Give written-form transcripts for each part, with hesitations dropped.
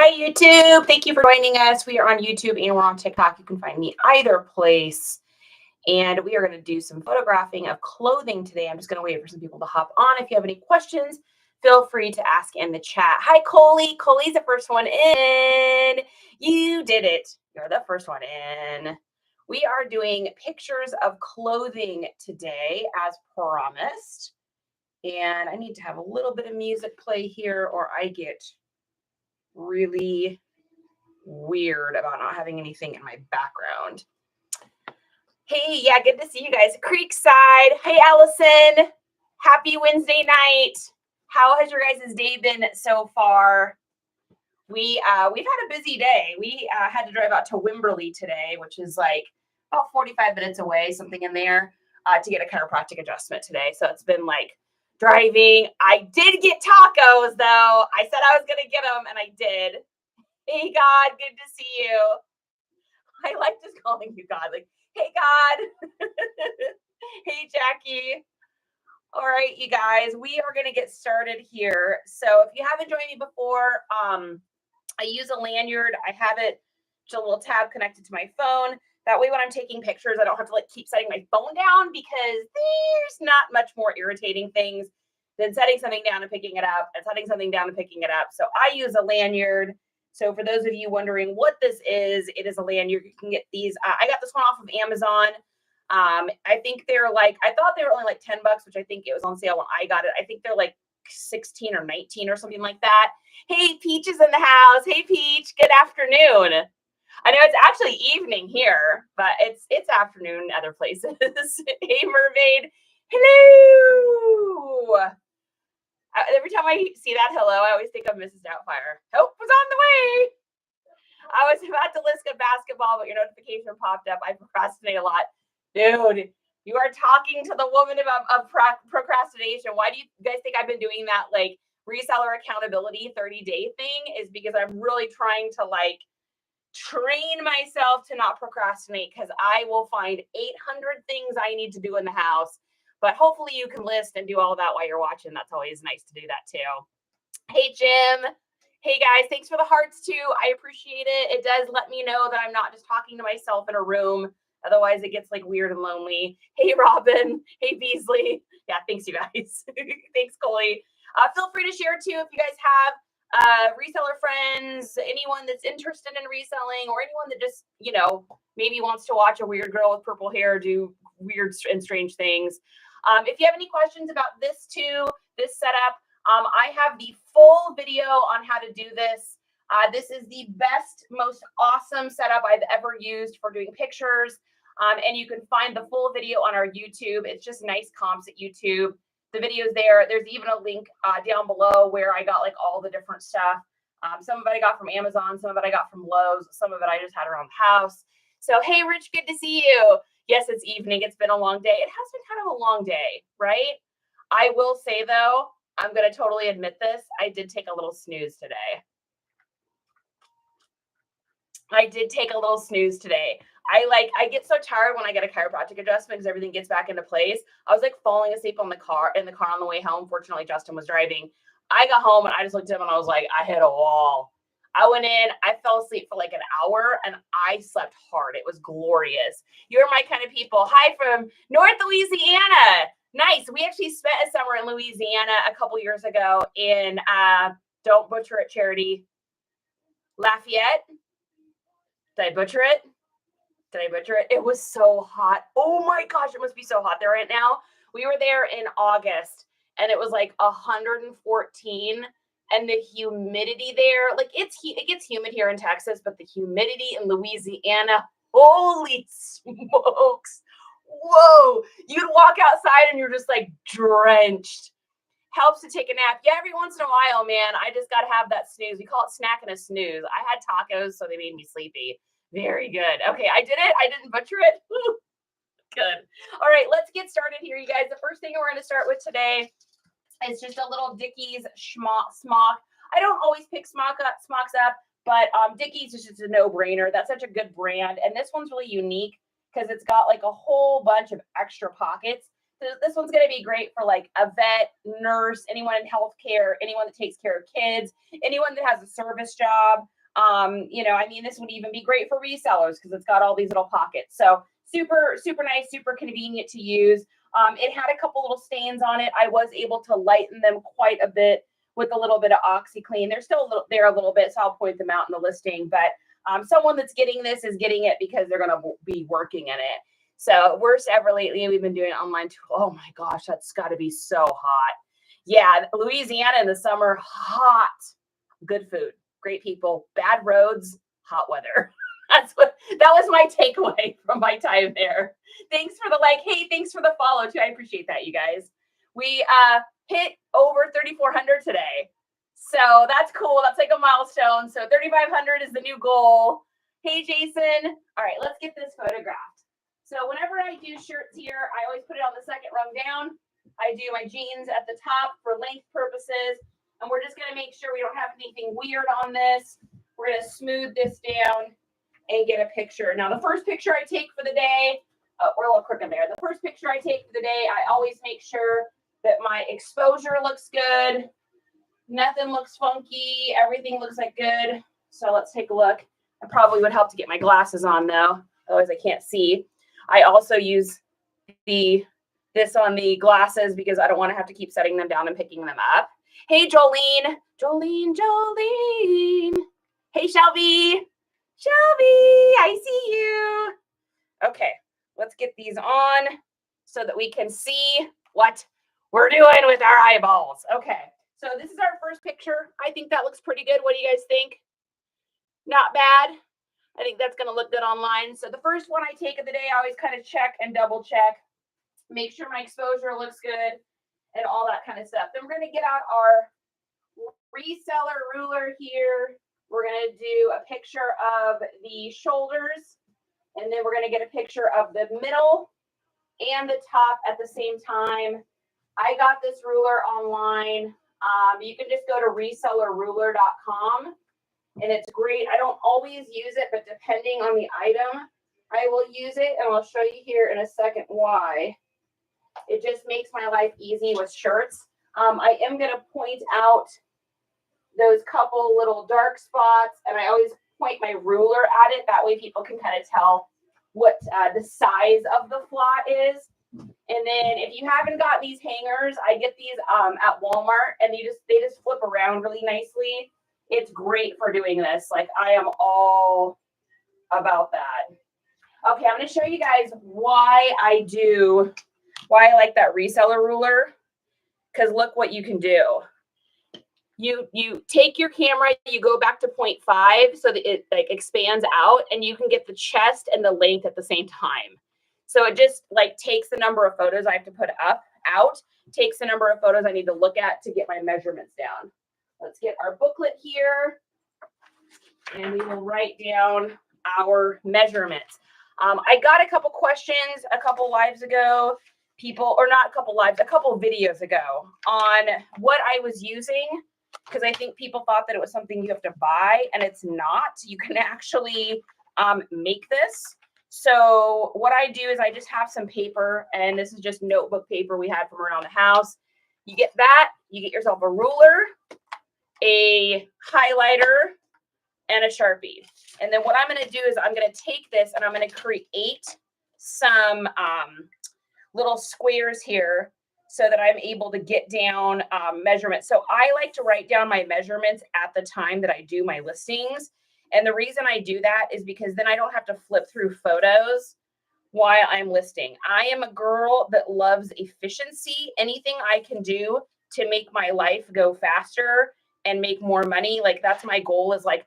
Hi, YouTube. Thank you for joining us. We are on YouTube and we're on TikTok. You can find me either place. And we are going to do some photographing of clothing today. I'm just going to wait for some people to hop on. If you have any questions, feel free to ask in the chat. Hi, Coley. Coley's the first one in. You did it. You're the first one in. We are doing pictures of clothing today as promised. And I need to have a little bit of music play here or I get really weird about not having anything in my background. Hey, yeah, good to see you guys. Creekside. Hey, Allison. Happy Wednesday night. How has your guys' day been so far? We've had a busy day. We had to drive out to Wimberley today, which is like about 45 minutes away, something in there, to get a chiropractic adjustment today. So it's been like driving. I did get tacos, though. I said I was going to get them, and I did. Hey, God, good to see you. I like just calling you God. Like, hey, God. Hey, Jackie. All right, you guys, we are going to get started here. So if you haven't joined me before, I use a lanyard. I have it, just a little tab connected to my phone. That way when I'm taking pictures, I don't have to like keep setting my phone down because there's not much more irritating things than setting something down and picking it up and setting something down and picking it up. So I use a lanyard. So for those of you wondering what this is, it is a lanyard. You can get these. I got this one off of Amazon. I think they're like, I thought they were only like $10, which I think it was on sale when I got it. I think they're like 16 or 19 or something like that. Hey, Peach is in the house. Hey, Peach. Good afternoon. I know it's actually evening here, but it's afternoon in other places. Hey, Mermaid. Hello. Every time I see that hello, I always think of Mrs. Doubtfire. Hope was on the way. I was about to list a basketball, but your notification popped up. I procrastinate a lot. Dude, you are talking to the woman of procrastination. Why do you guys think I've been doing that like reseller accountability 30-day thing? Is because I'm really trying to like train myself to not procrastinate because I will find 800 things I need to do in the house. But hopefully you can list and do all that while you're watching. That's always nice to do that too. Hey, Jim. Hey, guys. Thanks for the hearts too. I appreciate it. It does let me know that I'm not just talking to myself in a room. Otherwise, it gets like weird and lonely. Hey, Robin. Hey, Beasley. Yeah, thanks, you guys. Thanks, Coley. Feel free to share too if you guys have reseller friends, anyone that's interested in reselling, or anyone that just, maybe wants to watch a weird girl with purple hair do weird and strange things. If you have any questions about this too, this setup, I have the full video on how to do this. This is the best, most awesome setup I've ever used for doing pictures. And you can find the full video on our YouTube. It's just nice comps at YouTube. The video's there. There's even a link down below where I got like all the different stuff. Some of it I got from Amazon. Some of it I got from Lowe's. Some of it I just had around the house. So, hey, Rich, good to see you. Yes, it's evening. It's been a long day. It has been kind of a long day, right? I will say, though, I'm going to totally admit this. I did take a little snooze today. I get so tired when I get a chiropractic adjustment because everything gets back into place. I was like falling asleep in the car on the way home. Fortunately, Justin was driving. I got home and I just looked at him and I was like, I hit a wall. I went in, I fell asleep for like an hour and I slept hard. It was glorious. You're my kind of people. Hi from North Louisiana. Nice. We actually spent a summer in Louisiana a couple years ago in, don't butcher it, Charity, Lafayette. Did I butcher it? It was so hot. Oh my gosh, it must be so hot there right now. We were there in August and it was like 114 and the humidity there, like it gets humid here in Texas, but the humidity in Louisiana, holy smokes. Whoa, you'd walk outside and you're just like drenched. Helps to take a nap. Yeah, every once in a while, man. I just got to have that snooze. We call it snacking a snooze. I had tacos, so they made me sleepy. Very good. Okay, I did it. I didn't butcher it. Good. All right, let's get started here, you guys. The first thing we're going to start with today is just a little Dickies smock. I don't always pick smocks up, but Dickies is just a no-brainer. That's such a good brand, and this one's really unique because it's got like a whole bunch of extra pockets This one's going to be great for like a vet, nurse, anyone in healthcare, anyone that takes care of kids, anyone that has a service job. This would even be great for resellers because it's got all these little pockets. So super, super nice, super convenient to use. It had a couple little stains on it. I was able to lighten them quite a bit with a little bit of OxyClean. They're still a little bit, so I'll point them out in the listing. But someone that's getting this is getting it because they're going to be working in it. So worst ever lately, we've been doing online too. Oh my gosh, that's got to be so hot. Yeah, Louisiana in the summer, hot. Good food, great people, bad roads, hot weather. That was my takeaway from my time there. Thanks for the like. Hey, thanks for the follow too. I appreciate that, you guys. We hit over 3,400 today. So that's cool. That's like a milestone. So 3,500 is the new goal. Hey, Jason. All right, let's get this photographed. So whenever I do shirts here, I always put it on the second rung down. I do my jeans at the top for length purposes. And we're just going to make sure we don't have anything weird on this. We're going to smooth this down and get a picture. Now, the first picture I take for the day, we're a little crooked there. The first picture I take for the day, I always make sure that my exposure looks good. Nothing looks funky. Everything looks like good. So let's take a look. I probably would help to get my glasses on though. Otherwise I can't see. I also use this on the glasses because I don't want to have to keep setting them down and picking them up. Hey, Jolene. Jolene. Hey, Shelby, I see you. Okay, let's get these on so that we can see what we're doing with our eyeballs. Okay, so this is our first picture. I think that looks pretty good. What do you guys think? Not bad. I think that's going to look good online. So the first one I take of the day, I always kind of check and double check, make sure my exposure looks good and all that kind of stuff. Then we're going to get out our reseller ruler here. We're going to do a picture of the shoulders, and then we're going to get a picture of the middle and the top at the same time. I got this ruler online. You can just go to resellerruler.com. And it's great. I don't always use it, but depending on the item, I will use it. And I'll show you here in a second why. It just makes my life easy with shirts. I am going to point out those couple little dark spots. And I always point my ruler at it. That way people can kind of tell what the size of the flat is. And then if you haven't got these hangers, I get these at Walmart. And they just flip around really nicely. It's great for doing this. Like, I am all about that. Okay, I'm going to show you guys why I like that reseller ruler. Because look what you can do. You take your camera, you go back to 0.5 so that it like expands out, and you can get the chest and the length at the same time. So it just like takes the number of photos I have to put out, takes the number of photos I need to look at to get my measurements down. Let's get our booklet here, and we will write down our measurements. I got a couple questions a couple lives ago, a couple videos ago on what I was using, because I think people thought that it was something you have to buy, and it's not. You can actually make this. So what I do is I just have some paper, and this is just notebook paper we had from around the house. You get that, you get yourself a ruler, a highlighter, and a Sharpie. And then what I'm going to do is I'm going to take this and I'm going to create some little squares here so that I'm able to get down measurements. So I like to write down my measurements at the time that I do my listings. And the reason I do that is because then I don't have to flip through photos while I'm listing. I am a girl that loves efficiency. Anything I can do to make my life go faster and make more money, like that's my goal, is like,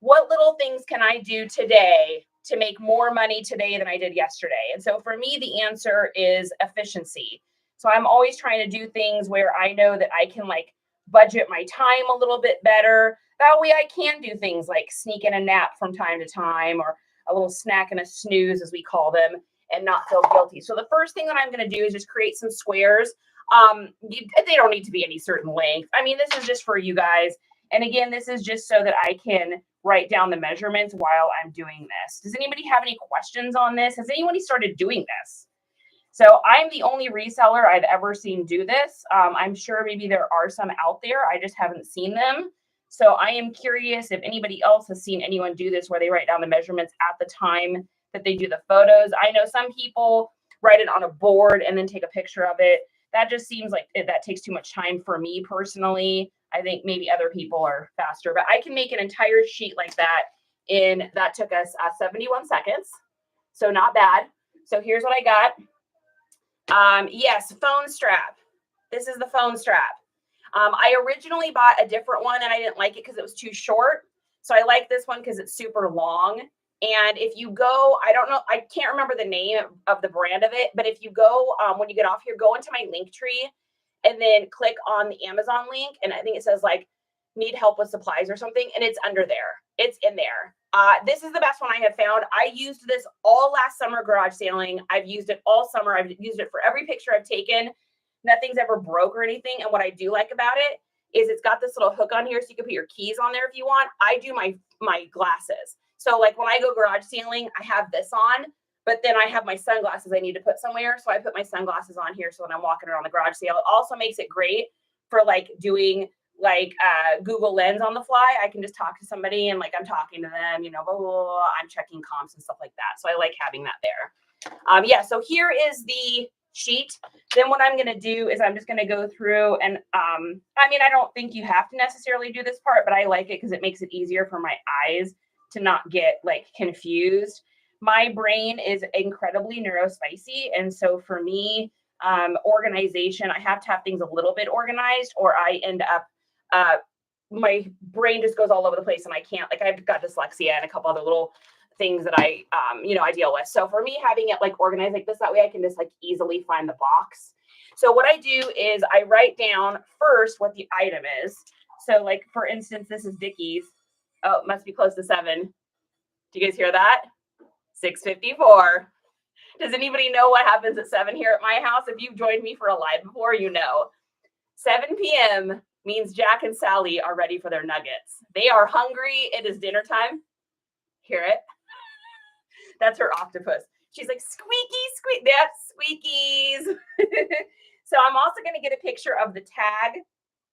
what little things can I do today to make more money today than I did yesterday? And so for me, the answer is efficiency. So I'm always trying to do things where I know that I can like budget my time a little bit better. That way I can do things like sneak in a nap from time to time, or a little snack and a snooze, as we call them, and not feel guilty. So the first thing that I'm going to do is just create some squares. They don't need to be any certain length. I mean, this is just for you guys. And again, this is just so that I can write down the measurements while I'm doing this. Does anybody have any questions on this? Has anybody started doing this? So I'm the only reseller I've ever seen do this. I'm sure maybe there are some out there. I just haven't seen them. So I am curious if anybody else has seen anyone do this where they write down the measurements at the time that they do the photos. I know some people write it on a board and then take a picture of it. That just seems like that takes too much time for me personally. I think maybe other people are faster, but I can make an entire sheet like that that took us 71 seconds. So not bad. So here's what I got. Yes, phone strap. This is the phone strap. I originally bought a different one and I didn't like it because it was too short. So I like this one because it's super long. And if you go, I don't know, I can't remember the name of the brand of it, but if you go, when you get off here, go into my link tree and then click on the Amazon link. And I think it says like, need help with supplies or something. And it's under there. It's in there. This is the best one I have found. I used this all last summer garage sailing. I've used it all summer. I've used it for every picture I've taken. Nothing's ever broke or anything. And what I do like about it is it's got this little hook on here so you can put your keys on there if you want. I do my glasses. So like when I go garage sailing, I have this on, but then I have my sunglasses I need to put somewhere. So I put my sunglasses on here. So when I'm walking around the garage sale, it also makes it great for like doing like Google Lens on the fly. I can just talk to somebody and like I'm talking to them, blah, blah, blah, I'm checking comps and stuff like that. So I like having that there. Yeah, so here is the sheet. Then what I'm going to do is I'm just going to go through and I don't think you have to necessarily do this part, but I like it because it makes it easier for my eyes to not get like confused. My brain is incredibly neurospicy. And so for me, organization, I have to have things a little bit organized or I end up my brain just goes all over the place and I can't, like I've got dyslexia and a couple other little things that I deal with. So for me, having it like organized like this, that way I can just like easily find the box. So what I do is I write down first what the item is. So like, for instance, this is Dickies. Oh, it must be close to 7. Do you guys hear that? 6:54. Does anybody know what happens at 7 here at my house? If you've joined me for a live before, 7 p.m. means Jack and Sally are ready for their nuggets. They are hungry. It is dinner time. Hear it? That's her octopus. She's like, squeaky, squeak. That's squeakies. So I'm also going to get a picture of the tag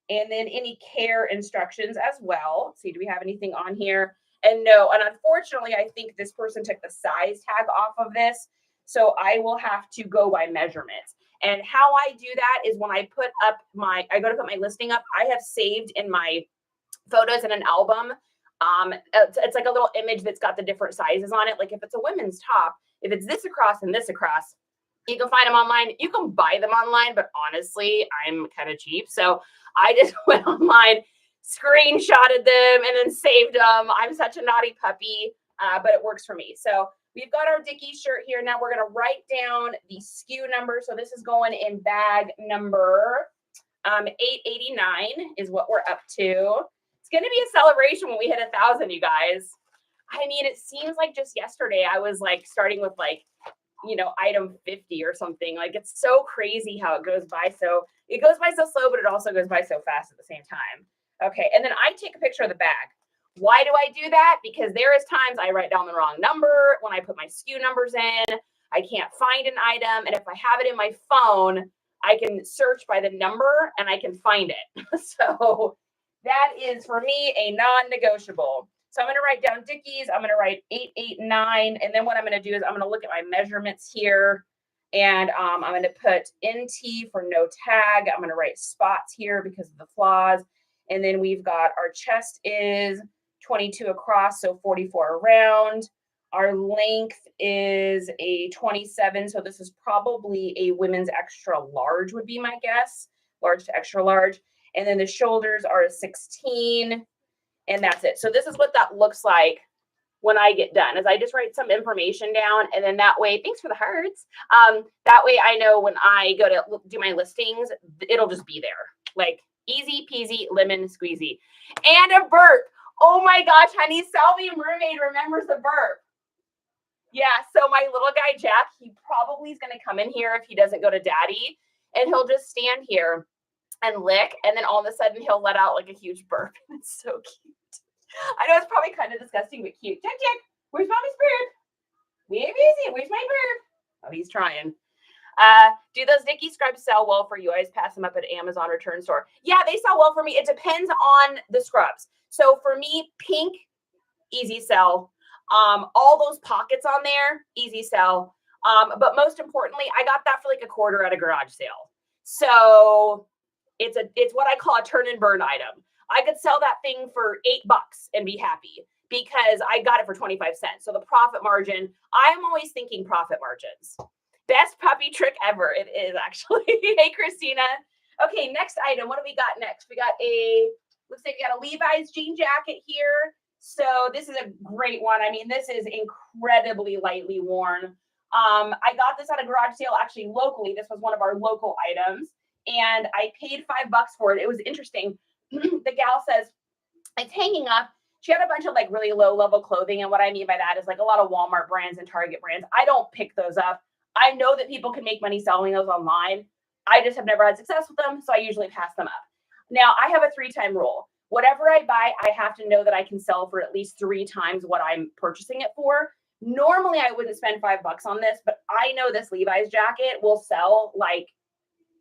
and then any care instructions as well. See, do we have anything on here? And no, and unfortunately, I think this person took the size tag off of this. So I will have to go by measurements. And how I do that is when I go to put my listing up, I have saved in my photos in an album. It's like a little image that's got the different sizes on it. Like if it's a women's top, if it's this across and this across, you can find them online. You can buy them online, but honestly, I'm kind of cheap. So I just went online, screenshotted them, and then saved them. I'm such a naughty puppy, but it works for me. So we've got our Dickies shirt here. Now we're going to write down the SKU number. So this is going in bag number 889 is what we're up to. It's going to be a celebration when we hit 1,000, you guys. I mean, it seems like just yesterday I was like starting with like, item 50 or something. Like it's so crazy how it goes by. So it goes by so slow, but it also goes by so fast at the same time. Okay. And then I take a picture of the bag. Why do I do that? Because there is times I write down the wrong number when I put my SKU numbers in. I can't find an item. And if I have it in my phone, I can search by the number and I can find it. So that is for me a non-negotiable. So I'm going to write down Dickies. I'm going to write 889. And then what I'm going to do is I'm going to look at my measurements here. And I'm going to put NT for no tag. I'm going to write spots here because of the flaws. And then we've got our chest is 22 across, so 44 around. Our length is a 27. So this is probably a women's extra large would be my guess. Large to extra large. And then the shoulders are a 16. And that's it. So this is what that looks like when I get done, is I just write some information down. And then that way, thanks for the hearts. That way I know when I go to do my listings, it'll just be there. Like easy peasy, lemon squeezy. And a burp. Oh my gosh, honey, Salvi Mermaid remembers the burp. Yeah, so my little guy, Jack, he probably is going to come in here if he doesn't go to daddy. And he'll just stand here and lick. And then all of a sudden he'll let out like a huge burp. It's so cute. I know it's probably kind of disgusting, but cute. Jack, where's mommy's burp? Where's my burp? Oh, he's trying. Do those Dickie scrubs sell well for you? I always pass them up at Amazon return store. Yeah, they sell well for me. It depends on the scrubs. So for me, pink, easy sell. All those pockets on there, easy sell. But most importantly, I got that for like a quarter at a garage sale. So it's what I call a turn and burn item. I could sell that thing for $8 and be happy because I got it for 25 cents. So the profit margin, I'm always thinking profit margins. Best puppy trick ever. It is actually. Hey, Christina. Okay, next item. What do we got next? We got looks like we got a Levi's jean jacket here. So this is a great one. I mean, this is incredibly lightly worn. I got this at a garage sale actually locally. This was one of our local items and I paid $5 for it. It was interesting. The gal says it's hanging up. She had a bunch of like really low level clothing. And what I mean by that is like a lot of Walmart brands and Target brands. I don't pick those up. I know that people can make money selling those online. I just have never had success with them. So I usually pass them up. Now I have a 3-time rule. Whatever I buy, I have to know that I can sell for at least 3 times what I'm purchasing it for. Normally I wouldn't spend $5 on this, but I know this Levi's jacket will sell like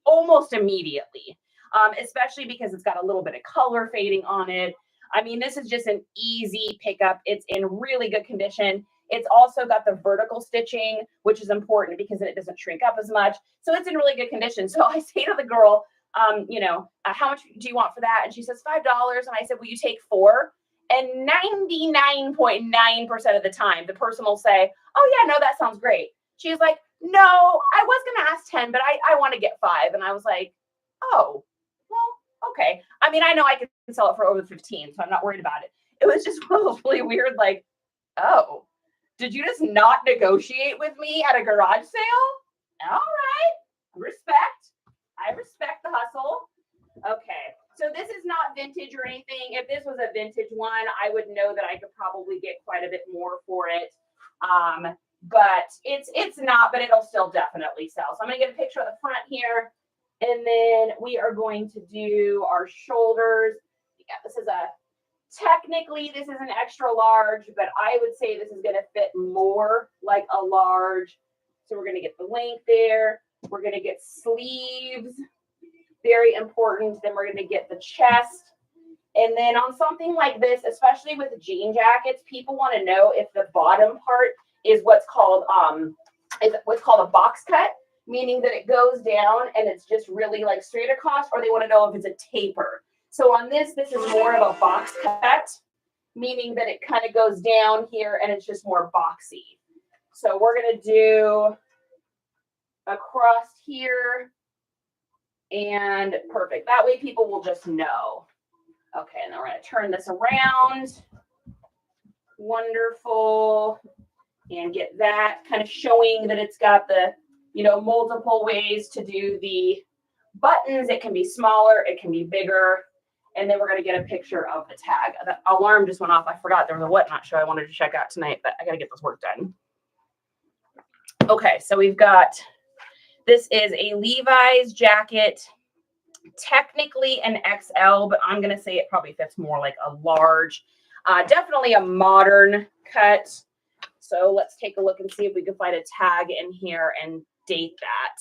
almost immediately, especially because it's got a little bit of color fading on it. I mean, this is just an easy pickup. It's in really good condition. It's also got the vertical stitching, which is important because it doesn't shrink up as much. So it's in really good condition. So I say to the girl, how much do you want for that? And she says $5. And I said, will you take 4? And 99.9% of the time, the person will say, oh yeah, no, that sounds great. She's like, no, I was going to ask 10, but I want to get 5. And I was like, oh, well, okay. I mean, I know I can sell it for over 15, so I'm not worried about it. It was just one of those really weird, like, oh, did you just not negotiate with me at a garage sale? All right. I respect the hustle. Okay. So this is not vintage or anything. If this was a vintage one, I would know that I could probably get quite a bit more for it. But it's not, but it'll still definitely sell. So I'm going to get a picture of the front here. And then we are going to do our shoulders. Yeah, technically this is an extra large, but I would say this is going to fit more like a large. So we're going to get the length there. We're going to get sleeves. Very important. Then we're going to get the chest. And then on something like this, especially with jean jackets, people want to know if the bottom part is what's called a box cut, meaning that it goes down and it's just really like straight across, or they want to know if it's a taper. So on this is more of a box cut, meaning that it kind of goes down here and it's just more boxy. So we're going to do across here and perfect. That way people will just know. Okay, and then we're going to turn this around. Wonderful. And get that kind of showing that it's got the, multiple ways to do the buttons. It can be smaller, it can be bigger. And then we're going to get a picture of the tag. The alarm just went off. I forgot there was a whatnot show I wanted to check out tonight, but I got to get this work done. Okay, so we've got, this is a Levi's jacket, technically an XL, but I'm going to say it probably fits more like a large. Definitely a modern cut. So let's take a look and see if we can find a tag in here and date that.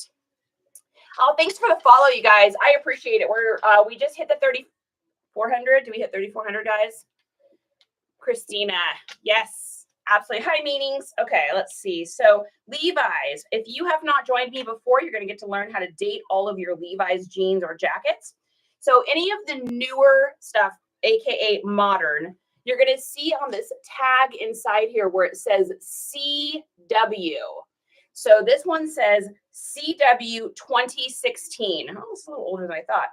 Oh, thanks for the follow, you guys. I appreciate it. We just hit the 3,400. Do we hit 3,400, guys? Christina, yes, absolutely. Hi, meetings. Okay, let's see. So Levi's, if you have not joined me before, you're going to get to learn how to date all of your Levi's jeans or jackets. So any of the newer stuff, AKA modern, you're going to see on this tag inside here where it says CW. So this one says CW 2016. Oh, it's a little older than I thought,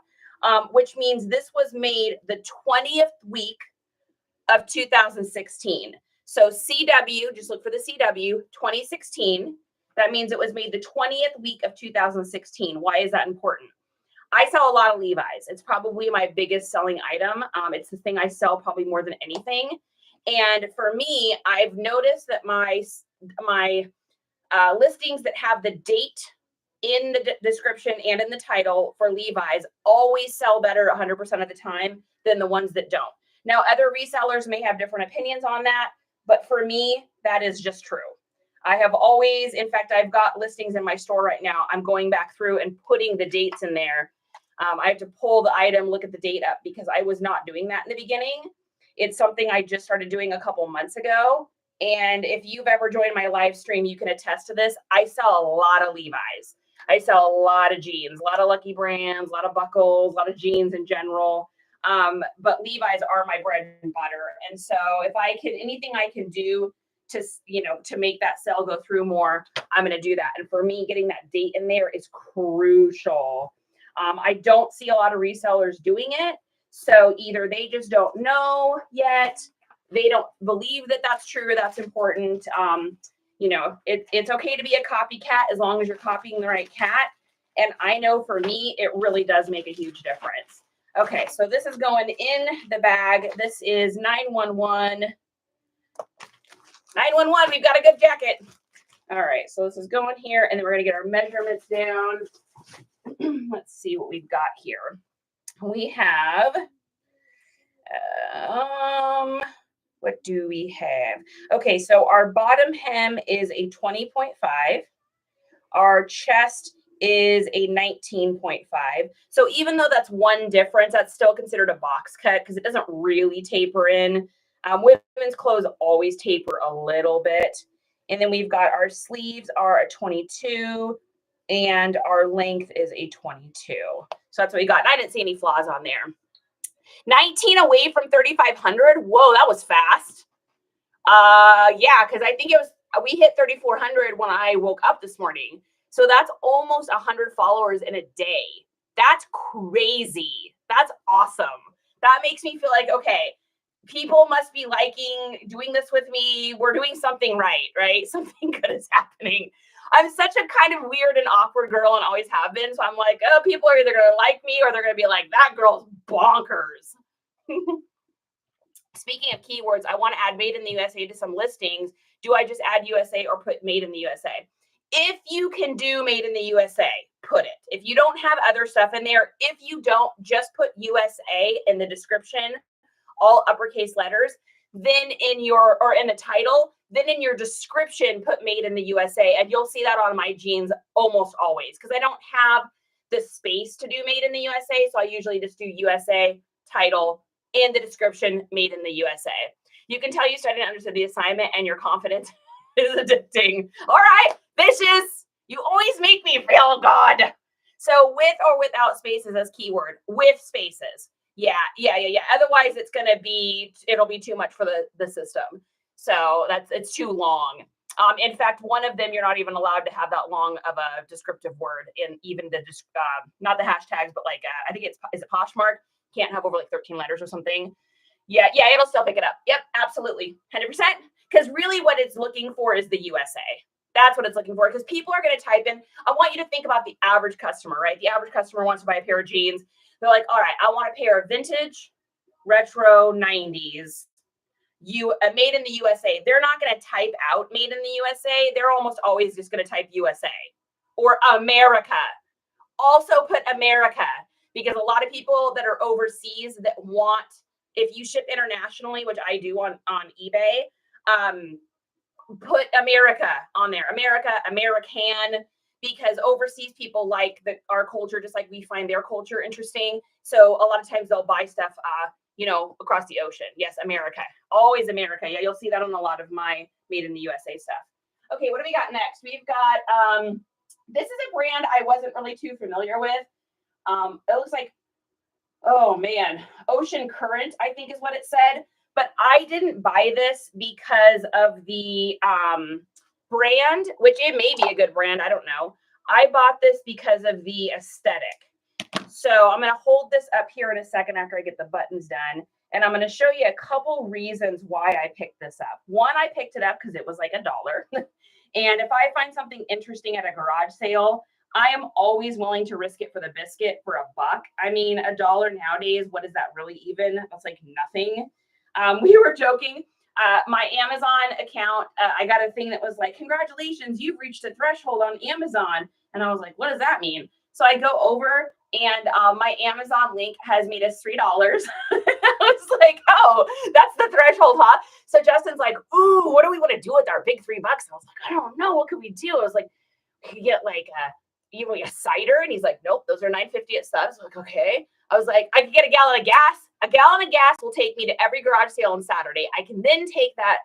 which means this was made the 20th week of 2016. So CW, just look for the CW 2016. That means it was made the 20th week of 2016. Why is that important? I sell a lot of Levi's. It's probably my biggest selling item. It's the thing I sell probably more than anything. And for me, I've noticed that my listings that have the date in the description and in the title for Levi's always sell better 100% of the time than the ones that don't. Now, other resellers may have different opinions on that, but for me, that is just true. I have always, in fact, I've got listings in my store right now. I'm going back through and putting the dates in there. I have to pull the item, look at the date up because I was not doing that in the beginning. It's something I just started doing a couple months ago. And if you've ever joined my live stream, you can attest to this. I sell a lot of Levi's. I sell a lot of jeans, a lot of Lucky Brands, a lot of buckles, a lot of jeans in general. But Levi's are my bread and butter. And so if I can, anything I can do to, to make that sale go through more, I'm going to do that. And for me, getting that date in there is crucial. I don't see a lot of resellers doing it. So either they just don't know yet, they don't believe that that's true, or that's important. It's okay to be a copycat as long as you're copying the right cat. And I know for me, it really does make a huge difference. Okay, so this is going in the bag. This is 911. 911, we've got a good jacket. All right, so this is going here, and then we're going to get our measurements down. Let's see what we've got here. We have, what do we have? Okay, so our bottom hem is a 20.5. Our chest is a 19.5. So even though that's one difference, that's still considered a box cut because it doesn't really taper in. Women's clothes always taper a little bit. And then we've got our sleeves are a 22 and our length is a 22. So that's what we got. And I didn't see any flaws on there. 19 away from 3,500. Whoa, that was fast. Yeah, because I think we hit 3,400 when I woke up this morning. So that's almost 100 followers in a day. That's crazy. That's awesome. That makes me feel like, okay, people must be doing this with me. We're doing something right? Something good is happening. I'm such a kind of weird and awkward girl and always have been. So I'm like, oh, people are either going to like me or they're going to be like, that girl's bonkers. Speaking of keywords, I want to add made in the USA to some listings. Do I just add USA or put made in the USA? If you can do made in the USA, put it. If you don't have other stuff in there, if you don't, just put USA in the description, all uppercase letters, then in the title, then in your description, put made in the USA. And you'll see that on my jeans almost always because I don't have the space to do made in the USA. So I usually just do USA, title, and the description, made in the USA. You can tell you started to understand the assignment and your confidence is addicting. All right, bitches, you always make me feel good. So with or without spaces as keyword, with spaces. Yeah. Otherwise, it'll be too much for the system. So it's too long. In fact, one of them, you're not even allowed to have that long of a descriptive word in even not the hashtags, but I think is it Poshmark? Can't have over 13 letters or something. Yeah, it'll still pick it up. Yep, absolutely. 100%. Because really what it's looking for is the USA. That's what it's looking for because people are going to type in. I want you to think about the average customer, right? The average customer wants to buy a pair of jeans. They're like, all right, I want a pair of vintage, retro 90s, made in the USA. They're not going to type out made in the USA. They're almost always just going to type USA or America. Also put America because a lot of people that are overseas that want, if you ship internationally, which I do on eBay, put America on there. America, American, because overseas people like our culture, just like we find their culture interesting. So a lot of times they'll buy stuff, across the ocean. Yes, America, always America. Yeah, you'll see that on a lot of my made in the USA stuff. Okay, what do we got next? We've got, this is a brand I wasn't really too familiar with. It looks like, oh man, Ocean Current, I think is what it said. But I didn't buy this because of the brand, which it may be a good brand. I don't know. I bought this because of the aesthetic. So I'm going to hold this up here in a second after I get the buttons done. And I'm going to show you a couple reasons why I picked this up. One, I picked it up because it was like $1. And if I find something interesting at a garage sale, I am always willing to risk it for the biscuit for $1. I mean, $1 nowadays, what is that really even? That's like nothing. We were joking. My Amazon account, I got a thing that was like, congratulations, you've reached a threshold on Amazon. And I was like, what does that mean? So I go over and my Amazon link has made us $3. was like, oh, that's the threshold, huh? So Justin's like, ooh, what do we want to do with our big $3? And I was like, I don't know. What could we do? I was like, we could get like a cider. And he's like, nope, those are $9.50 at Subs. I'm like, okay. I was like, I could get a gallon of gas. A gallon of gas will take me to every garage sale on Saturday. I can then take that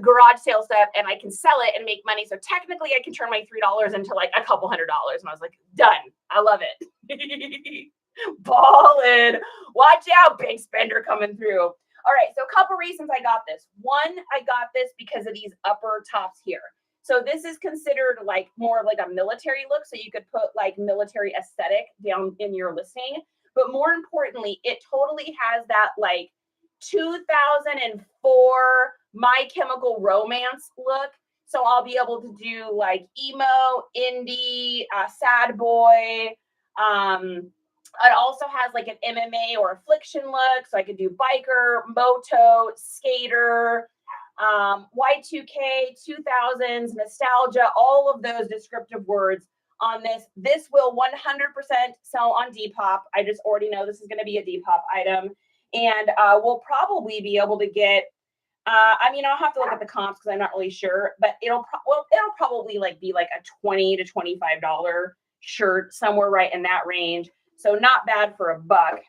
garage sale stuff and I can sell it and make money. So technically I can turn my $3 into like a couple $100. And I was like, done. I love it. Ballin'. Watch out, big spender coming through. All right. So a couple reasons I got this. One, I got this because of these upper tops here. So this is considered like more of like a military look. So you could put like military aesthetic down in your listing. But more importantly, it totally has that like 2004 My Chemical Romance look. So I'll be able to do like emo, indie, sad boy. It also has like an MMA or affliction look. So I could do biker, moto, skater, Y2K, 2000s, nostalgia, all of those descriptive words on this. This will 100% sell on Depop. I just already know this is going to be a Depop item. And we'll probably be able to get, I mean, I'll have to look at the comps because I'm not really sure, but it'll probably like be like a $20 to $25 shirt, somewhere right in that range. So not bad for $1.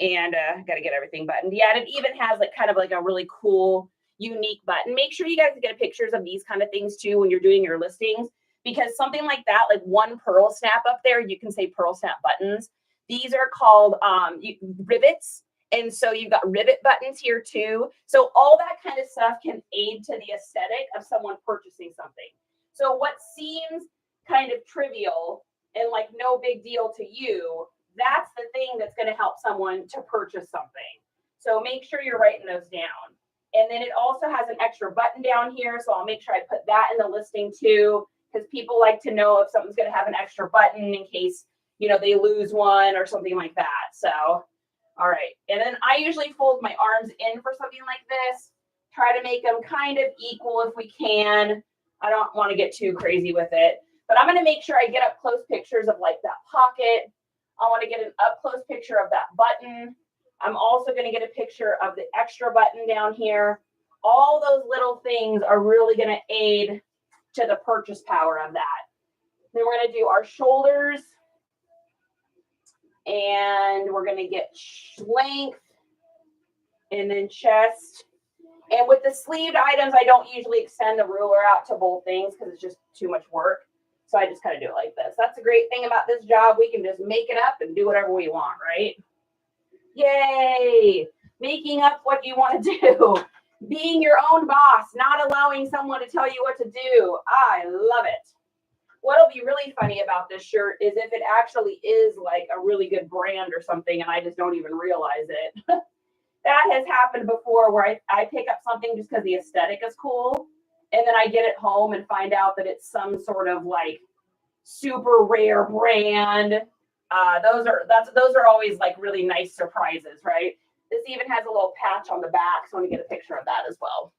And got to get everything buttoned. Yeah, and it even has like kind of like a really cool, unique button. Make sure you guys get pictures of these kind of things too when you're doing your listings, because something like that, like one pearl snap up there, you can say pearl snap buttons. These are called rivets. And so you've got rivet buttons here too. So all that kind of stuff can aid to the aesthetic of someone purchasing something. So what seems kind of trivial and like no big deal to you, that's the thing that's going to help someone to purchase something. So make sure you're writing those down. And then it also has an extra button down here. So I'll make sure I put that in the listing too, because people like to know if something's going to have an extra button in case, you know, they lose one or something like that. So, all right. And then I usually fold my arms in for something like this, try to make them kind of equal if we can. I don't want to get too crazy with it, but I'm going to make sure I get up close pictures of like that pocket. I want to get an up close picture of that button. I'm also going to get a picture of the extra button down here. All those little things are really going to aid to the purchase power of that. Then we're going to do our shoulders. And we're going to get length and then chest. And with the sleeved items, I don't usually extend the ruler out to both things because it's just too much work. So I just kind of do it like this. That's the great thing about this job. We can just make it up and do whatever we want, right? Yay! Making up what you want to do. Being your own boss, not allowing someone to tell you what to do. I love it. What'll be really funny about this shirt is if it actually is like a really good brand or something and I just don't even realize it. That has happened before where I pick up something just because the aesthetic is cool. And then I get it home and find out that it's some sort of like super rare brand. Those are always like really nice surprises, right? This even has a little patch on the back. So I'm going to get a picture of that as well.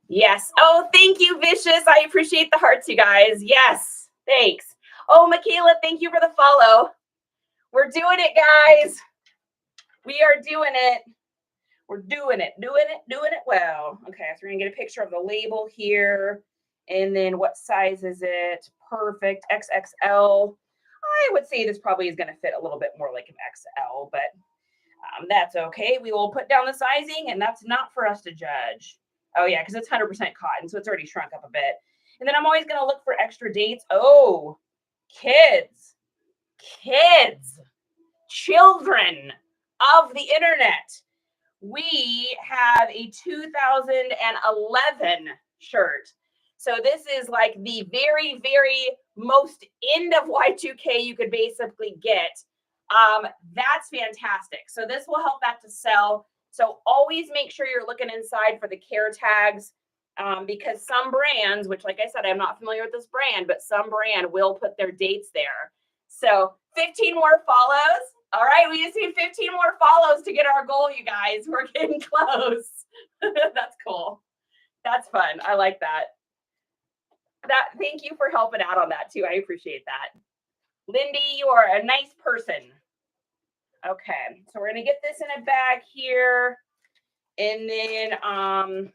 Yes. Oh, thank you, Vicious. I appreciate the hearts, you guys. Yes. Thanks. Oh, Michaela, thank you for the follow. We're doing it, guys. We are doing it. We're doing it well. Okay, so we're going to get a picture of the label here. And then what size is it? Perfect. XXL. I would say this probably is going to fit a little bit more like an XL, but that's okay. We will put down the sizing, and that's not for us to judge. Oh, yeah, because it's 100% cotton, so it's already shrunk up a bit. And then I'm always going to look for extra dates. Oh, kids, children of the internet. We have a 2011 shirt. So this is like the very, very most end of Y2K you could basically get. That's fantastic. So this will help that to sell. So always make sure you're looking inside for the care tags because some brands, which like I said, I'm not familiar with this brand, but some brand will put their dates there. So 15 more follows. All right, we just need 15 more follows to get our goal, you guys. We're getting close. That's cool. That's fun. I like that. Thank you for helping out on that too. I appreciate that. Lindy, you are a nice person. Okay, so we're gonna get this in a bag here, and then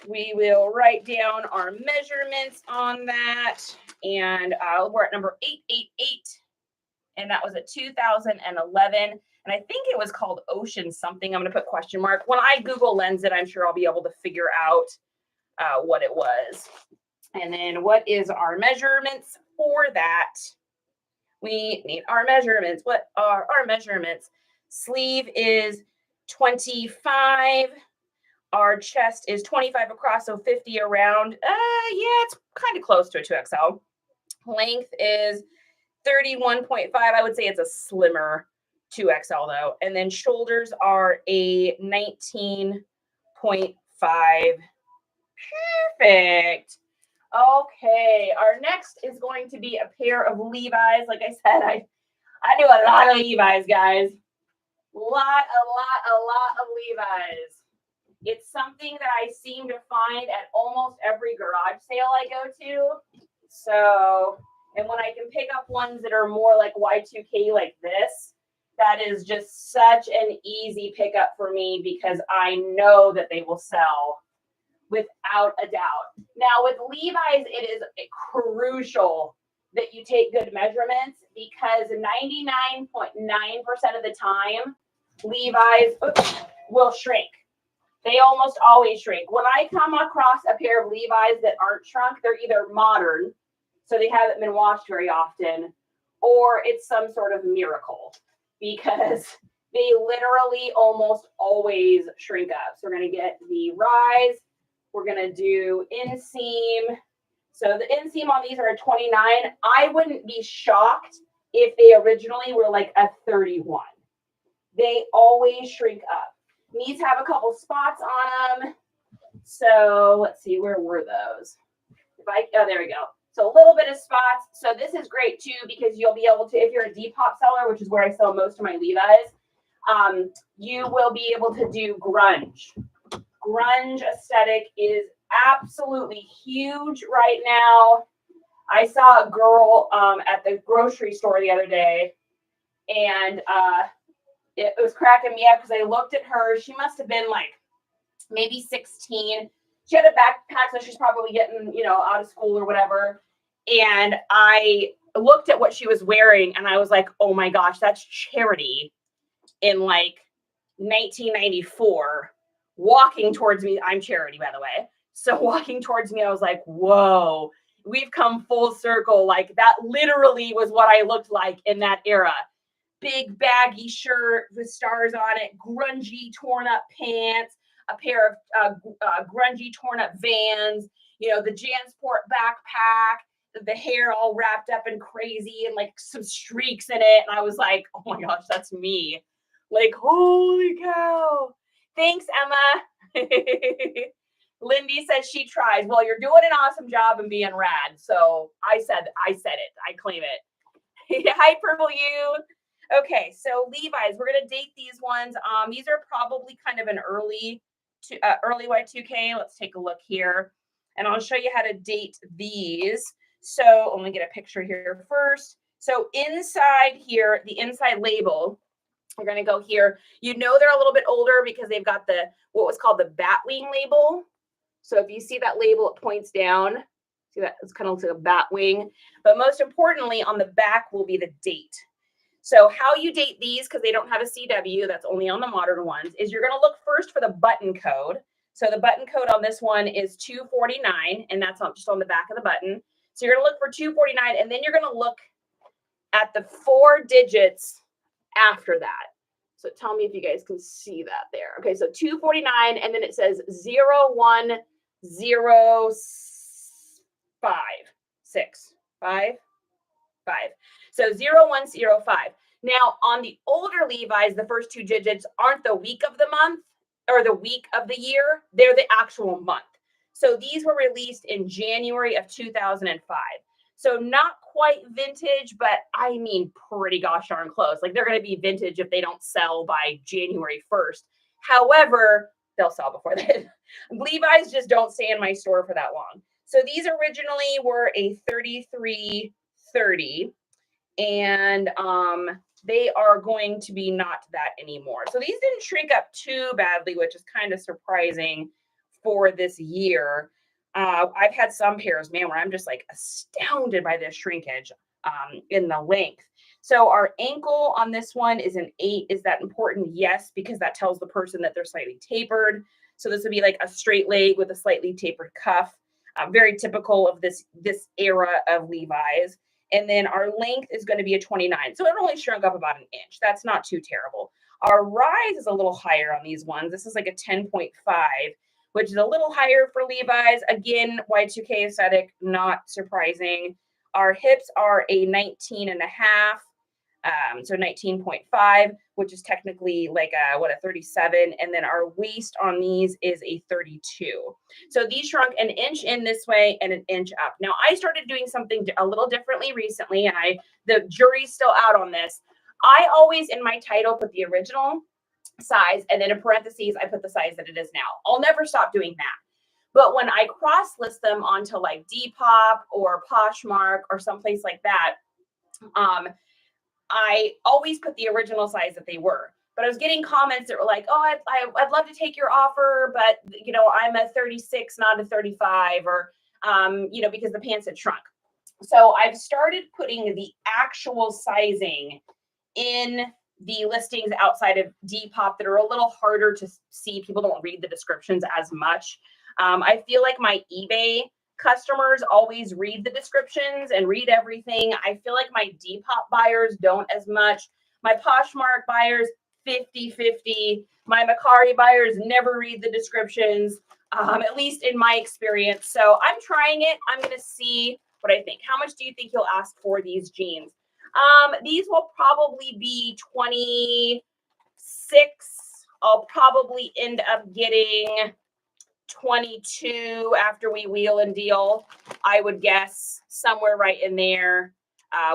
we will write down our measurements on that. And we're at number 888, and that was a 2011. And I think it was called Ocean something. I'm gonna put question mark. When I Google Lens it, I'm sure I'll be able to figure out what it was. And then what is our measurements for that? We need our measurements. What are our measurements? Sleeve is 25. Our chest is 25 across, so 50 around. Yeah, it's kind of close to a 2XL. Length is 31.5. I would say it's a slimmer 2XL though. And then shoulders are a 19.5. Perfect. Okay, our next is going to be a pair of Levi's. Like I said, I do a lot of Levi's, guys. A lot of Levi's. It's something that I seem to find at almost every garage sale I go to. So, and when I can pick up ones that are more like Y2K like this, that is just such an easy pickup for me because I know that they will sell without a doubt. Now with Levi's, it is crucial that you take good measurements because 99.9% of the time, Levi's will shrink. They almost always shrink. When I come across a pair of Levi's that aren't shrunk, they're either modern, so they haven't been washed very often, or it's some sort of miracle because they literally almost always shrink up. So we're going to get the rise. We're going to do inseam. So the inseam on these are a 29. I wouldn't be shocked if they originally were like a 31. They always shrink up. These have a couple spots on them. So let's see, where were those? Oh, there we go. So a little bit of spots. So this is great too, because you'll be able to, if you're a Depop seller, which is where I sell most of my Levi's, you will be able to do grunge. Grunge aesthetic is absolutely huge right now. I saw a girl at the grocery store the other day, and it was cracking me up because I looked at her. She must have been like maybe 16. She had a backpack, so she's probably getting, out of school or whatever. And I looked at what she was wearing, and I was like, oh my gosh, that's Charity in like 1994. Walking towards me, I'm Charity, by the way. So walking towards me, I was like, whoa, we've come full circle. Like that literally was what I looked like in that era. Big baggy shirt with stars on it, grungy torn up pants, a pair of grungy torn up Vans, the JanSport backpack, the hair all wrapped up and crazy and like some streaks in it. And I was like, oh my gosh, that's me. Like, holy cow. Thanks, Emma. Lindy says she tries. Well, you're doing an awesome job and being rad. So I said it. I claim it. Hi, Purple You. Okay, so Levi's, we're gonna date these ones. These are probably kind of an early Y2K. Let's take a look here, and I'll show you how to date these. So let me get a picture here first. So inside here, the inside label, we're gonna go here. They're a little bit older because they've got what was called the Batwing label. So if you see that label, it points down. See that? It's kind of looks like a bat wing. But most importantly, on the back will be the date. So how you date these, because they don't have a CW, that's only on the modern ones, is you're going to look first for the button code. So the button code on this one is 249, and that's just on the back of the button. So you're going to look for 249, and then you're going to look at the 4 digits after that. So tell me if you guys can see that there. Okay, so 249, and then it says 0105. 5. So 0105. Now on the older Levi's, the first 2 digits aren't the week of the month or the week of the year. They're the actual month. So these were released in January of 2005. So not quite vintage, but I mean pretty gosh darn close. Like they're going to be vintage if they don't sell by January 1st. However, they'll sell before then. Levi's just don't stay in my store for that long. So these originally were a 3330, and they are going to be not that anymore. So these didn't shrink up too badly, which is kind of surprising for this year. I've had some pairs, man, where I'm just like astounded by this shrinkage in the length. So our ankle on this one is an 8. Is that important? Yes, because that tells the person that they're slightly tapered. So this would be like a straight leg with a slightly tapered cuff. Very typical of this era of Levi's. And then our length is going to be a 29. So it only shrunk up about an inch. That's not too terrible. Our rise is a little higher on these ones. This is like a 10.5, which is a little higher for Levi's. Again, Y2K aesthetic, not surprising. Our hips are a 19 and a half. So 19.5, which is technically like a 37. And then our waist on these is a 32. So these shrunk an inch in this way and an inch up. Now I started doing something a little differently recently, and the jury's still out on this. I always in my title put the original size, and then in parentheses, I put the size that it is now. I'll never stop doing that. But when I cross list them onto like Depop or Poshmark or someplace like that, I always put the original size that they were. But I was getting comments that were like, oh, I'd love to take your offer, but, you know, I'm a 36, not a 35, or, you know, because the pants had shrunk. So I've started putting the actual sizing in the listings outside of Depop that are a little harder to see. People don't read the descriptions as much. I feel like my eBay customers always read the descriptions and read everything. I feel like my Depop buyers don't as much. My Poshmark buyers, 50-50. My Macari buyers never read the descriptions, at least in my experience. So I'm trying it. I'm going to see what I think. How much do you think you'll ask for these jeans? These will probably be 26. I'll probably end up getting 22 after we wheel and deal. I would guess somewhere right in there.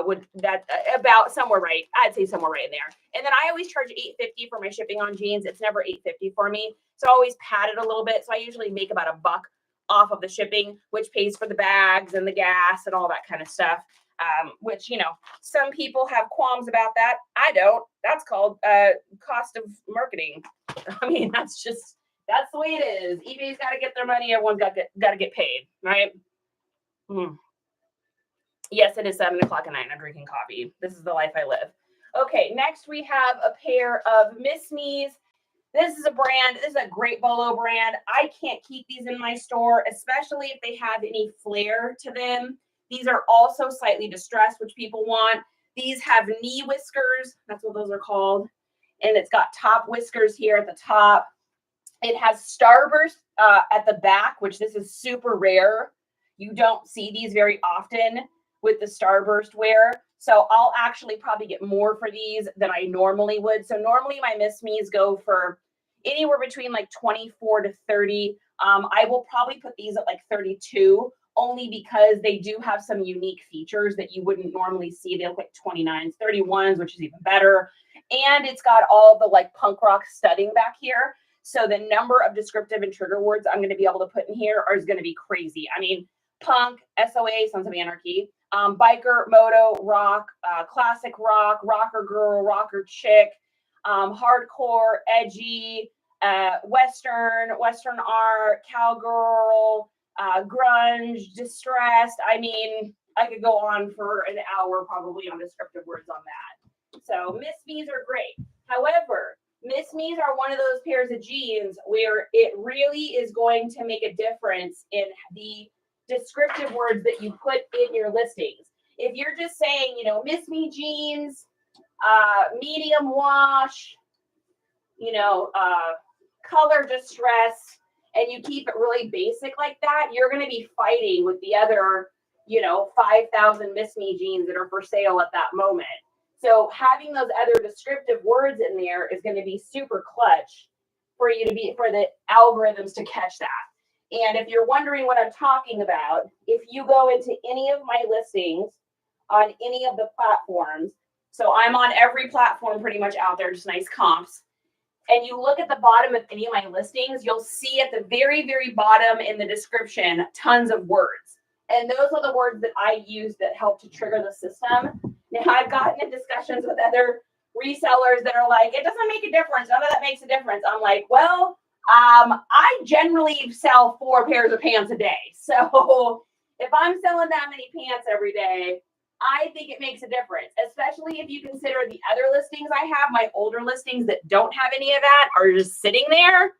Would that about somewhere right? I'd say somewhere right in there. And then I always charge $8.50 for my shipping on jeans. It's never $8.50 for me, so I always pad it a little bit. So I usually make about $1 off of the shipping, which pays for the bags and the gas and all that kind of stuff. Which, you know, some people have qualms about that. I don't. That's called cost of marketing. I mean, that's the way it is. eBay's got to get their money. Everyone's got to get paid, right? Yes, it is 7 o'clock at night. I'm drinking coffee. This is the life I live. Okay, next we have a pair of Miss Me's. This is a brand. This is a great Bolo brand. I can't keep these in my store, especially if they have any flare to them. These are also slightly distressed, which people want. These have knee whiskers. That's what those are called. And it's got top whiskers here at the top. It has starburst at the back, which this is super rare. You don't see these very often with the starburst wear. So I'll actually probably get more for these than I normally would. So normally my Miss Me's go for anywhere between like 24 to 30. I will probably put these at like 32, only because they do have some unique features that you wouldn't normally see. They look like 29s, 31s, which is even better. And it's got all the like punk rock studding back here. So the number of descriptive and trigger words I'm going to be able to put in here is going to be crazy. I mean, punk, SOA, Sons of Anarchy, biker, moto, rock, classic rock, rocker girl, rocker chick, hardcore, edgy, Western art, cowgirl, grunge, distressed. I mean, I could go on for an hour probably on descriptive words on that. So Miss Me's are great. However, Miss Me's are one of those pairs of jeans where it really is going to make a difference in the descriptive words that you put in your listings. If you're just saying, you know, Miss Me jeans, medium wash, you know, color distress, and you keep it really basic like that, you're going to be fighting with the other, you know, 5,000 Miss Me jeans that are for sale at that moment. So having those other descriptive words in there is going to be super clutch for the algorithms to catch that. And if you're wondering what I'm talking about, if you go into any of my listings on any of the platforms, so I'm on every platform pretty much out there, just nice comps, and you look at the bottom of any of my listings, you'll see at the very, very bottom in the description, tons of words. And those are the words that I use that help to trigger the system. Now, I've gotten in discussions with other resellers that are like, it doesn't make a difference. None of that makes a difference. I'm like, well, I generally sell 4 pairs of pants a day. So if I'm selling that many pants every day, I think it makes a difference, especially if you consider the other listings I have, my older listings that don't have any of that are just sitting there.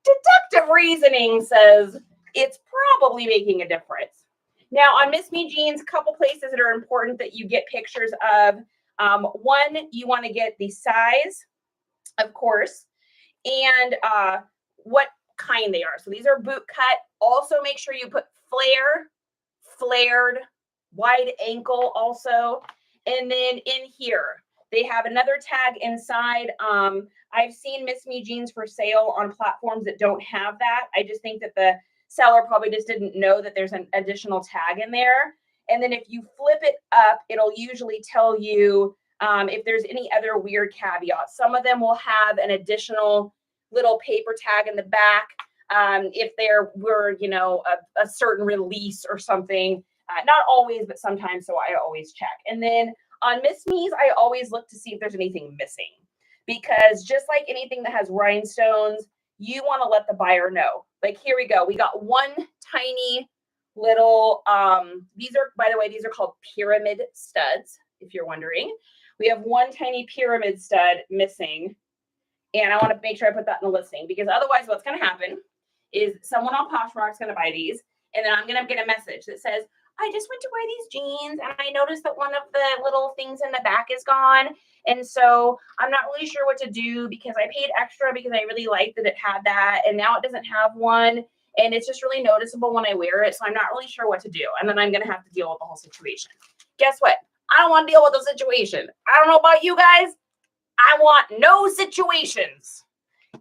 Deductive reasoning says it's probably making a difference. Now on Miss Me Jeans, a couple places that are important that you get pictures of. One, you want to get the size, of course, and what kind they are. So these are boot cut. Also make sure you put flare, flared, wide ankle also. And then in here, they have another tag inside. I've seen Miss Me Jeans for sale on platforms that don't have that. I just think that the seller probably just didn't know that there's an additional tag in there. And then if you flip it up, it'll usually tell you if there's any other weird caveats. Some of them will have an additional little paper tag in the back if there were, you know, a certain release or something. Not always, but sometimes, so I always check. And then on Miss Me's, I always look to see if there's anything missing. Because just like anything that has rhinestones, you want to let the buyer know. Like, here we go. We got one tiny little, these are, by the way, these are called pyramid studs, if you're wondering. We have one tiny pyramid stud missing. And I want to make sure I put that in the listing, because otherwise what's going to happen is someone on Poshmark's going to buy these. And then I'm going to get a message that says, I just went to wear these jeans and I noticed that one of the little things in the back is gone. And so I'm not really sure what to do because I paid extra because I really liked that it had that. And now it doesn't have one. And it's just really noticeable when I wear it. So I'm not really sure what to do. And then I'm going to have to deal with the whole situation. Guess what? I don't want to deal with the situation. I don't know about you guys. I want no situations.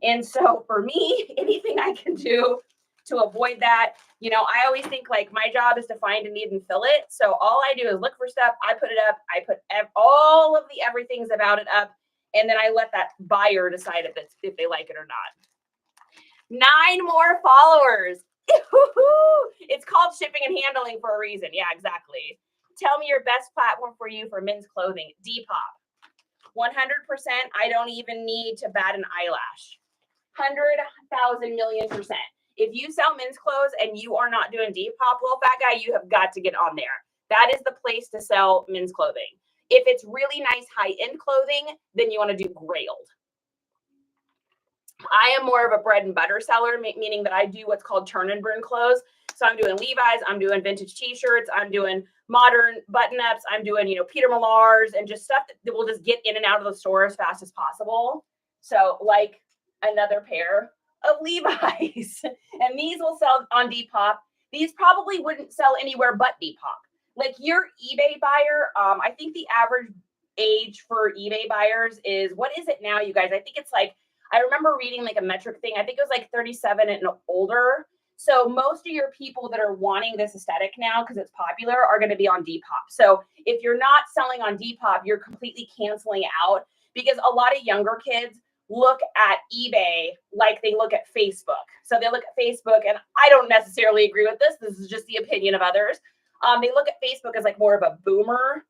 And so for me, anything I can do to avoid that, you know, I always think like my job is to find a need and fill it. So all I do is look for stuff. I put it up. I put all of the everythings about it up. And then I let that buyer decide if they like it or not. 9 more followers. It's called shipping and handling for a reason. Yeah, exactly. Tell me your best platform for you for men's clothing. Depop. 100%. I don't even need to bat an eyelash. 100,000 million %. If you sell men's clothes and you are not doing Depop, little fat guy, you have got to get on there. That is the place to sell men's clothing. If it's really nice high-end clothing, then you want to do Grailed. I am more of a bread and butter seller, meaning that I do what's called turn and burn clothes. So I'm doing Levi's, I'm doing vintage t-shirts, I'm doing modern button-ups, I'm doing, you know, Peter Millar's and just stuff that will just get in and out of the store as fast as possible. So like another pair of Levi's. And these will sell on Depop. These probably wouldn't sell anywhere but Depop. Like your eBay buyer, I think the average age for eBay buyers is, what is it now, you guys? I think it's like, I remember reading like a metric thing. I think it was like 37 and older. So most of your people that are wanting this aesthetic now, because it's popular, are going to be on Depop. So if you're not selling on Depop, you're completely canceling out, because a lot of younger kids look at eBay like they look at Facebook. So they look at Facebook, and I don't necessarily agree with this. This is just the opinion of others. They look at Facebook as like more of a boomer,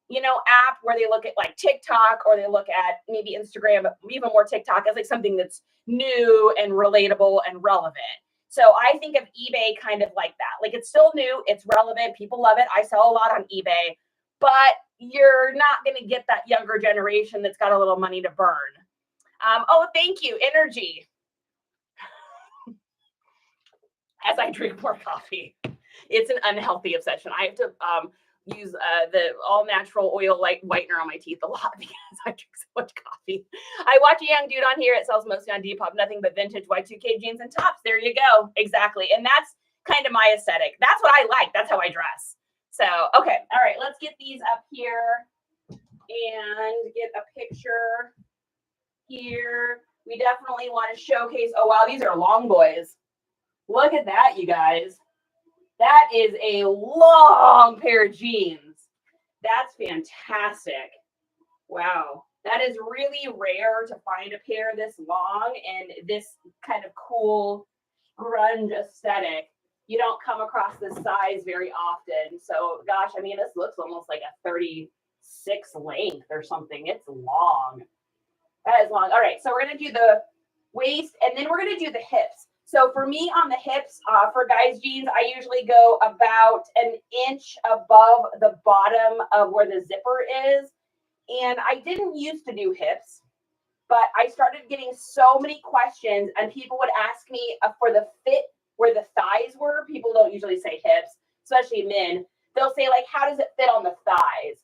you know, app, where they look at like TikTok, or they look at maybe Instagram, but even more TikTok as like something that's new and relatable and relevant. So I think of eBay kind of like that. Like, it's still new, it's relevant, people love it. I sell a lot on eBay, but you're not going to get that younger generation that's got a little money to burn. Oh, thank you, energy. As I drink more coffee, it's an unhealthy obsession. I have to use the all natural oil whitener on my teeth a lot because I drink so much coffee. I watch a young dude on here. It sells mostly on Depop, nothing but vintage Y2K jeans and tops. There you go. Exactly. And that's kind of my aesthetic. That's what I like. That's how I dress. So, okay. All right. Let's get these up here and get a picture here. We definitely want to showcase. Oh, wow. These are long boys. Look at that, you guys. That is a long pair of jeans. That's fantastic. Wow. That is really rare to find a pair this long and this kind of cool grunge aesthetic. You don't come across this size very often. So gosh, I mean, this looks almost like a 36 6 length or something. It's long. That is long. All right, so we're going to do the waist, and then we're going to do the hips. So for me on the hips, for guys' jeans, I usually go about an inch above the bottom of where the zipper is. And I didn't used to do hips, but I started getting so many questions, and people would ask me for the fit where the thighs were. People don't usually say hips, especially men. They'll say, like, how does it fit on the thighs?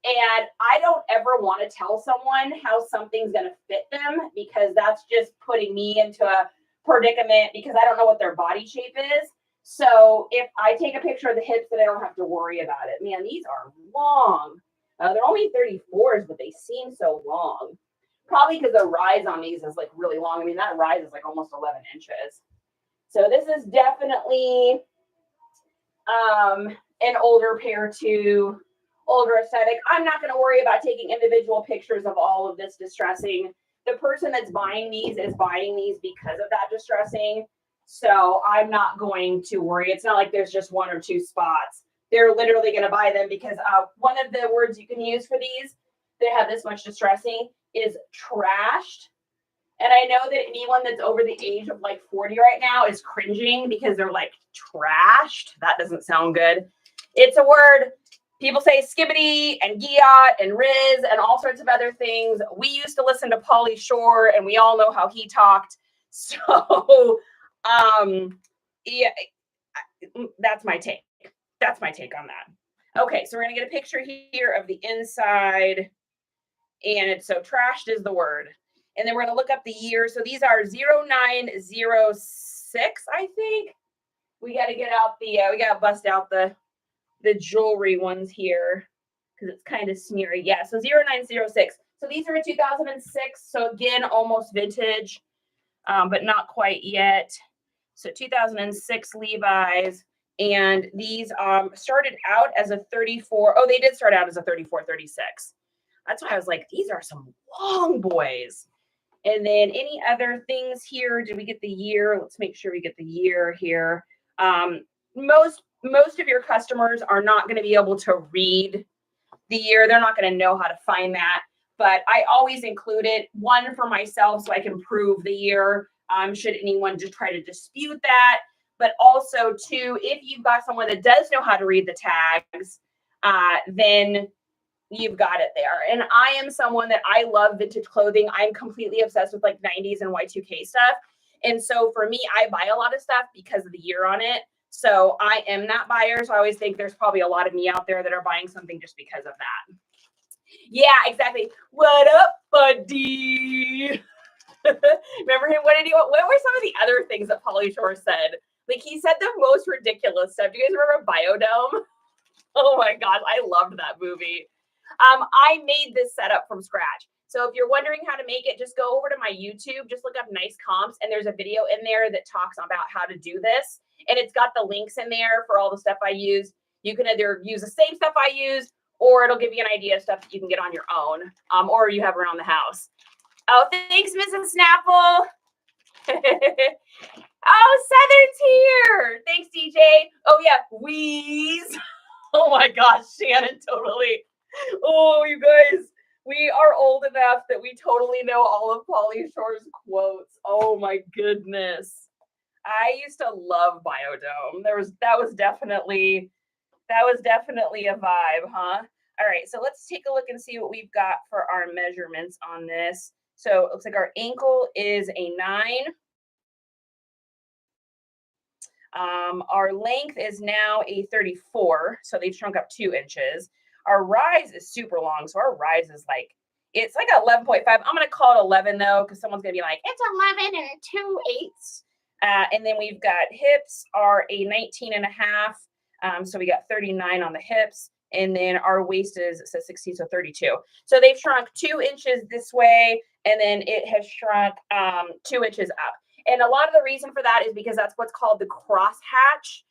And I don't ever want to tell someone how something's going to fit them, because that's just putting me into a predicament, because I don't know what their body shape is. So if I take a picture of the hips, then I don't have to worry about it. Man, these are long. They're only 34s, but they seem so long. Probably because the rise on these is like really long. I mean, that rise is like almost 11 inches. So this is definitely an older pair too. Older aesthetic. I'm not going to worry about taking individual pictures of all of this distressing. The person that's buying these is buying these because of that distressing. So I'm not going to worry. It's not like there's just 1 or 2 spots. They're literally going to buy them because one of the words you can use for these that have this much distressing is trashed. And I know that anyone that's over the age of like 40 right now is cringing because they're like trashed. That doesn't sound good. It's a word. People say skibbity and giat and riz and all sorts of other things. We used to listen to Pauly Shore, and we all know how he talked. So, yeah, that's my take. That's my take on that. Okay, so we're going to get a picture here of the inside. And it's so trashed is the word. And then we're going to look up the year. So these are 0906, I think. We got to get out the, we got to bust out the jewelry ones here because it's kind of smeary. Yeah, so 0906. So these are a 2006. So again, almost vintage, but not quite yet. So 2006 Levi's. And these started out as a 34. Oh, they did start out as a 34, 36. That's why I was like, these are some long boys. And then any other things here? Did we get the year? Let's make sure we get the year here. Most of your customers are not going to be able to read the year. They're not going to know how to find that. But I always include it, one, for myself so I can prove the year, should anyone just try to dispute that. But also, too, if you've got someone that does know how to read the tags, then you've got it there. And I am someone that I love vintage clothing. I'm completely obsessed with like 90s and Y2K stuff. And so for me, I buy a lot of stuff because of the year on it. So I am that buyer. So I always think there's probably a lot of me out there that are buying something just because of that. Yeah, exactly. What up, buddy? Remember him? What were some of the other things that Pauly Shore said? Like, he said the most ridiculous stuff. Do you guys remember Biodome? Oh my God, I loved that movie. I made this setup from scratch. So if you're wondering how to make it, just go over to my YouTube, just look up nice comps, and there's a video in there that talks about how to do this. And it's got the links in there for all the stuff I use. You can either use the same stuff I use, or it'll give you an idea of stuff that you can get on your own, or you have around the house. Oh, thanks, Mrs. Snapple. Oh, Southern's here. Thanks, DJ. Oh, yeah, Wheeze. Oh, my gosh, Shannon, totally. Oh, you guys, we are old enough that we totally know all of Pauly Shore's quotes. Oh, my goodness. I used to love Biodome. That was definitely a vibe, huh? All right, so let's take a look and see what we've got for our measurements on this. So it looks like our ankle is a 9. Our length is now a 34, so they've shrunk up 2 inches. Our rise is super long, so our rise is like, it's like 11.5. I'm going to call it 11, though, because someone's going to be like, it's 11 and 2/8. And then we've got hips are a 19 and a half. So we got 39 on the hips. And then our waist is, it says 16, so 32. So they've shrunk 2 inches this way, and then it has shrunk 2 inches up. And a lot of the reason for that is because that's what's called the cross hatch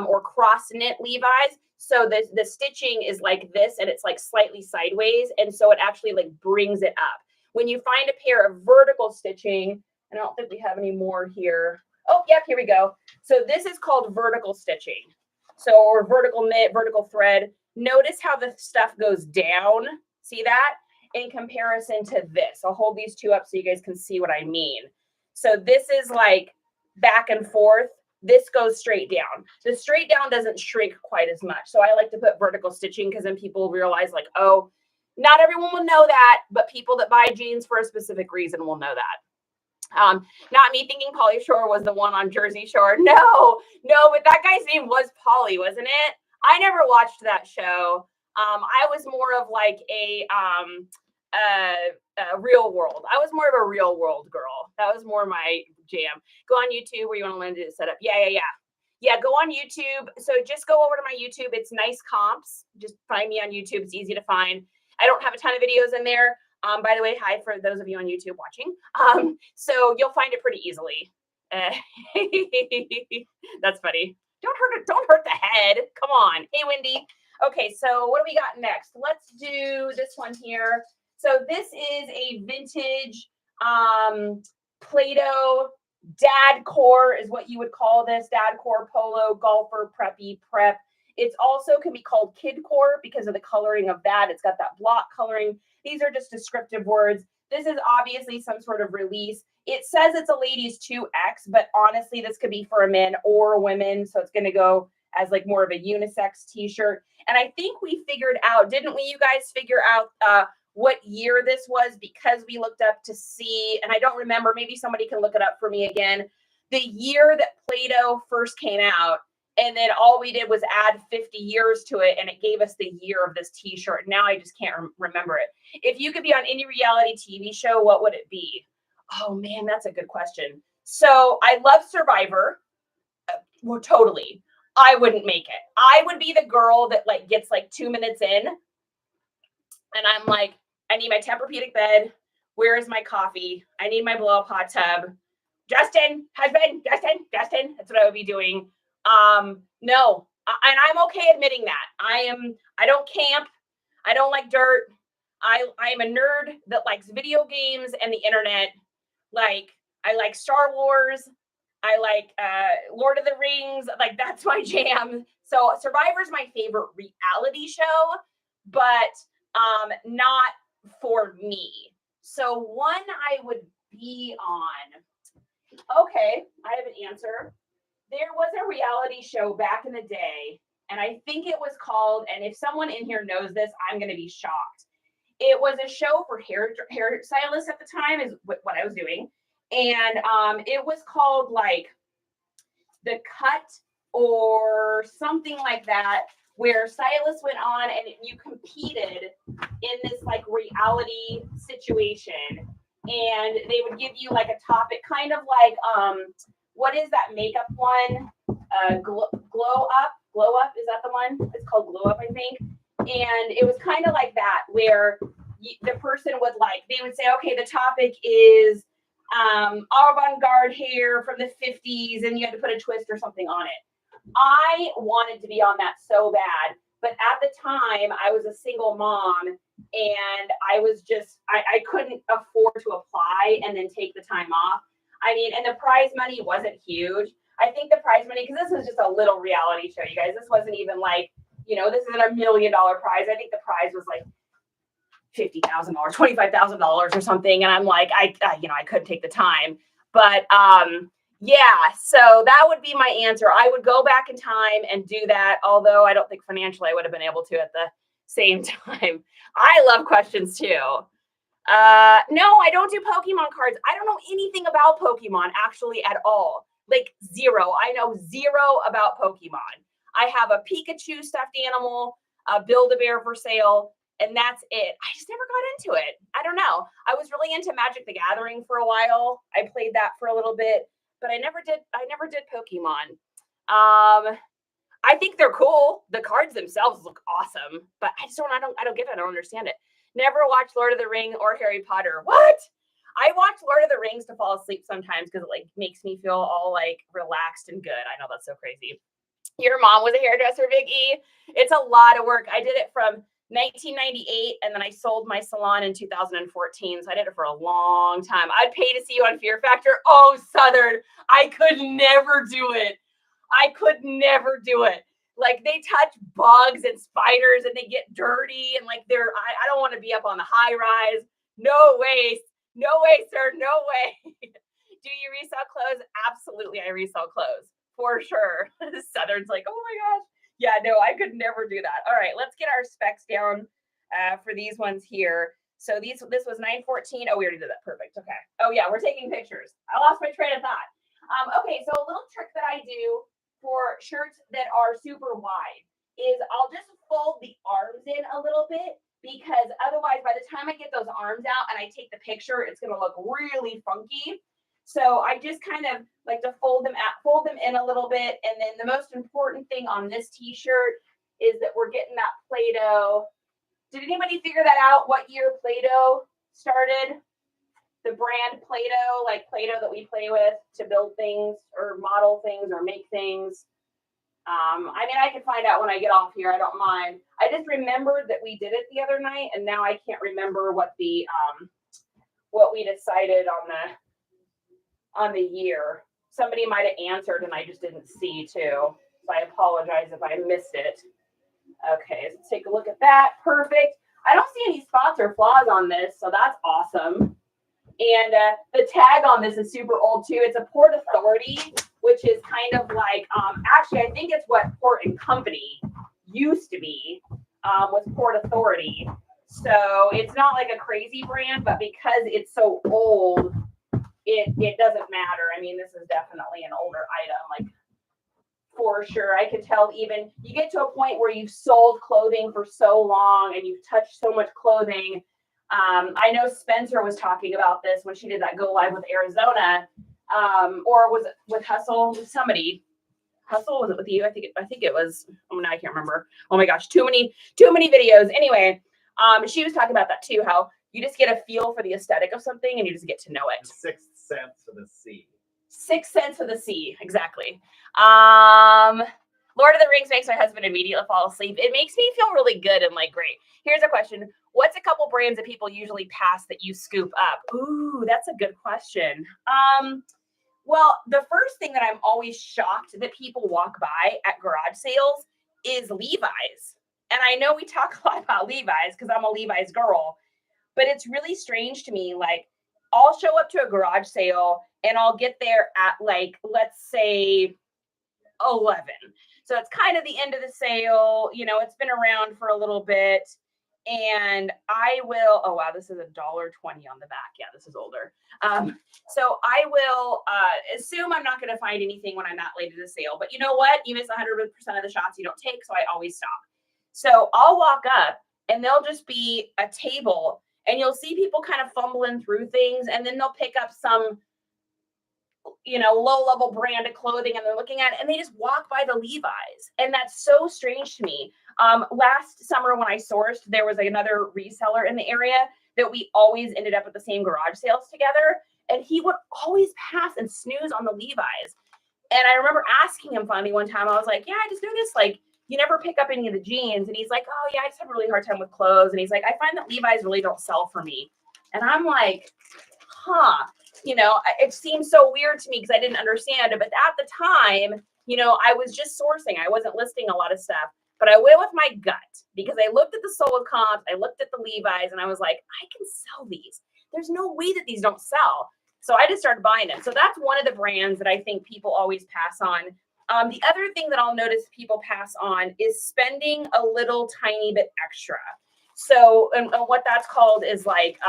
or cross knit Levi's. So the stitching is like this, and it's like slightly sideways. And so it actually like brings it up. When you find a pair of vertical stitching, and I don't think we have any more here. Oh, yep, here we go. So this is called vertical stitching. So, or vertical knit, vertical thread. Notice how the stuff goes down. See that? In comparison to this. I'll hold these two up so you guys can see what I mean. So this is like back and forth. This goes straight down. The straight down doesn't shrink quite as much. So I like to put vertical stitching because then people realize like, oh, not everyone will know that, but people that buy jeans for a specific reason will know that. Not me thinking Pauly Shore was the one on Jersey Shore. No, but that guy's name was Pauly, wasn't it? I never watched that show. I was more of like a Real World. I was more of a Real World girl. That was more my jam. Go on YouTube where you want to learn to set up. Yeah, go on YouTube. So just go over to my YouTube. It's Nice Comps. Just find me on YouTube. It's easy to find. I don't have a ton of videos in there. By the way, hi for those of you on YouTube watching. So you'll find it pretty easily. That's funny. Don't hurt the head. Come on. Hey, Wendy. Okay, so what do we got next? Let's do this one here. So this is a vintage Play-Doh dad core is what you would call this. Dad core polo, golfer, preppy, prep. It's also can be called kid core because of the coloring of that. It's got that block coloring. These are just descriptive words. This is obviously some sort of release. It says it's a ladies 2X, but honestly, this could be for a man or a women. So it's going to go as like more of a unisex t-shirt. And I think we figured out, didn't we, you guys figure out what year this was because we looked up to see, and I don't remember, maybe somebody can look it up for me again, the year that Play-Doh first came out. And then all we did was add 50 years to it, and it gave us the year of this t-shirt. Now I just can't remember it. If you could be on any reality TV show, what would it be? Oh, man, that's a good question. So I love Survivor. Well, totally. I wouldn't make it. I would be the girl that like gets like 2 minutes in, and I'm like, I need my Tempur-Pedic bed. Where is my coffee? I need my blow-up hot tub. Justin, husband, Justin. That's what I would be doing. No, and I'm okay admitting that. I don't camp. I don't like dirt. I'm a nerd that likes video games and the internet. Like, I like Star Wars. I like Lord of the Rings. Like, that's my jam. So Survivor's my favorite reality show, but not for me. So one I would be on. Okay, I have an answer. There was a reality show back in the day, and I think it was called, and if someone in here knows this, I'm going to be shocked. It was a show for hair stylists at the time is what I was doing. And it was called like The Cut or something like that, where stylists went on and you competed in this like reality situation. And they would give you like a topic, kind of like, what is that makeup one? Glow Up, is that the one? It's called Glow Up, I think. And it was kind of like that, where the person would like, they would say, okay, the topic is avant-garde hair from the 50s, and you had to put a twist or something on it. I wanted to be on that so bad, but at the time I was a single mom, and I was just, I couldn't afford to apply and then take the time off. I mean, and the prize money wasn't huge. I think the prize money, because this was just a little reality show, you guys. This wasn't even like, you know, this isn't $1 million prize. I think the prize was like $50,000, $25,000 or something. And I'm like, I couldn't take the time. But yeah, so that would be my answer. I would go back in time and do that. Although I don't think financially I would have been able to at the same time. I love questions too. No, I don't do Pokemon cards. I don't know anything about Pokemon actually at all. Like zero. I know zero about Pokemon. I have a Pikachu stuffed animal, a Build-A-Bear for sale, and that's it. I just never got into it. I don't know. I was really into Magic the Gathering for a while. I played that for a little bit, but I never did Pokemon. I think they're cool. The cards themselves look awesome, but I don't get it. I don't understand it. Never watched Lord of the Rings or Harry Potter. What? I watch Lord of the Rings to fall asleep sometimes because it like makes me feel all like relaxed and good. I know that's so crazy. Your mom was a hairdresser, Big E. It's a lot of work. I did it from 1998, and then I sold my salon in 2014. So I did it for a long time. I'd pay to see you on Fear Factor. Oh, Southern, I could never do it. Like they touch bugs and spiders and they get dirty and like I don't want to be up on the high rise. No way. No way, sir. No way. Do you resell clothes? Absolutely. I resell clothes for sure. Southern's like, oh my gosh. Yeah, no, I could never do that. All right, let's get our specs down for these ones here. So this was 914. Oh, we already did that. Perfect. Okay. Oh yeah, we're taking pictures. I lost my train of thought. Okay, so a little trick that I do for shirts that are super wide is I'll just fold the arms in a little bit because otherwise by the time I get those arms out and I take the picture, it's going to look really funky. So I just kind of like to fold them in a little bit. And then the most important thing on this t-shirt is that we're getting that Play-Doh. Did anybody figure that out? What year Play-Doh started? The brand Play-Doh, like Play-Doh that we play with to build things or model things or make things. I mean, I can find out when I get off here. I don't mind. I just remembered that we did it the other night, and now I can't remember what the what we decided on the year. Somebody might have answered, and I just didn't see too. So I apologize if I missed it. Okay, let's take a look at that. Perfect. I don't see any spots or flaws on this, so that's awesome. And the tag on this is super old too. It's a Port Authority, which is kind of like, actually, I think it's what Port and Company used to be, was Port Authority. So it's not like a crazy brand, but because it's so old, it doesn't matter. I mean, this is definitely an older item, like for sure. I could tell even you get to a point where you've sold clothing for so long and you've touched so much clothing. I know Spencer was talking about this when she did that go live with Arizona, or was it with Hustle? Somebody, Hustle, was it with you? I think it was. Oh, no, I can't remember. Oh my gosh, too many videos. Anyway, she was talking about that too. How you just get a feel for the aesthetic of something and you just get to know it. 6 cents for the sea. 6 cents for the sea, exactly. Lord of the Rings makes my husband immediately fall asleep. It makes me feel really good and like great. Here's a question. What's a couple brands that people usually pass that you scoop up? Ooh, that's a good question. Well, the first thing that I'm always shocked that people walk by at garage sales is Levi's. And I know we talk a lot about Levi's because I'm a Levi's girl, but it's really strange to me. Like, I'll show up to a garage sale and I'll get there at like, let's say 11. So it's kind of the end of the sale. You know, it's been around for a little bit. And I will, oh wow, this is $1.20 on the back. Yeah, this is older. So I will assume I'm not going to find anything when I'm not late at the sale. But you know what? You miss 100% of the shots you don't take. So I always stop. So I'll walk up and there'll just be a table and you'll see people kind of fumbling through things. And then they'll pick up some, you know, low-level brand of clothing and they're looking at it and they just walk by the Levi's. And that's so strange to me. Last summer when I sourced, there was another reseller in the area that we always ended up at the same garage sales together. And he would always pass and snooze on the Levi's. And I remember asking him finally one time, I was like, yeah, I just noticed like, you never pick up any of the jeans. And he's like, oh yeah, I just have a really hard time with clothes. And he's like, I find that Levi's really don't sell for me. And I'm like, huh. You know, it seems so weird to me because I didn't understand it. But at the time, you know, I was just sourcing. I wasn't listing a lot of stuff. But I went with my gut because I looked at the Solo comps, I looked at the Levi's, and I was like, I can sell these. There's no way that these don't sell. So I just started buying them. So that's one of the brands that I think people always pass on. The other thing that I'll notice people pass on is spending a little tiny bit extra. So and what that's called is like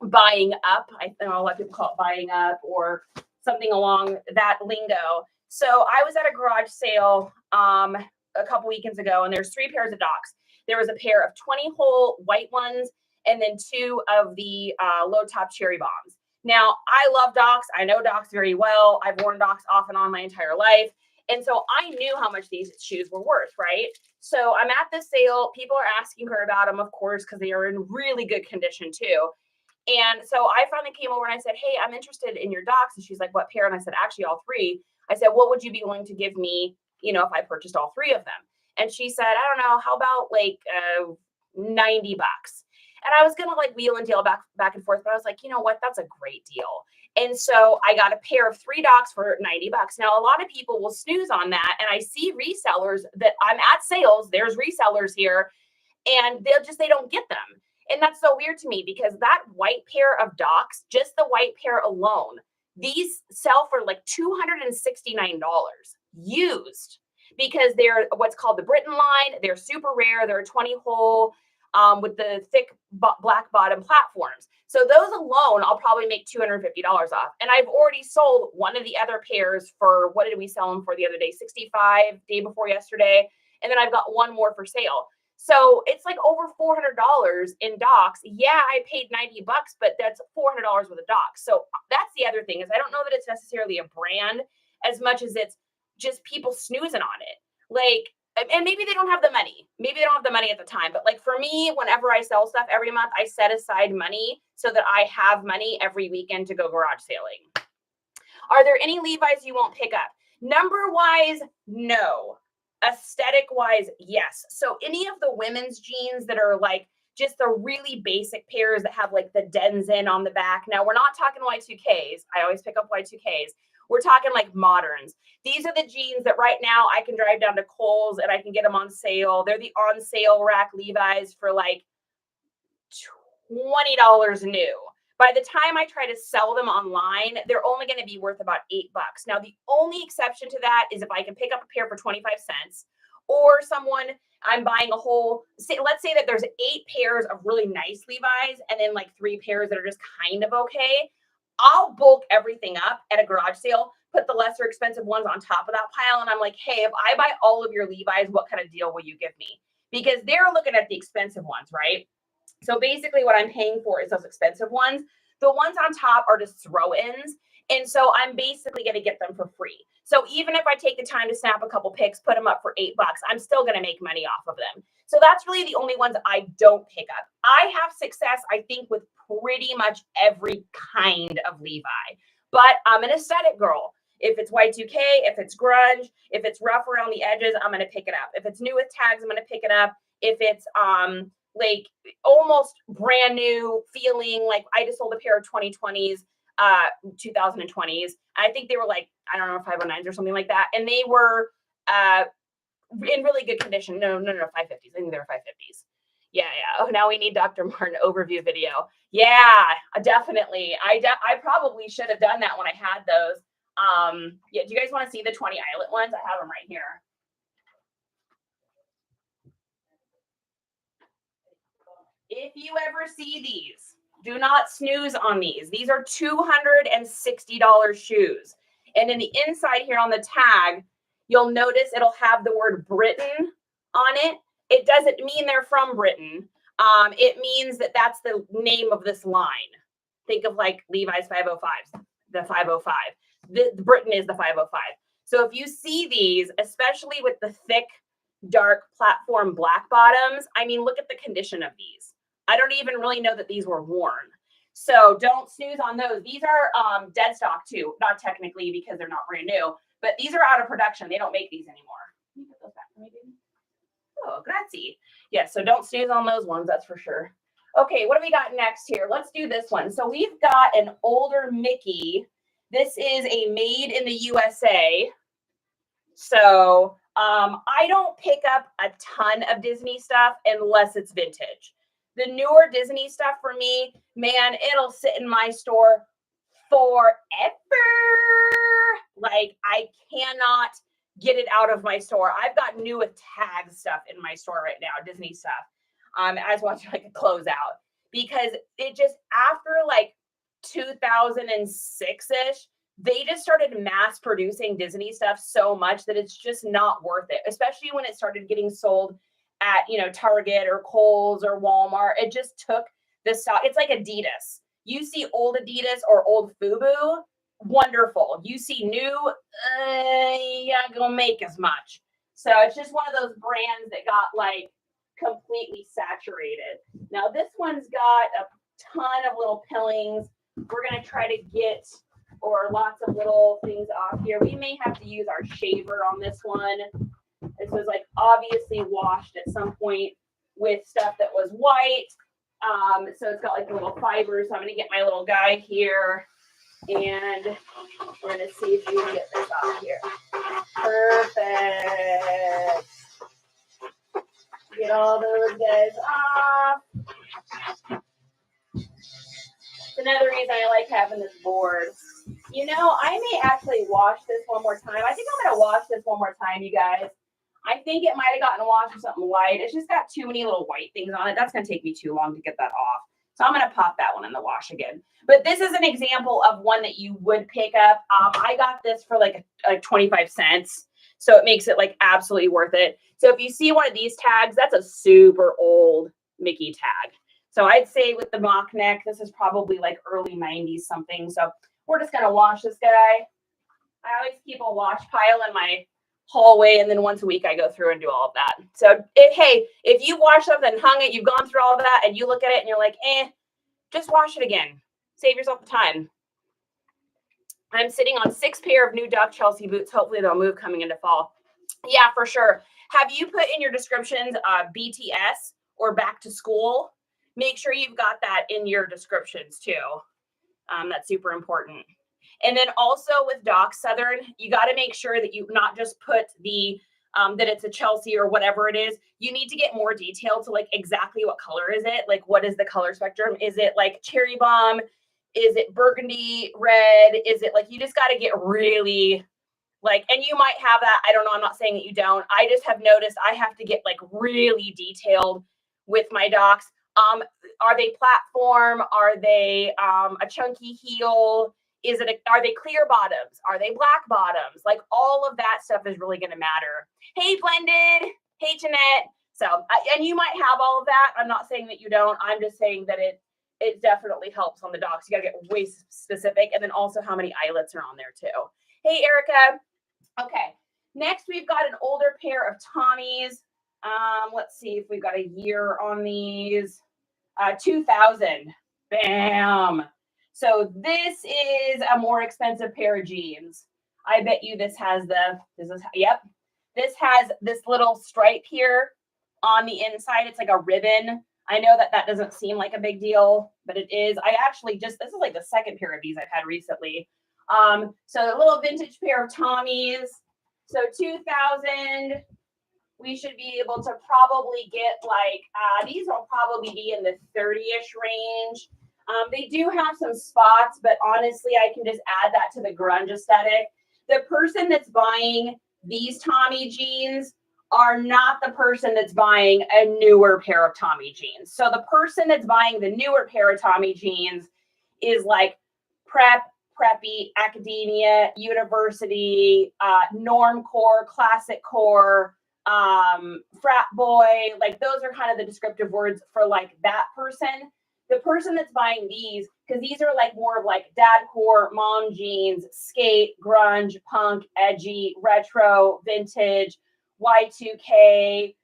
buying up. I know a lot of people call it buying up or something along that lingo. So I was at a garage sale a couple weekends ago, and there's 3 pairs of Docs. There was a pair of 20-hole white ones, and then 2 of the low-top cherry bombs. Now, I love Docs. I know Docs very well. I've worn Docs off and on my entire life. And so I knew how much these shoes were worth, right? So I'm at this sale. People are asking her about them, of course, because they are in really good condition too. And so I finally came over and I said, hey, I'm interested in your Docs. And she's like, what pair? And I said, actually, all 3. I said, what would you be willing to give me, you know, if I purchased all 3 of them? And she said, I don't know, how about like $90? And I was going to like wheel and deal back and forth. But I was like, you know what? That's a great deal. And so I got a pair of 3 Docs for $90. Now, a lot of people will snooze on that. And I see resellers that I'm at sales. There's resellers here and they don't get them. And that's so weird to me because that white pair of Docs, just the white pair alone, these sell for like $269 used because they're what's called the Britain line. They're super rare. They're a 20 hole with the thick black bottom platforms. So those alone, I'll probably make $250 off. And I've already sold one of the other pairs for, what did we sell them for the other day? 65 day before yesterday. And then I've got one more for sale. So it's like over $400 in Docs. Yeah, I paid $90, but that's $400 worth of Docs. So that's the other thing is I don't know that it's necessarily a brand as much as it's just people snoozing on it. Like, and maybe they don't have the money. Maybe they don't have the money at the time. But like for me, whenever I sell stuff every month, I set aside money so that I have money every weekend to go garage sailing. Are there any Levi's you won't pick up? Number wise, no. Aesthetic wise, yes. So any of the women's jeans that are like just the really basic pairs that have like the Denizen on the back. Now we're not talking Y2Ks. I always pick up Y2Ks. We're talking like moderns. These are the jeans that right now I can drive down to Kohl's and I can get them on sale. They're the on sale rack Levi's for like $20 new. By the time I try to sell them online, they're only going to be worth about $8. Now, the only exception to that is if I can pick up a pair for 25 cents or someone I'm buying a whole, let's say that there's 8 pairs of really nice Levi's and then like 3 pairs that are just kind of okay. I'll bulk everything up at a garage sale, put the lesser expensive ones on top of that pile. And I'm like, hey, if I buy all of your Levi's, what kind of deal will you give me? Because they're looking at the expensive ones, right? So basically what I'm paying for is those expensive ones. The ones on top are just throw-ins. And so I'm basically going to get them for free. So even if I take the time to snap a couple pics, put them up for $8, I'm still going to make money off of them. So that's really the only ones I don't pick up. I have success, I think, with pretty much every kind of Levi. But I'm an aesthetic girl. If it's Y2K, if it's grunge, if it's rough around the edges, I'm going to pick it up. If it's new with tags, I'm going to pick it up. If it's like almost brand new feeling, like I just sold a pair of 2020s, 2020s. I think they were like, I don't know, 509s or something like that. And they were in really good condition. No, 550s. I think they were 550s. Yeah. Oh, now we need Dr. Martin overview video. Yeah, definitely. I probably should have done that when I had those. Yeah. Do you guys want to see the 20 eyelet ones? I have them right here. If you ever see these, do not snooze on these. These are $260 shoes. And in the inside here on the tag, you'll notice it'll have the word Britain on it. It doesn't mean they're from Britain. It means that that's the name of this line. Think of like Levi's 505s, the 505. The Britain is the 505. So if you see these, especially with the thick, dark platform black bottoms, I mean, look at the condition of these. I don't even really know that these were worn. So don't snooze on those. These are dead stock too. Not technically because they're not brand new, but these are out of production. They don't make these anymore. Can you put those back for me, baby? Oh, grazie. Yeah, so don't snooze on those ones, that's for sure. Okay, what do we got next here? Let's do this one. So we've got an older Mickey. This is a made in the USA. So I don't pick up a ton of Disney stuff unless it's vintage. The newer Disney stuff for me, man, it'll sit in my store forever. Like I cannot get it out of my store. I've got new with tag stuff in my store right now, Disney stuff. I just want to like a closeout because it just after like 2006-ish, they just started mass producing Disney stuff so much that it's just not worth it, especially when it started getting sold at, you know, Target or Kohl's or Walmart. It just took the stock. It's like Adidas. You see old Adidas or old FUBU, wonderful. You see new, yeah, gonna make as much. So it's just one of those brands that got like completely saturated. Now this one's got a ton of little pillings. We're gonna try to get or lots of little things off here. We may have to use our shaver on this one. This was like obviously washed at some point with stuff that was white. So it's got like little fibers. So I'm going to get my little guy here. And we're going to see if you can get this off here. Perfect. Get all those guys off. It's another reason I like having this board. You know, I may actually wash this one more time. I think I'm going to wash this one more time, you guys. I think it might have gotten washed with something white. It's just got too many little white things on it. That's going to take me too long to get that off. So I'm going to pop that one in the wash again. But this is an example of one that you would pick up. I got this for like 25 cents. So it makes it like absolutely worth it. So if you see one of these tags, that's a super old Mickey tag. So I'd say with the mock neck, this is probably like early 90s something. So we're just going to wash this guy. I always keep a wash pile in my hallway, and then once a week I go through and do all of that. So if you wash something, hung it, you've gone through all of that, and you look at it and you're like, just wash it again. Save yourself the time. I'm sitting on 6 pair of new Doc Chelsea boots. Hopefully they'll move coming into fall. Yeah, for sure. Have you put in your descriptions BTS or back to school? Make sure you've got that in your descriptions too. That's super important. And then also with Doc Southern, you got to make sure that you not just put the that it's a Chelsea or whatever it is. You need to get more detail to like exactly what color is it? Like what is the color spectrum? Is it like cherry bomb? Is it burgundy red? Is it like you just got to get really like, and you might have that. I don't know. I'm not saying that you don't. I just have noticed I have to get like really detailed with my Docs. Are they platform? Are they a chunky heel? Are they clear bottoms? Are they black bottoms? Like all of that stuff is really going to matter. Hey, Blended. Hey, Jeanette. So, and you might have all of that. I'm not saying that you don't. I'm just saying that it definitely helps on the Docs. You got to get way specific. And then also how many eyelets are on there too. Hey, Erica. Okay. Next, we've got an older pair of Tommies. Let's see if we've got a year on these. 2000. Bam. So this is a more expensive pair of jeans. I bet you this has this has this little stripe here on the inside. It's like a ribbon. I know that doesn't seem like a big deal, but it is. This is like the second pair of these I've had recently. So a little vintage pair of Tommies. So 2000. We should be able to probably get like, these will probably be in the 30-ish range. They do have some spots, but honestly, I can just add that to the grunge aesthetic. The person that's buying these Tommy jeans are not the person that's buying a newer pair of Tommy jeans. So the person that's buying the newer pair of Tommy jeans is like preppy, academia, university, normcore, classic core, frat boy. Like those are kind of the descriptive words for like that person. The person that's buying these, because these are like more of like dad core, mom jeans, skate, grunge, punk, edgy, retro, vintage, Y2K.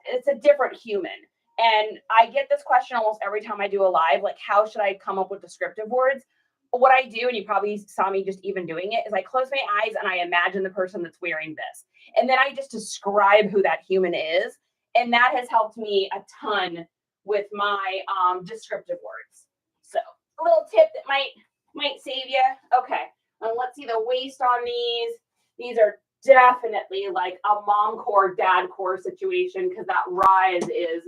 It's a different human. And I get this question almost every time I do a live, like, how should I come up with descriptive words? What I do, and you probably saw me just even doing it, is I close my eyes and I imagine the person that's wearing this. And then I just describe who that human is. And that has helped me a ton with my descriptive words. So a little tip that might save you. Okay, let's see the waist on these. These are definitely like a mom core, dad core situation because that rise is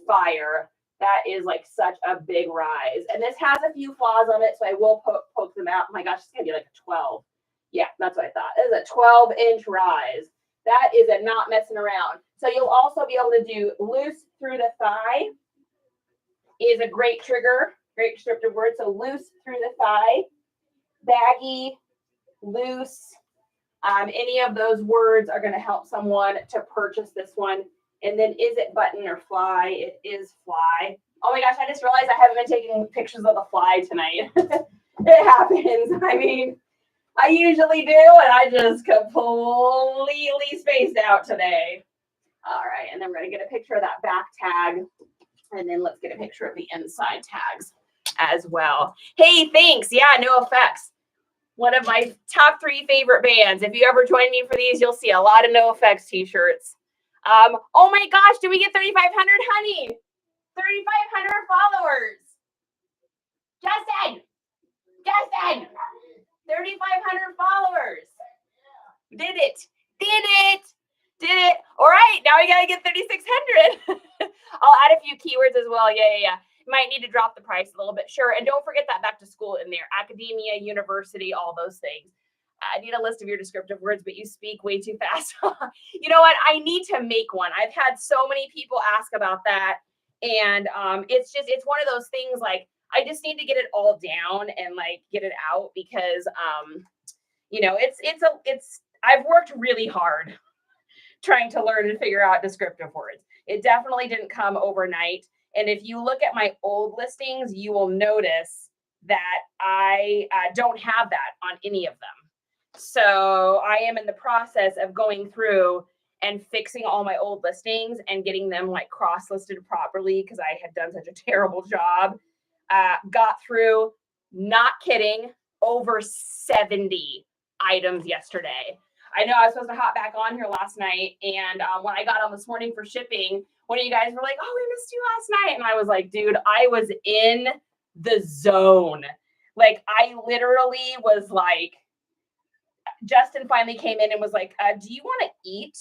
fire. That is like such a big rise. And this has a few flaws on it, so I will poke them out. Oh my gosh, it's going to be like a 12. Yeah, that's what I thought. It is a 12-inch rise. That is a not messing around. So you'll also be able to do loose through the thigh is a great trigger, great descriptive word. So loose through the thigh, baggy, loose. Any of those words are going to help someone to purchase this one. And then is it button or fly? It is fly. Oh my gosh, I just realized I haven't been taking pictures of the fly tonight. It happens. I mean, I usually do, and I just completely spaced out today. All right, and then we're going to get a picture of that back tag. And then let's get a picture of the inside tags as well. Hey, thanks. Yeah, No Effects. One of my top 3 favorite bands. If you ever join me for these, you'll see a lot of No Effects t-shirts. Oh my gosh, did we get 3,500, honey? 3,500 followers. Justin, Justin, 3,500 followers. Did it. All right, now we got to get 3,600. I'll add a few keywords as well. Yeah. Might need to drop the price a little bit. Sure. And don't forget that back to school in there. Academia, university, all those things. I need a list of your descriptive words, but you speak way too fast. You know what? I need to make one. I've had so many people ask about that. And it's one of those things like, I just need to get it all down and like get it out because, I've worked really hard trying to learn and figure out descriptive words. It definitely didn't come overnight. And if you look at my old listings, you will notice that I don't have that on any of them. So I am in the process of going through and fixing all my old listings and getting them like cross-listed properly because I had done such a terrible job. Got through, not kidding, over 70 items yesterday. I know I was supposed to hop back on here last night. And when I got on this morning for shipping, one of you guys were like, oh, we missed you last night. And I was like, dude, I was in the zone. Like, I literally was like, Justin finally came in and was like, do you want to eat?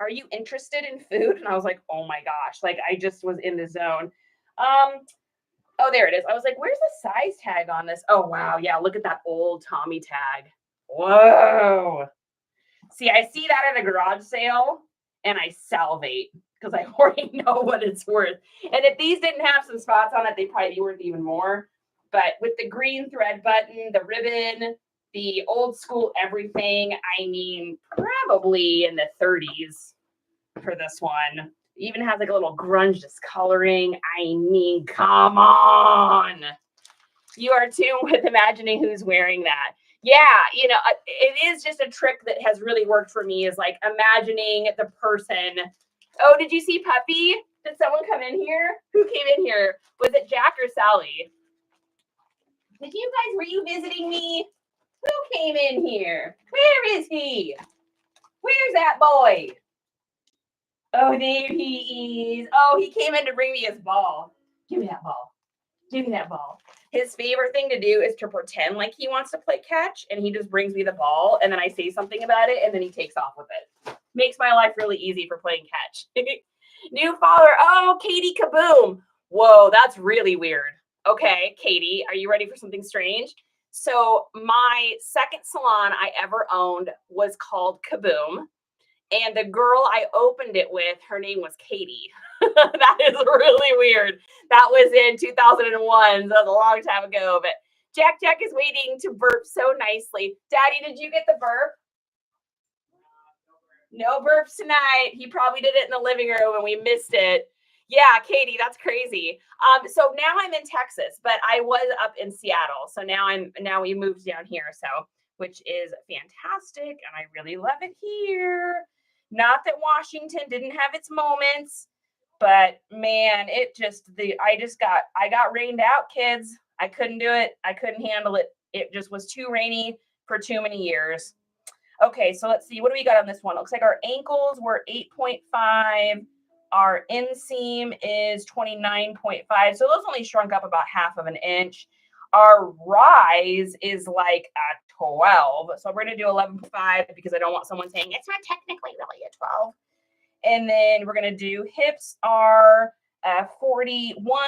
Are you interested in food? And I was like, oh my gosh, like I just was in the zone. Oh, there it is. I was like, where's the size tag on this? Oh, wow. Yeah, look at that old Tommy tag. Whoa. See, I see that at a garage sale and I salivate because I already know what it's worth. And if these didn't have some spots on it, they'd probably be worth even more. But with the green thread button, the ribbon, the old school everything, I mean, probably in the 30s for this one. It even has like a little grunge discoloring. I mean, come on. You are tuned with imagining who's wearing that. Yeah, it is just a trick that has really worked for me is like imagining the person. Oh, did you see Puppy? Did someone come in here? Who came in here? Was it Jack or Sally? Were you visiting me? Who came in here? Where is he? Where's that boy? Oh, there he is. Oh, he came in to bring me his ball. Give me that ball. His favorite thing to do is to pretend like he wants to play catch, and he just brings me the ball, and then I say something about it, and then he takes off with it. Makes my life really easy for playing catch. New follower. Oh, Katie Kaboom. Whoa, that's really weird. Okay, Katie, are you ready for something strange? So my second salon I ever owned was called Kaboom. And the girl I opened it with, her name was Katie. That is really weird. That was in 2001, so that was a long time ago. But Jack is waiting to burp so nicely. Daddy, did you get the burp? No burps tonight. He probably did it in the living room and we missed it. Yeah, Katie, that's crazy. So now I'm in Texas, but I was up in Seattle. So now we moved down here. So, which is fantastic. And I really love it here. Not that Washington didn't have its moments, but man, I got rained out, kids. I couldn't do it. I couldn't handle it. It just was too rainy for too many years. Okay, so let's see. What do we got on this one? Looks like our ankles were 8.5. Our inseam is 29.5. So those only shrunk up about half of an inch. Our rise is like at 12. So we're going to do 11.5 because I don't want someone saying it's not technically really a 12. And then we're going to do hips are 41.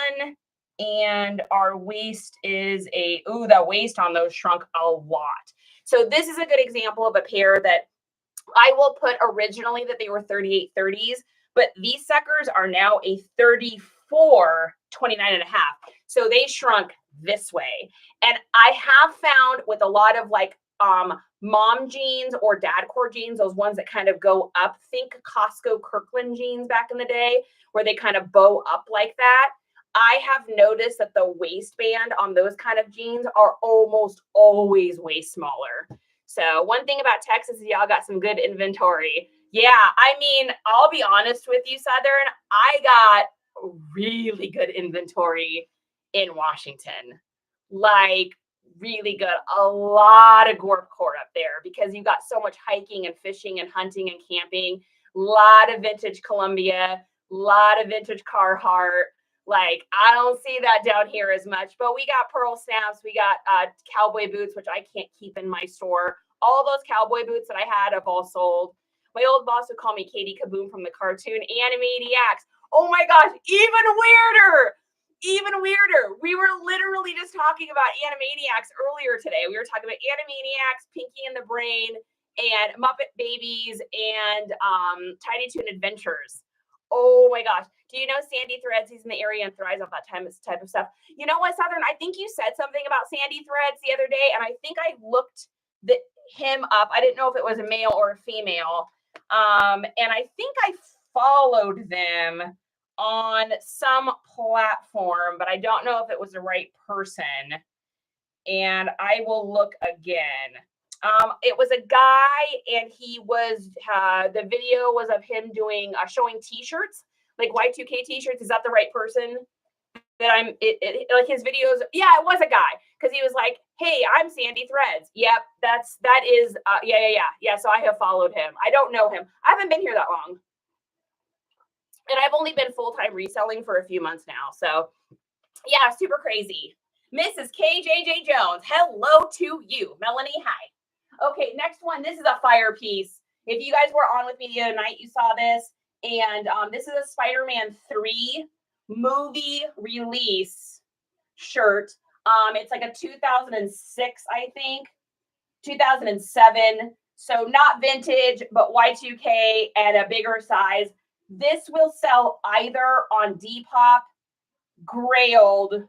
And our waist is the waist on those shrunk a lot. So this is a good example of a pair that I will put originally that they were 38 30s, but these suckers are now a 34 29.5. So they shrunk this way. And I have found with a lot of like mom jeans or dad core jeans, those ones that kind of go up, think Costco Kirkland jeans back in the day, where they kind of bow up like that. I have noticed that the waistband on those kind of jeans are almost always way smaller. So one thing about Texas is y'all got some good inventory. Yeah, I mean, I'll be honest with you, Southern, I got really good inventory in Washington. Like really good. A lot of Gorp core up there because you've got so much hiking and fishing and hunting and camping. A lot of vintage Columbia, a lot of vintage Carhartt, Like, I don't see that down here as much, but we got pearl snaps. We got cowboy boots, which I can't keep in my store. All those cowboy boots that I had have all sold. My old boss would call me Katie Kaboom from the cartoon Animaniacs. Oh my gosh, even weirder. Even weirder. We were literally just talking about Animaniacs earlier today. We were talking about Animaniacs, Pinky and the Brain, and Muppet Babies, and Tiny Toon Adventures. Oh my gosh. Do you know Sandy Threads? He's in the area and thrives on that type of stuff. You know what, Southern? I think you said something about Sandy Threads the other day, and I think I looked him up. I didn't know if it was a male or a female. And I think I followed them on some platform, but I don't know if it was the right person. And I will look again. It was a guy, and he was, the video was of him doing, showing t-shirts, like Y2K t-shirts. Is that the right person? That like his videos. Yeah, it was a guy, because he was like, hey, I'm Sandy Threads. Yep, that is, yeah. So I have followed him. I don't know him. I haven't been here that long. And I've only been full-time reselling for a few months now. So yeah, super crazy. Mrs. KJJ Jones, hello to you. Melanie, hi. Okay, next one. This is a fire piece. If you guys were on with me the other night, you saw this. And this is a Spider-Man 3 movie release shirt. It's like a 2006, I think, 2007. So not vintage, but Y2K and a bigger size. This will sell either on Depop, Grailed,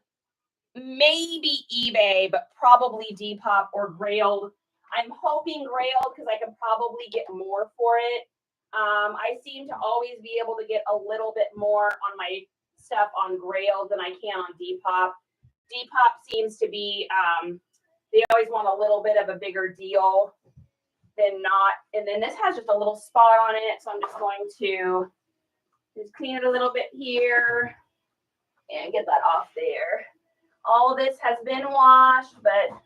maybe eBay, but probably Depop or Grailed. I'm hoping Grailed because I can probably get more for it. I seem to always be able to get a little bit more on my stuff on Grailed than I can on Depop. Depop seems to be, they always want a little bit of a bigger deal than not. And then this has just a little spot on it, so I'm just going to just clean it a little bit here and get that off there. All this has been washed, but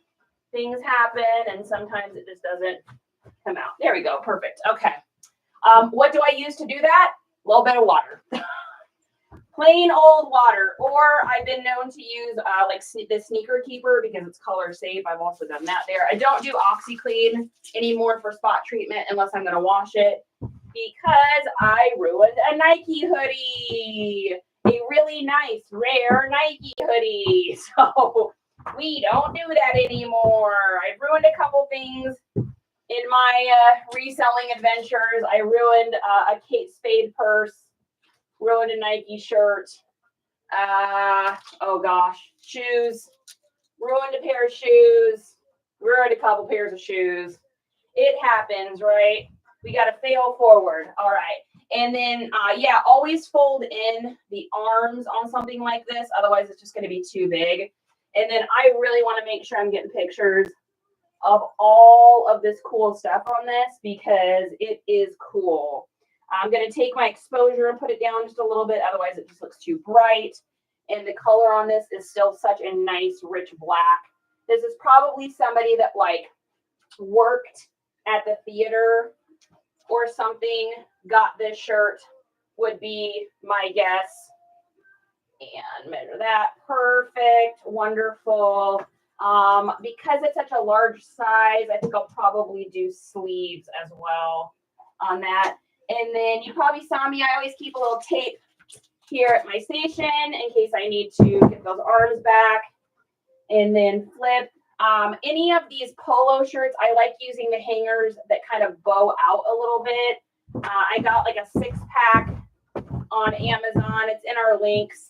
things happen and sometimes it just doesn't come out. There we go. Perfect. Okay. What do I use to do that? A little bit of water. Plain old water. Or I've been known to use like the sneaker keeper because it's color safe. I've also done that there. I don't do OxyClean anymore for spot treatment unless I'm going to wash it because I ruined a Nike hoodie. A really nice, rare Nike hoodie. So we don't do that anymore. I've ruined a couple things in my reselling adventures. I ruined a Kate Spade purse, ruined a Nike shirt. Oh gosh, shoes, ruined a pair of shoes, ruined a couple pairs of shoes. It happens, right? We got to fail forward. All right. And then, yeah, always fold in the arms on something like this. Otherwise, it's just going to be too big. And then I really want to make sure I'm getting pictures of all of this cool stuff on this because it is cool. I'm going to take my exposure and put it down just a little bit. Otherwise, it just looks too bright. And the color on this is still such a nice, rich black. This is probably somebody that like worked at the theater or something, got this shirt, would be my guess. And measure that. Perfect. Wonderful. Because it's such a large size, I think I'll probably do sleeves as well on that. And then you probably saw me, I always keep a little tape here at my station in case I need to get those arms back and then flip. Any of these polo shirts, I like using the hangers that kind of bow out a little bit. I got like a 6-pack on Amazon. It's in our links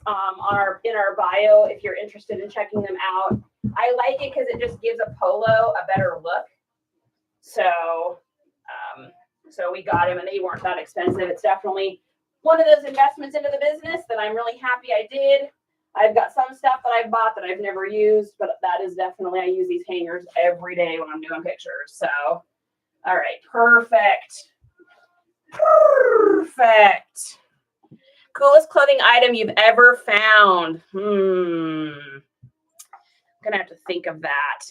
in our bio if you're interested in checking them out. I like it because it just gives a polo a better look. So, so we got them and they weren't that expensive. It's definitely one of those investments into the business that I'm really happy I did. I've got some stuff that I've bought that I've never used, but that is definitely, I use these hangers every day when I'm doing pictures. So, all right, perfect. Perfect. Coolest clothing item you've ever found? I'm gonna have to think of that.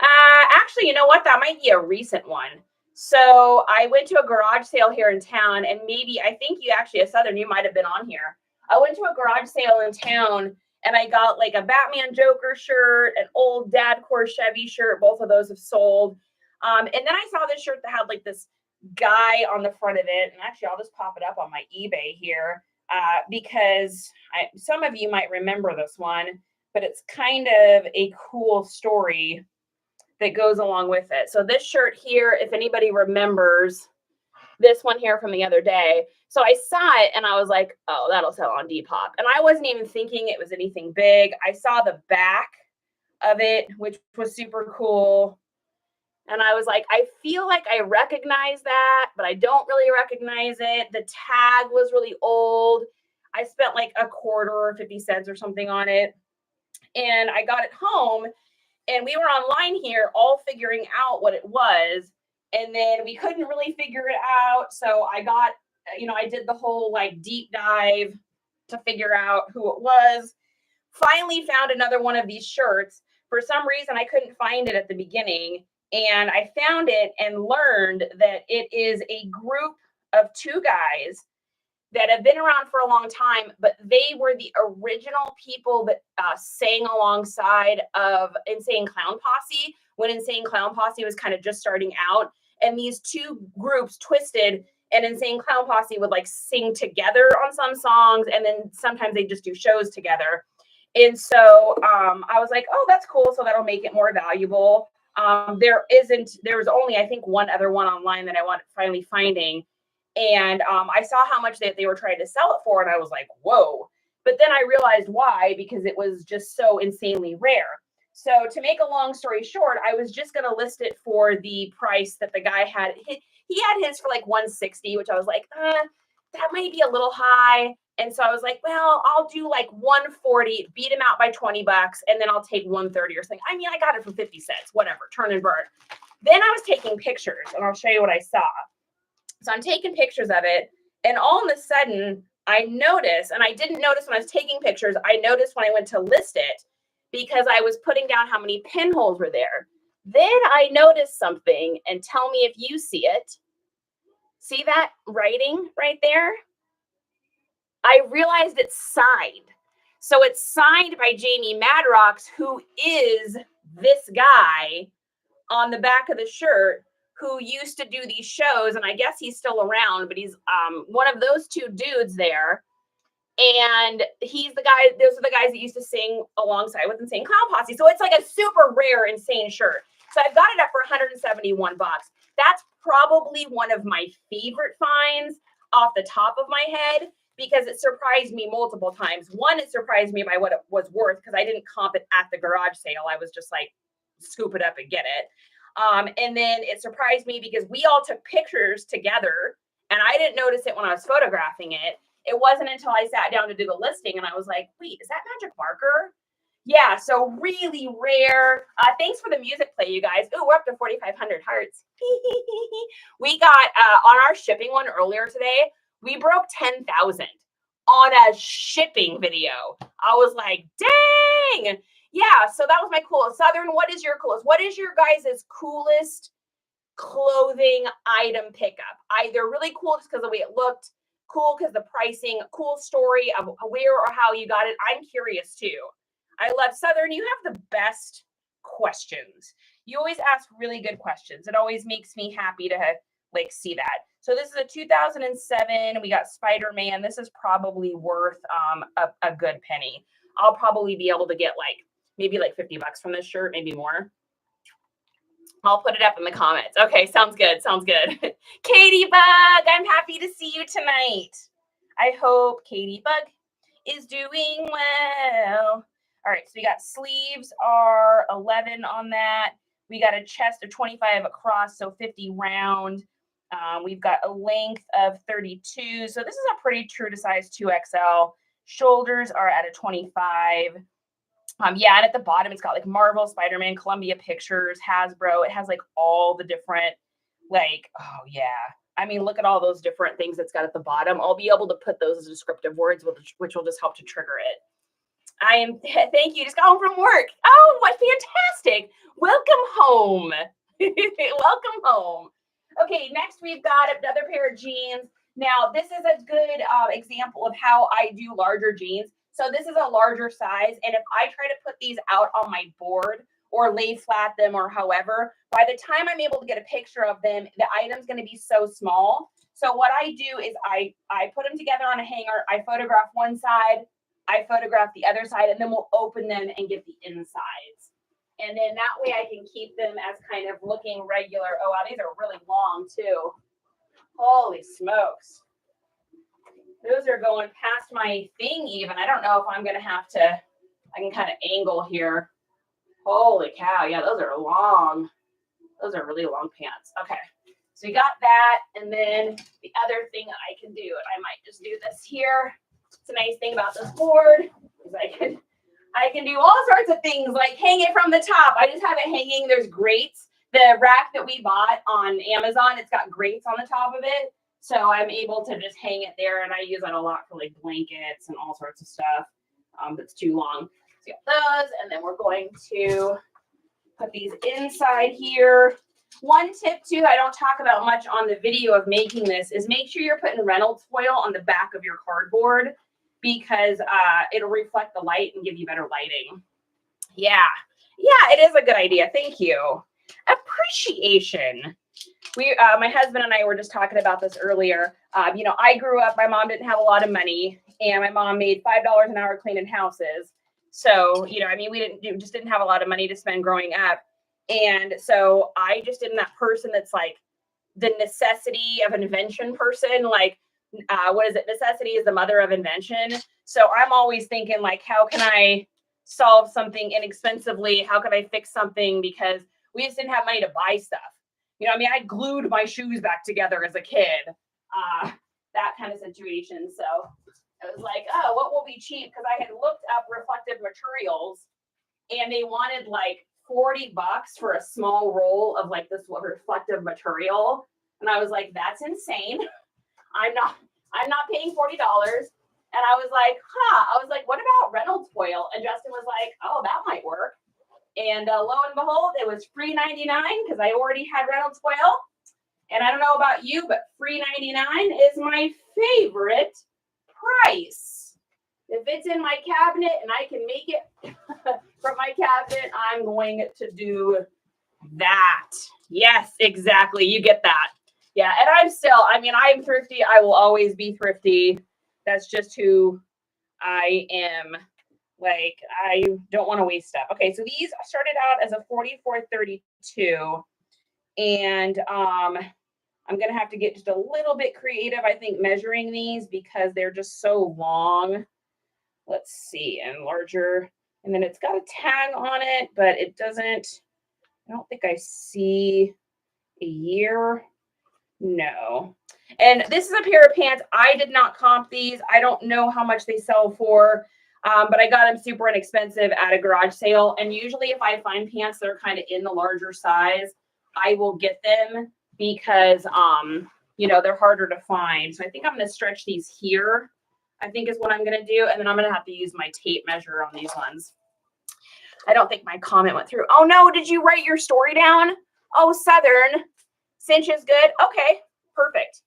Actually, you know what? That might be a recent one. So I went to a garage sale here in town, and maybe I think you actually, a Southern, you might have been on here. I went to a garage sale in town and I got like a Batman Joker shirt, an old Dadcore Chevy shirt. Both of those have sold. And then I saw this shirt that had like this guy on the front of it. And actually, I'll just pop it up on my eBay here because some of you might remember this one, but it's kind of a cool story that goes along with it. So this shirt here, if anybody remembers this one here from the other day. So I saw it and I was like, oh, that'll sell on Depop. And I wasn't even thinking it was anything big. I saw the back of it, which was super cool. And I was like, I feel like I recognize that, but I don't really recognize it. The tag was really old. I spent like a quarter or 50 cents or something on it. And I got it home and we were online here all figuring out what it was. And then we couldn't really figure it out. So I got, I did the whole like deep dive to figure out who it was. Finally found another one of these shirts. For some reason, I couldn't find it at the beginning. And I found it and learned that it is a group of two guys that have been around for a long time, but they were the original people that sang alongside of Insane Clown Posse when Insane Clown Posse was kind of just starting out. And these two groups, Twisted and Insane Clown Posse, would like sing together on some songs, and then sometimes they just do shows together. And so I was like, oh, that's cool. So that'll make it more valuable. There was only, I think, one other one online that I wanted finally finding. And I saw how much they were trying to sell it for. And I was like, whoa. But then I realized why, because it was just so insanely rare. So to make a long story short, I was just going to list it for the price that the guy had. He had his for like $160, which I was like, that might be a little high. And so I was like, well, I'll do like $140, beat him out by $20, and then I'll take $130 or something. I mean, I got it for 50 cents, whatever, turn and burn. Then I was taking pictures, and I'll show you what I saw. So I'm taking pictures of it, and all of a sudden I noticed, and I didn't notice when I was taking pictures, I noticed when I went to list it because I was putting down how many pinholes were there. Then I noticed something, and tell me if you see it. See that writing right there? I realized it's signed. So it's signed by Jamie Madrox, who is this guy on the back of the shirt who used to do these shows. And I guess he's still around, but he's one of those two dudes there. And he's the guy, those are the guys that used to sing alongside with Insane Clown Posse. So it's like a super rare, insane shirt. So I've got it up for $171. That's probably one of my favorite finds off the top of my head, because it surprised me multiple times. One, it surprised me by what it was worth, because I didn't comp it at the garage sale. I was just like, scoop it up and get it. And then it surprised me because we all took pictures together, and I didn't notice it when I was photographing it. It wasn't until I sat down to do the listing and I was like, wait, is that magic marker? Yeah, so really rare. Thanks for the music play, you guys. Oh, we're up to 4,500 hearts. We got, on our shipping one earlier today, we broke 10,000 on a shipping video. I was like, dang. Yeah, so that was my coolest. Southern, what is your coolest? What is your guys' coolest clothing item pickup? Either really cool just because of the way it looked, cool because the pricing, cool story of where or how you got it. I'm curious too. I love Southern. You have the best questions. You always ask really good questions. It always makes me happy to like see that. So this is a 2007. We got Spider-Man. This is probably worth a good penny. I'll probably be able to get like maybe like $50 from this shirt, maybe more. I'll put it up in the comments. Okay, sounds good. Sounds good. Katie Bug, I'm happy to see you tonight. I hope Katie Bug is doing well. All right, so we got sleeves are 11 on that. We got a chest of 25 across, so 50 round. We've got a length of 32. So this is a pretty true to size 2XL. Shoulders are at a 25. Yeah, and at the bottom, it's got like Marvel, Spider-Man, Columbia Pictures, Hasbro. It has like all the different, like, oh yeah. I mean, look at all those different things it's got at the bottom. I'll be able to put those as descriptive words, which will just help to trigger it. Thank you. Just got home from work. Oh, what fantastic. Welcome home. Welcome home. Okay, next we've got another pair of jeans. Now, this is a good example of how I do larger jeans. So this is a larger size. And if I try to put these out on my board or lay flat them or however, by the time I'm able to get a picture of them, the item's going to be so small. So what I do is I put them together on a hanger. I photograph one side, I photograph the other side, and then we'll open them and get the insides. And then that way I can keep them as kind of looking regular. Oh, wow, these are really long too. Holy smokes. Those are going past my thing even. I don't know if I'm going to have to, I can kind of angle here. Holy cow. Yeah, those are long. Those are really long pants. Okay. So we got that. And then the other thing I can do, and I might just do this here. It's a nice thing about this board is I can do all sorts of things like hang it from the top. I just have it hanging. There's grates. The rack that we bought on Amazon, it's got grates on the top of it. So I'm able to just hang it there, and I use it a lot for like blankets and all sorts of stuff that's too long. So got those, and then we're going to put these inside here. One tip too, I don't talk about much on the video of making this, is make sure you're putting Reynolds foil on the back of your cardboard because it'll reflect the light and give you better lighting. Yeah, it is a good idea. Thank you. Appreciation. My husband and I were just talking about this earlier. I grew up, my mom didn't have a lot of money, and my mom made $5 an hour cleaning houses. So, we just didn't have a lot of money to spend growing up. And so I just am that person that's like the necessity of invention person. Like, what is it? Necessity is the mother of invention. So I'm always thinking like, how can I solve something inexpensively? How can I fix something? Because we just didn't have money to buy stuff. I glued my shoes back together as a kid, that kind of situation. So I was like, oh, what will be cheap? Because I had looked up reflective materials and they wanted like $40 for a small roll of like this reflective material. And I was like, that's insane. I'm not paying $40. And I was like, what about Reynolds foil? And Justin was like, oh, that might work. And lo and behold, it was free 99 because I already had Reynolds foil. And I don't know about you, but free 99 is my favorite price. If it's in my cabinet and I can make it from my cabinet, I'm going to do that. Yes, exactly. You get that. Yeah. And I'm thrifty. I will always be thrifty. That's just who I am. Like, I don't want to waste stuff. Okay, so these started out as a 44.32, and I'm going to have to get just a little bit creative, I think, measuring these because they're just so long. Let's see, and larger. And then it's got a tag on it, but it doesn't, I don't think I see a year. No. And this is a pair of pants. I did not comp these. I don't know how much they sell for. But I got them super inexpensive at a garage sale. And usually if I find pants that are kind of in the larger size, I will get them because, they're harder to find. So I think I'm going to stretch these here, I think is what I'm going to do. And then I'm going to have to use my tape measure on these ones. I don't think my comment went through. Oh, no. Did you write your story down? Oh, Southern. Cinch is good. Okay, perfect.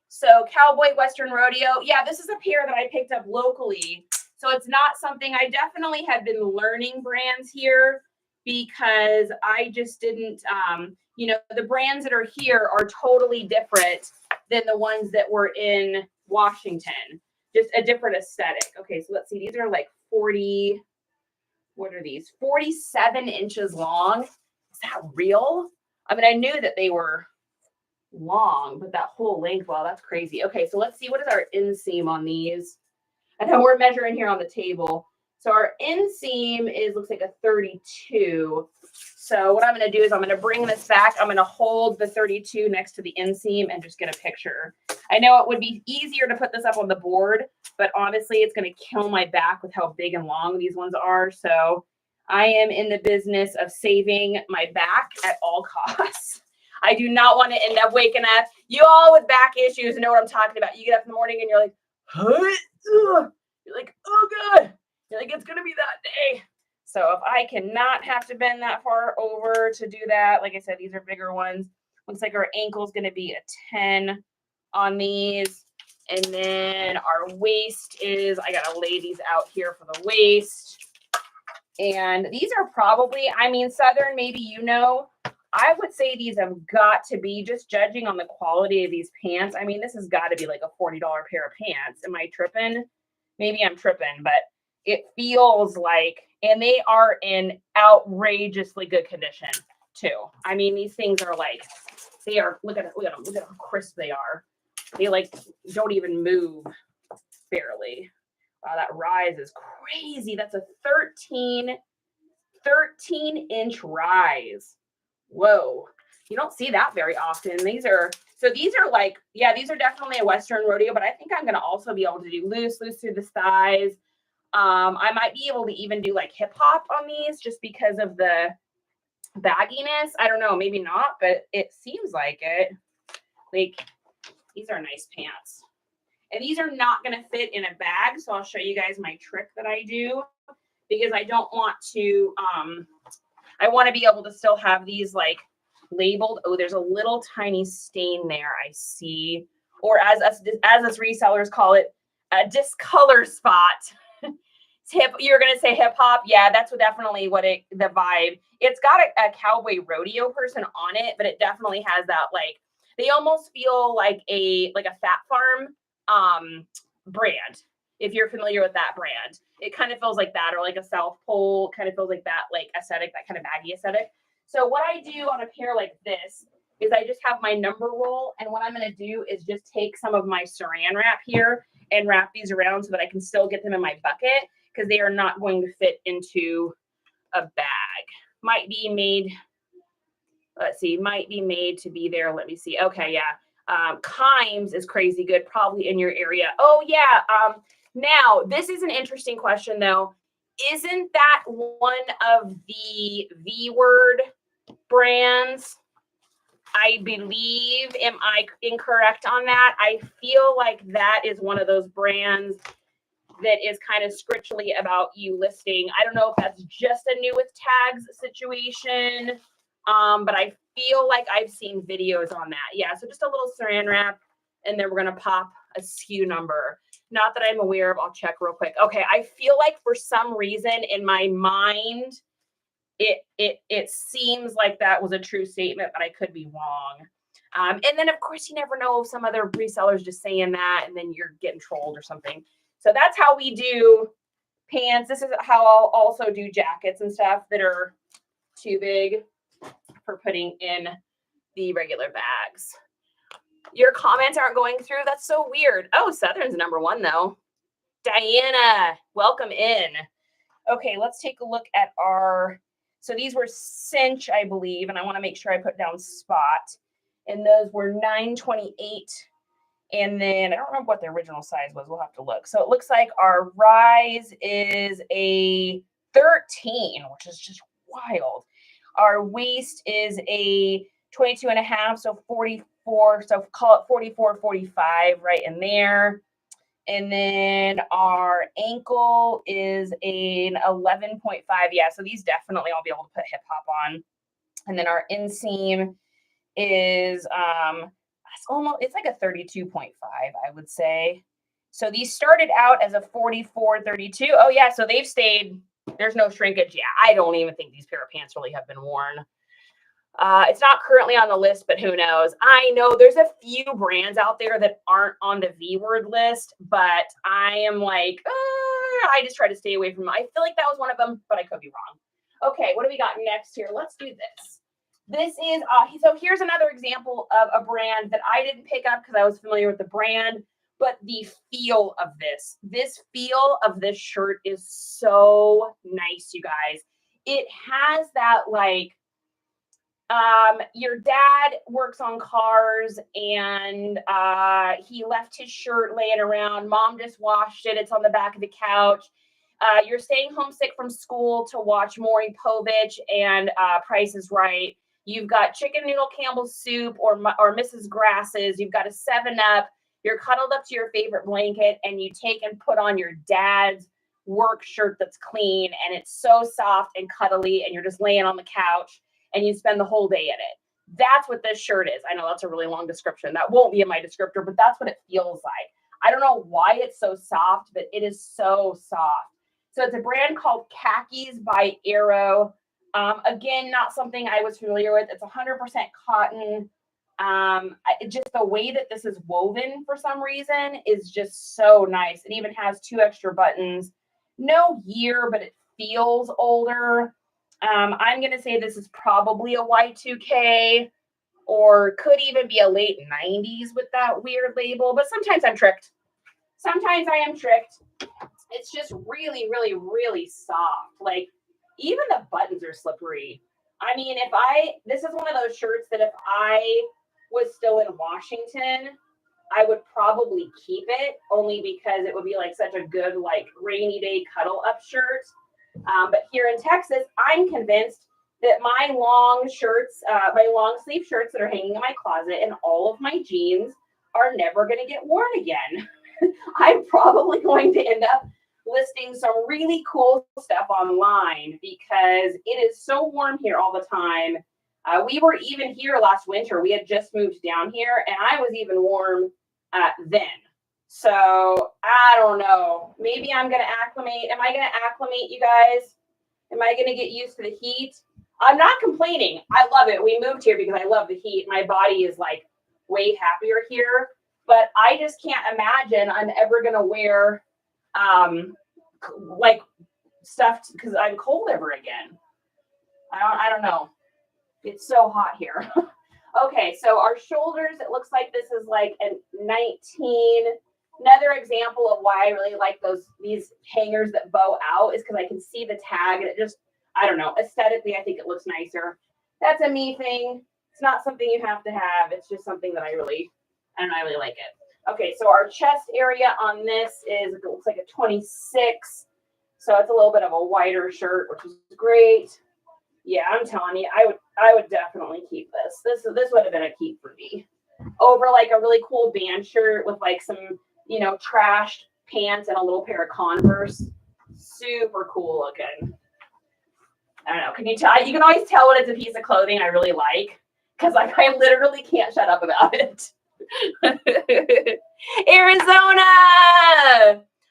So Cowboy Western Rodeo. Yeah, this is a pair that I picked up locally. So it's not something, I definitely have been learning brands here because I just didn't, the brands that are here are totally different than the ones that were in Washington. Just a different aesthetic. Okay, so let's see. These are like 40, what are these? 47 inches long. Is that real? I mean, I knew that they were long, but that whole length, wow, that's crazy. Okay, so let's see. What is our inseam on these? I know we're measuring here on the table. So our inseam looks like a 32. So what I'm going to do is I'm going to bring this back. I'm going to hold the 32 next to the inseam and just get a picture. I know it would be easier to put this up on the board, but honestly, it's going to kill my back with how big and long these ones are. So I am in the business of saving my back at all costs. I do not want to end up waking up. You all with back issues know what I'm talking about. You get up in the morning and you're like, huh? You're like, oh God. You're like, it's going to be that day. So if I cannot have to bend that far over to do that, like I said, these are bigger ones. Looks like our ankle is going to be a 10 on these. And then our waist is, I got to lay these out here for the waist. And these are probably, I mean, Southern, maybe you know, I would say these have got to be, just judging on the quality of these pants. I mean, this has got to be like a $40 pair of pants. Am I tripping? Maybe I'm tripping, but it feels like, and they are in outrageously good condition too. I mean, these things are like, they are, look at them, look at how crisp they are. They like don't even move barely. Wow, that rise is crazy. That's a 13-inch rise. Whoa. You don't see that very often. These are like, yeah, these are definitely a Western rodeo, but I think I'm going to also be able to do loose through the thighs. I might be able to even do like hip hop on these just because of the bagginess. I don't know, maybe not, but it seems like it. Like, these are nice pants. And these are not going to fit in a bag, so I'll show you guys my trick that I do, because I don't want to, I want to be able to still have these like labeled. Oh, there's a little tiny stain there, I see. Or as us resellers call it, a discolor spot. You're going to say hip hop. Yeah, that's definitely what the vibe. It's got a cowboy rodeo person on it, but it definitely has that, like, they almost feel like a Fat Farm brand. If you're familiar with that brand, it kind of feels like that, or like a South Pole, kind of feels like that, like aesthetic, that kind of baggy aesthetic. So what I do on a pair like this is I just have my number roll, and what I'm going to do is just take some of my saran wrap here and wrap these around so that I can still get them in my bucket, because they are not going to fit into a bag. Might be made, let's see, might be made to be there. Let me see. Okay, yeah. Kimes is crazy good, probably in your area. Oh, yeah. Now, this is an interesting question, though. Isn't that one of the V-word brands? I believe, am I incorrect on that? I feel like that is one of those brands that is kind of scripturally about you listing. I don't know if that's just a new with tags situation, but I feel like I've seen videos on that. Yeah, so just a little saran wrap, and then we're going to pop a SKU number. Not that I'm aware of. I'll check real quick. Okay, I feel like for some reason in my mind, it seems like that was a true statement, but I could be wrong. And then, of course, you never know, some other resellers just saying that, and then you're getting trolled or something. So that's how we do pants. This is how I'll also do jackets and stuff that are too big for putting in the regular bags. Your comments aren't going through. That's so weird. Oh, Southern's number one, though. Diana, welcome in. Okay, let's take a look at our, so these were cinch, I believe, and I want to make sure I put down spot. And those were 928. And then I don't remember what the original size was. We'll have to look. So it looks like our rise is a 13, which is just wild. Our waist is a 22 and a half, so 44. So call it 44, 45 right in there. And then our ankle is an 11.5. Yeah, so these definitely I'll be able to put hip hop on. And then our inseam is it's like a 32.5, I would say. So these started out as a 44, 32. Oh yeah, so they've stayed, there's no shrinkage. Yeah, I don't even think these pair of pants really have been worn. It's not currently on the list, but who knows? I know there's a few brands out there that aren't on the V-word list, but I am like, I just try to stay away from them. I feel like that was one of them, but I could be wrong. Okay, what do we got next here? Let's do this. This is, so here's another example of a brand that I didn't pick up because I was familiar with the brand, but the feel of this feel of this shirt is so nice, you guys. It has that, like, your dad works on cars and he left his shirt laying around. Mom just washed it. It's on the back of the couch. You're staying homesick from school to watch Maury Povich and Price is Right. You've got chicken noodle Campbell's soup or Mrs. Grass's. You've got a 7-Up. You're cuddled up to your favorite blanket, and you take and put on your dad's work shirt that's clean, and it's so soft and cuddly, and you're just laying on the couch, and you spend the whole day in it. That's what this shirt is. I know that's a really long description. That won't be in my descriptor, but that's what it feels like. I don't know why it's so soft, but it is so soft. So it's a brand called Khakis by Arrow. Again, not something I was familiar with. It's 100% cotton. Just the way that this is woven for some reason is just so nice. It even has 2 extra buttons. No year, but it feels older. I'm going to say this is probably a Y2K or could even be a late 90s with that weird label, but sometimes I'm tricked. Sometimes I am tricked. It's just really, really, really soft. Like even the buttons are slippery. I mean, this is one of those shirts that if I was still in Washington, I would probably keep it only because it would be like such a good like rainy day cuddle up shirt. But here in Texas, I'm convinced that my long shirts, my long sleeve shirts that are hanging in my closet and all of my jeans are never going to get worn again. I'm probably going to end up listing some really cool stuff online because it is so warm here all the time. We were even here last winter. We had just moved down here and I was even warm then. So I don't know. Maybe I'm going to acclimate. Am I going to acclimate, you guys? Am I going to get used to the heat? I'm not complaining. I love it. We moved here because I love the heat. My body is like way happier here. But I just can't imagine I'm ever going to wear like stuff because I'm cold ever again. I don't know. It's so hot here. Okay, so our shoulders, it looks like this is like a 19. Another example of why I really like these hangers that bow out is because I can see the tag and it just, I don't know, aesthetically, I think it looks nicer. That's a me thing. It's not something you have to have. It's just something that I really like it. Okay, so our chest area on this is, it looks like a 26. So it's a little bit of a wider shirt, which is great. Yeah, I'm telling you, I would definitely keep this. This would have been a keep for me. Over like a really cool band shirt with like some, trashed pants and a little pair of Converse. Super cool looking. I don't know. Can you tell? You can always tell when it's a piece of clothing I really like because like I literally can't shut up about it. Arizona.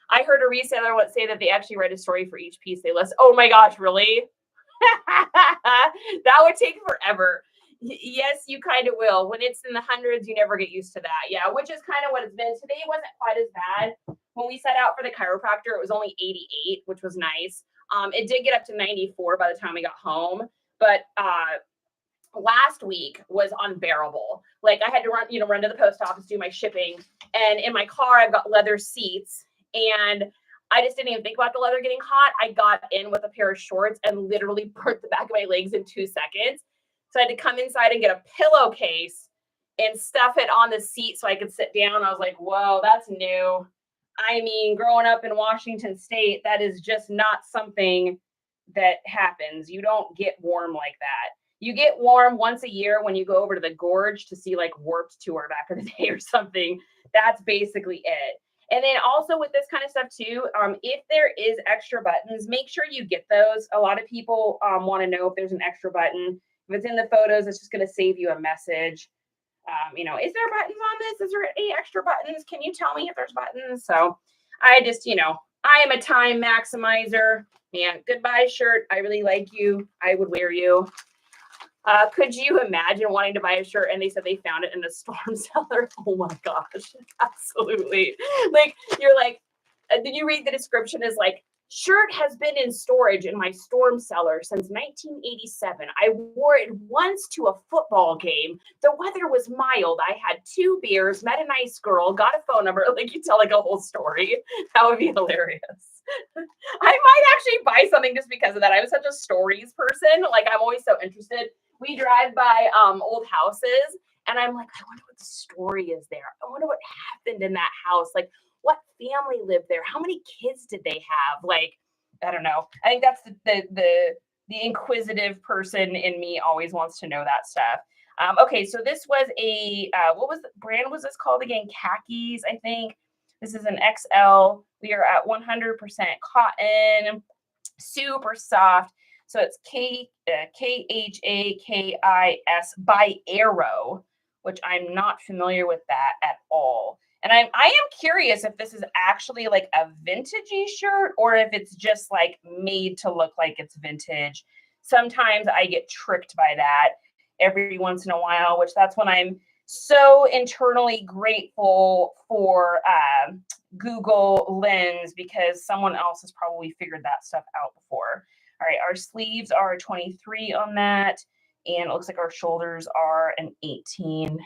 I heard a reseller once say that they actually write a story for each piece they list. Oh my gosh, really? That would take forever. Yes, you kind of will. When it's in the hundreds, you never get used to that. Yeah, which is kind of what it's been. Today wasn't quite as bad. When we set out for the chiropractor, it was only 88, which was nice. It did get up to 94 by the time we got home. But last week was unbearable. Like I had to run to the post office, do my shipping. And in my car, I've got leather seats. And I just didn't even think about the leather getting hot. I got in with a pair of shorts and literally burnt the back of my legs in 2 seconds. So I had to come inside and get a pillowcase and stuff it on the seat so I could sit down. I was like, whoa, that's new. I mean, growing up in Washington State, that is just not something that happens. You don't get warm like that. You get warm once a year when you go over to the gorge to see like Warped Tour back in the day or something. That's basically it. And then also with this kind of stuff too, if there is extra buttons, make sure you get those. A lot of people want to know if there's an extra button. If it's in the photos, it's just going to save you a message. Is there buttons on this? Is there any extra buttons? Can you tell me if there's buttons? So I just, I am a time maximizer. Man, goodbye shirt. I really like you. I would wear you. Could you imagine wanting to buy a shirt and they said they found it in a storm cellar? Oh my gosh, absolutely. Like, you're like, did you read the description is like, shirt has been in storage in my storm cellar since 1987. I wore it once to a football game. The weather was mild. I had 2 beers, met a nice girl, got a phone number. Like, you tell like a whole story. That would be hilarious. I might actually buy something just because of that. I'm such a stories person. Like, I'm always so interested. We drive by old houses and I'm like, I wonder what the story is there. I wonder what happened in that house. Like, what family lived there? How many kids did they have? Like, I don't know. I think that's the inquisitive person in me always wants to know that stuff. Okay, so this was a what was the brand was this called again? Khakis, I think. This is an XL. We are at 100% cotton, super soft. So it's Khakis by Arrow, which I'm not familiar with that at all. And I am curious if this is actually like a vintagey shirt or if it's just like made to look like it's vintage. Sometimes I get tricked by that every once in a while, which that's when I'm so internally grateful for Google Lens because someone else has probably figured that stuff out before. All right, our sleeves are 23 on that, and it looks like our shoulders are an 18.5.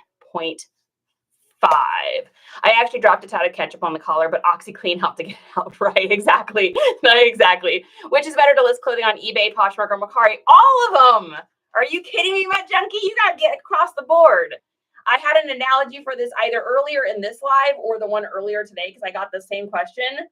I actually dropped a tad of ketchup on the collar, but OxyClean helped to get it out right. Exactly. Exactly. Which is better to list clothing on eBay, Poshmark, or Mercari? All of them. Are you kidding me, Matt Junkie? You got to get across the board. I had an analogy for this either earlier in this live or the one earlier today because I got the same question.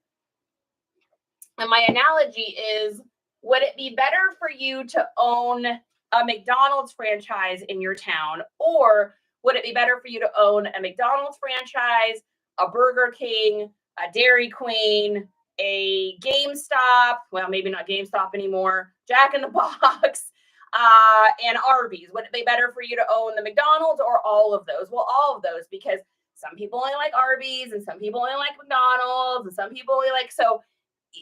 And my analogy is, would it be better for you to own a McDonald's franchise in your town, or would it be better for you to own a McDonald's franchise, a Burger King, a Dairy Queen, a GameStop, well, maybe not GameStop anymore, Jack in the Box, and Arby's? Would it be better for you to own the McDonald's or all of those? Well, all of those, because some people only like Arby's and some people only like McDonald's and some people only like, so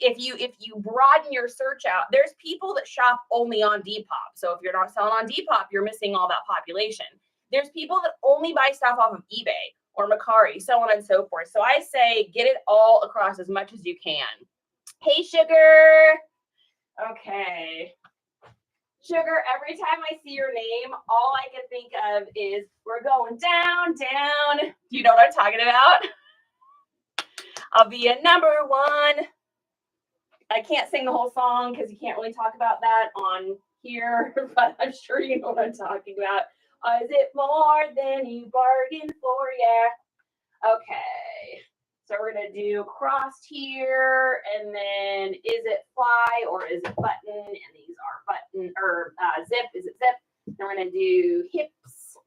if you broaden your search out, there's people that shop only on Depop. So if you're not selling on Depop, you're missing all that population. There's people that only buy stuff off of eBay or Mercari, so on and so forth. So I say get it all across as much as you can. Hey, Sugar. Okay. Sugar, every time I see your name, all I can think of is we're going down, down. Do you know what I'm talking about? I'll be a number one. I can't sing the whole song because you can't really talk about that on here, but I'm sure you know what I'm talking about. Is it more than you bargained for? Yeah. Okay. So we're going to do crossed here, and then is it fly or is it button? And these are button or zip. Is it zip? Then we're going to do hips,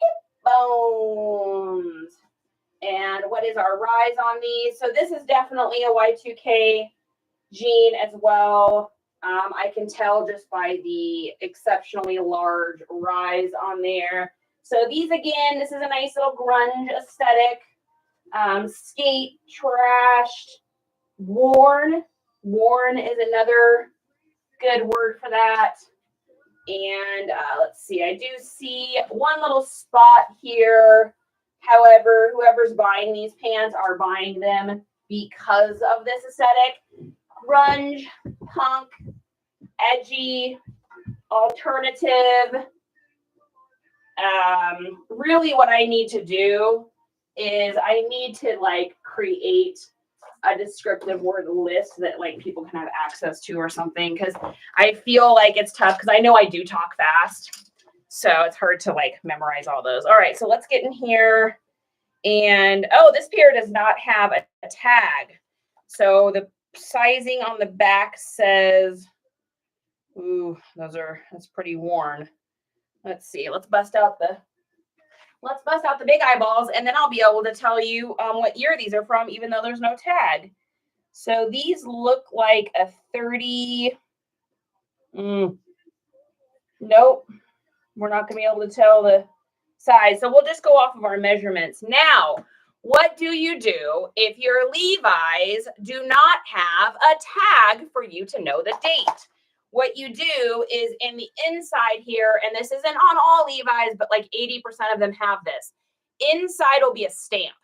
hip bones. And what is our rise on these? So this is definitely a Y2K jean as well. I can tell just by the exceptionally large rise on there. So these, again, this is a nice little grunge aesthetic. Skate, trashed, worn. Worn is another good word for that. And let's see, I do see one little spot here. However, whoever's buying these pants are buying them because of this aesthetic. Grunge, punk, edgy, alternative. Really what I need to do is I need to like create a descriptive word list that like people can have access to or something, because I feel like it's tough because I know I do talk fast. So it's hard to like memorize all those. All right, so let's get in here. And oh, this pair does not have a tag. So the sizing on the back says, ooh, that's pretty worn. Let's see. Let's bust out the big eyeballs, and then I'll be able to tell you what year these are from, even though there's no tag. So these look like a 30. Nope. We're not going to be able to tell the size. So we'll just go off of our measurements. Now, what do you do if your Levi's do not have a tag for you to know the date? What you do is in the inside here, and this isn't on all Levi's, but like 80% of them have this. Inside will be a stamp.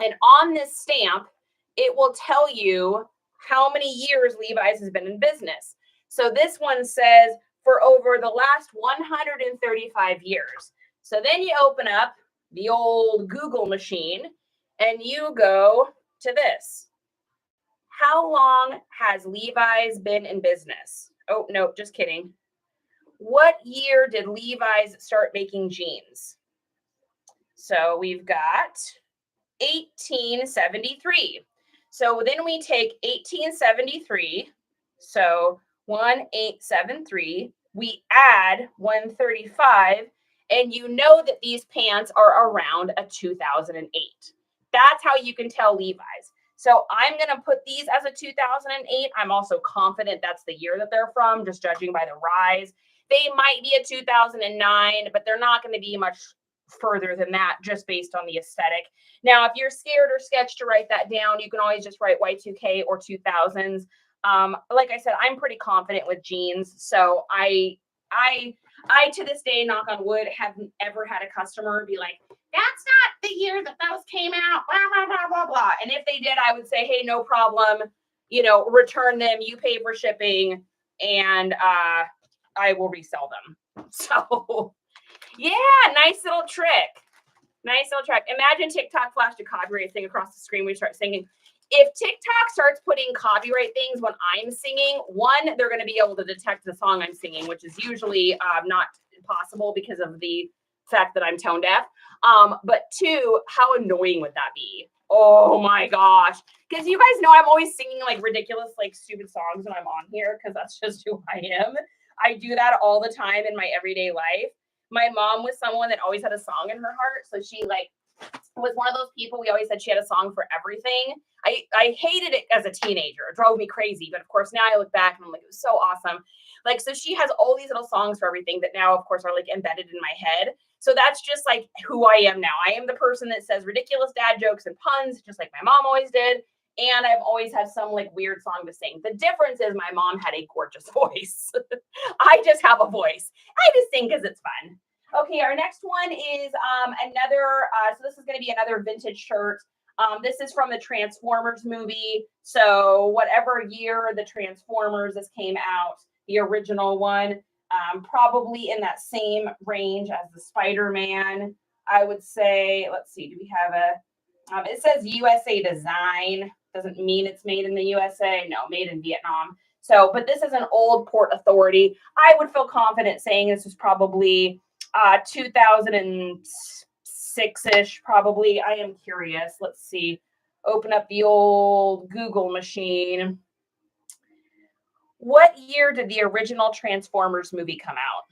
And on this stamp, it will tell you how many years Levi's has been in business. So this one says for over the last 135 years. So then you open up the old Google machine and you go to this. How long has Levi's been in business? Oh, no, just kidding. What year did Levi's start making jeans? So we've got 1873. So then we take 1873. So 1873. We add 135. And you know that these pants are around a 2008. That's how you can tell Levi's. So I'm going to put these as a 2008. I'm also confident that's the year that they're from, just judging by the rise. They might be a 2009, but they're not going to be much further than that just based on the aesthetic. Now, if you're scared or sketched to write that down, you can always just write Y2K or 2000s. Like I said, I'm pretty confident with jeans. So I to this day, knock on wood, haven't ever had a customer be like, that's not the year that those came out, blah, blah, blah, blah, blah. And if they did, I would say, hey, no problem, return them, you pay for shipping, and I will resell them. So yeah, nice little trick. Nice little trick. Imagine TikTok flashed a copyright thing across the screen. We start singing. If TikTok starts putting copyright things when I'm singing, one, they're going to be able to detect the song I'm singing, which is usually not possible because of the fact that I'm tone deaf. But two, how annoying would that be? Oh my gosh. Because you guys know I'm always singing like ridiculous, like stupid songs when I'm on here because that's just who I am. I do that all the time in my everyday life. My mom was someone that always had a song in her heart. So she was one of those people, we always said she had a song for everything. I hated it as a teenager. It drove me crazy. But of course, now I look back and I'm like, it was so awesome. Like, so she has all these little songs for everything that now, of course, are like embedded in my head. So that's just like who I am now. I am the person that says ridiculous dad jokes and puns, just like my mom always did. And I've always had some like weird song to sing. The difference is my mom had a gorgeous voice. I just have a voice. I just sing because it's fun. Okay, our next one is another, so this is going to be another vintage shirt. This is from the Transformers movie. So whatever year the Transformers this came out, the original one, probably in that same range as the Spider-Man. I would say, let's see, do we have it says USA design. Doesn't mean it's made in the USA. No, made in Vietnam. So, but this is an old Port Authority. I would feel confident saying this was probably 2006-ish, probably. I am curious. Let's see. Open up the old Google machine. What year did the original Transformers movie come out?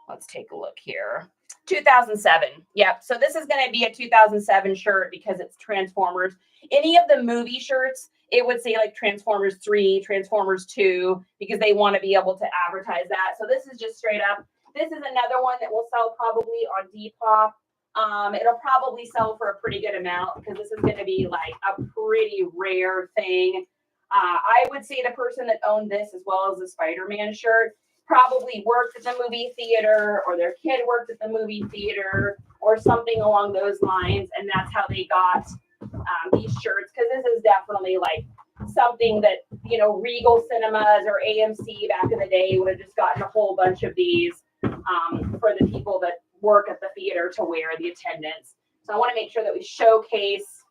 Let's take a look here. 2007. Yep. So this is going to be a 2007 shirt because it's Transformers. Any of the movie shirts, it would say like Transformers 3, Transformers 2, because they want to be able to advertise that. So this is just straight up. This is another one that will sell probably on Depop. It'll probably sell for a pretty good amount because this is going to be like a pretty rare thing. I would say the person that owned this as well as the Spider-Man shirt probably worked at the movie theater, or their kid worked at the movie theater, or something along those lines, and that's how they got these shirts, because this is definitely like something that, Regal Cinemas or AMC back in the day would have just gotten a whole bunch of these for the people that work at the theater to wear, the attendants. So I want to make sure that we showcase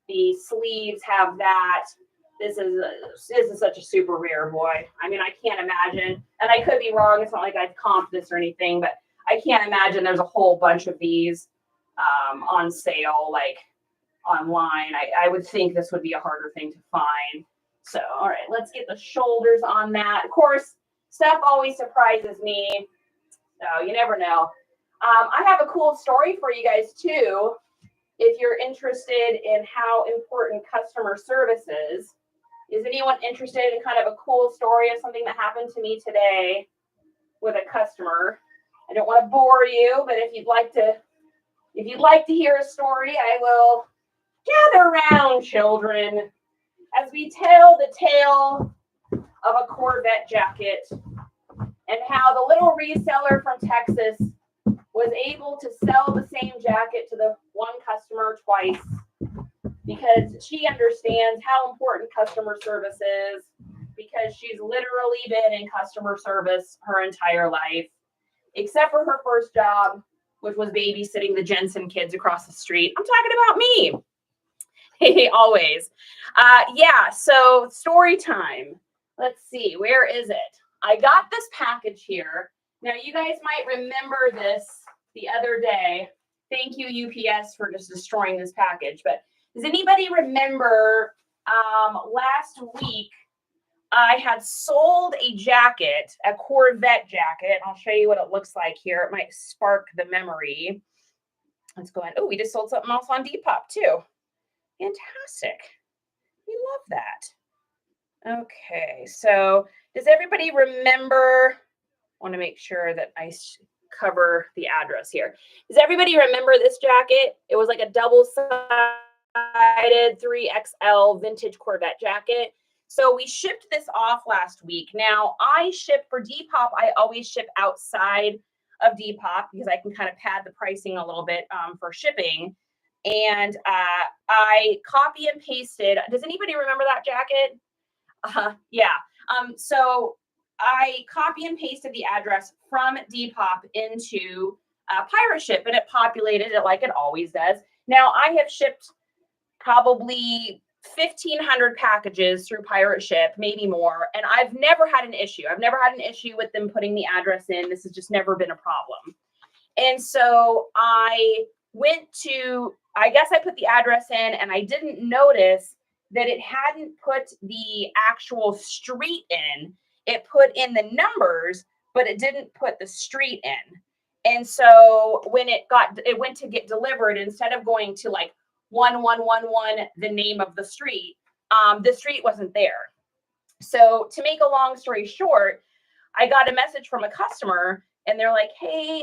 the sleeves have that. This is such a super rare, boy. I mean, I can't imagine, and I could be wrong. It's not like I've comped this or anything, but I can't imagine there's a whole bunch of these on sale, like online. I would think this would be a harder thing to find. So, all right, let's get the shoulders on that. Of course, stuff always surprises me, so you never know. I have a cool story for you guys too, if you're interested in how important customer service is. Is anyone interested in kind of a cool story of something that happened to me today with a customer? I don't want to bore you, but if you'd like to hear a story, I will. Gather round, children, as we tell the tale of a Corvette jacket and how the little reseller from Texas was able to sell the same jacket to the one customer twice, because she understands how important customer service is, because she's literally been in customer service her entire life, except for her first job, which was babysitting the Jensen kids across the street. I'm talking about me. Hey, always. Yeah, so story time. Let's see, where is it? I got this package here. Now, you guys might remember this the other day. Thank you, UPS, for just destroying this package. But does anybody remember last week I had sold a jacket, a Corvette jacket. I'll show you what it looks like here. It might spark the memory. Let's go ahead. Oh, we just sold something else on Depop too. Fantastic. We love that. Okay, so does everybody remember? I want to make sure that I cover the address here. Does everybody remember this jacket? It was like a double-sided 3XL vintage Corvette jacket. So we shipped this off last week. Now I ship for Depop. I always ship outside of Depop because I can kind of pad the pricing a little bit for shipping. And I copy and pasted. Does anybody remember that jacket? Yeah. So I copy and pasted the address from Depop into Pirate Ship, and it populated it like it always does. Now I have shipped probably 1,500 packages through Pirate Ship, maybe more, and I've never had an issue. I've never had an issue with them putting the address in. This has just never been a problem. And so I guess I put the address in, and I didn't notice that it hadn't put the actual street in. It put in the numbers, but it didn't put the street in. And so when it went to get delivered, instead of going to like 1111, the name of the street wasn't there. So to make a long story short, I got a message from a customer, and they're like, "Hey,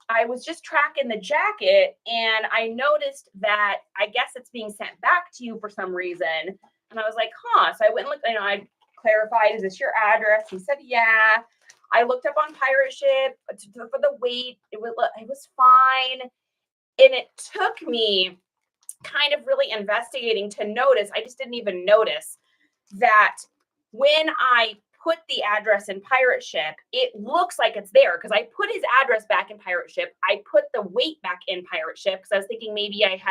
I was just tracking the jacket, and I noticed that I guess it's being sent back to you for some reason." And I was like, "Huh." So I went and looked, I clarified, "Is this your address?" He said, "Yeah." I looked up on Pirate Ship for the weight. It was fine. And it took me kind of really investigating to notice. I just didn't even notice that when I put the address in Pirate Ship, it looks like it's there because I put his address back in Pirate Ship. I put the weight back in Pirate Ship because I was thinking maybe I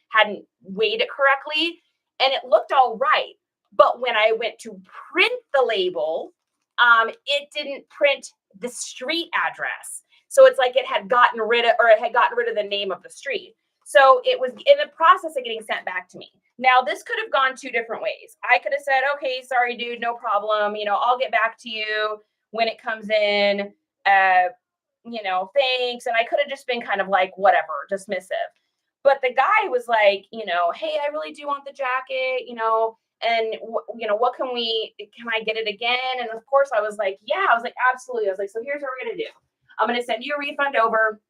hadn't weighed it correctly, and it looked all right. But when I went to print the label, it didn't print the street address. So it's like it had gotten rid of the name of the street. So it was in the process of getting sent back to me. Now, this could have gone two different ways. I could have said, "Okay, sorry, dude, no problem. I'll get back to you when it comes in. Thanks." And I could have just been kind of like, whatever, dismissive. But the guy was like, "Hey, I really do want the jacket, and what can I get it again?" And of course I was like, "Yeah." I was like, "Absolutely." I was like, "So here's what we're going to do. I'm going to send you a refund over.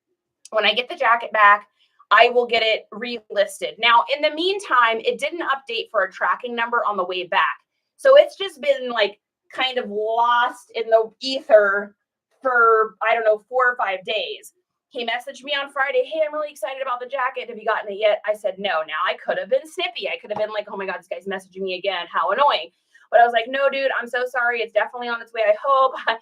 When I get the jacket back, I will get it relisted." Now, in the meantime, it didn't update for a tracking number on the way back. So it's just been like kind of lost in the ether for, I don't know, 4 or 5 days. He messaged me on Friday, "Hey, I'm really excited about the jacket. Have you gotten it yet?" I said, "No." Now, I could have been snippy. I could have been like, "Oh my God, this guy's messaging me again. How annoying." But I was like, "No, dude, I'm so sorry. It's definitely on its way. I hope." I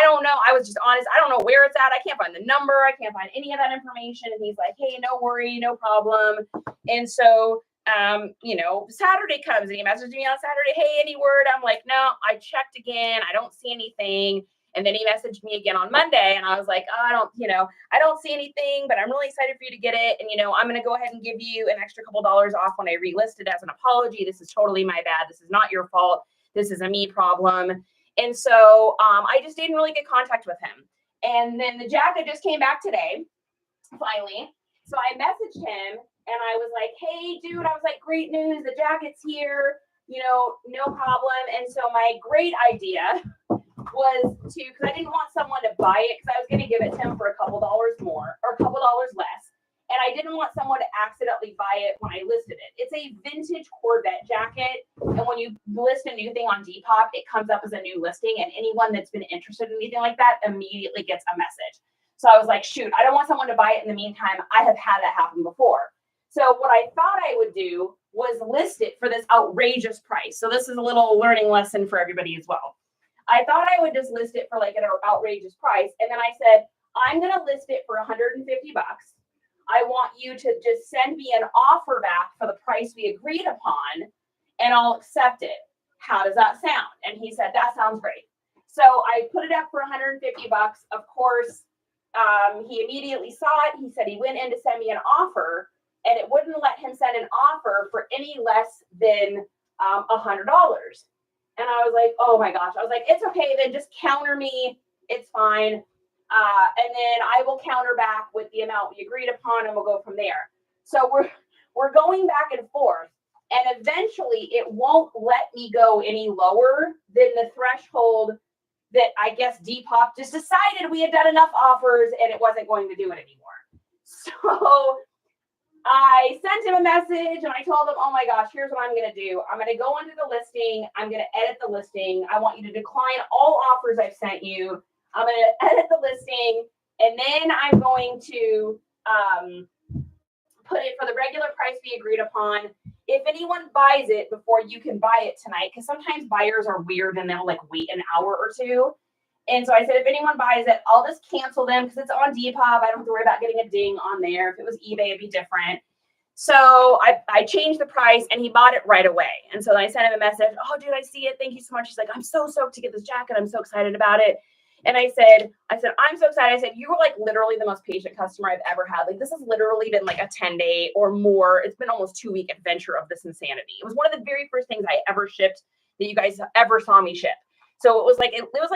don't know. I was just honest. I don't know where it's at. I can't find the number. I can't find any of that information. And he's like, "Hey, no worry, no problem." And so, Saturday comes and he messages me on Saturday, "Hey, any word?" I'm like, "No, I checked again. I don't see anything." And then he messaged me again on Monday, and I was like, "Oh, I don't see anything, but I'm really excited for you to get it. And, I'm going to go ahead and give you an extra couple dollars off when I relist it as an apology. This is totally my bad. This is not your fault. This is a me problem." And so I just didn't really get contact with him. And then the jacket just came back today, finally. So I messaged him and I was like, "Hey, dude," I was like, "Great news. The jacket's here. No problem." And so my great idea was because I didn't want someone to buy it because I was going to give it to him for a couple dollars more or a couple dollars less. And I didn't want someone to accidentally buy it when I listed it. It's a vintage Corvette jacket. And when you list a new thing on Depop, it comes up as a new listing. And anyone that's been interested in anything like that immediately gets a message. So I was like, shoot, I don't want someone to buy it in the meantime. I have had that happen before. So what I thought I would do was list it for this outrageous price. So this is a little learning lesson for everybody as well. I thought I would just list it for like an outrageous price. And then I said, "I'm going to list it for $150. I want you to just send me an offer back for the price we agreed upon, and I'll accept it. How does that sound?" And he said, "That sounds great." So I put it up for $150. Of course, he immediately saw it. He said he went in to send me an offer, and it wouldn't let him send an offer for any less than $100. And I was like, "Oh my gosh." I was like, "It's okay. Then just counter me. It's fine. And then I will counter back with the amount we agreed upon, and we'll go from there." So we're going back and forth. And eventually it won't let me go any lower than the threshold that I guess Depop just decided we had done enough offers and it wasn't going to do it anymore. So I sent him a message and I told him, oh my gosh, here's what I'm going to do. I'm going to go into the listing. I'm going to edit the listing. I want you to decline all offers I've sent you. I'm going to edit the listing. And then I'm going to put it for the regular price we agreed upon. If anyone buys it before you can buy it tonight, because sometimes buyers are weird and they'll like wait an hour or two. And so I said, if anyone buys it, I'll just cancel them because it's on Depop. I don't have to worry about getting a ding on there. If it was eBay, it'd be different. So I changed the price and he bought it right away. And so I sent him a message. Oh, dude, I see it. Thank you so much. He's like, I'm so stoked to get this jacket. I'm so excited about it. And I said, I'm so excited. I said, you were like literally the most patient customer I've ever had. Like this has literally been like a 10-day or more. It's been almost 2-week adventure of this insanity. It was one of the very first things I ever shipped that you guys ever saw me ship. So it was like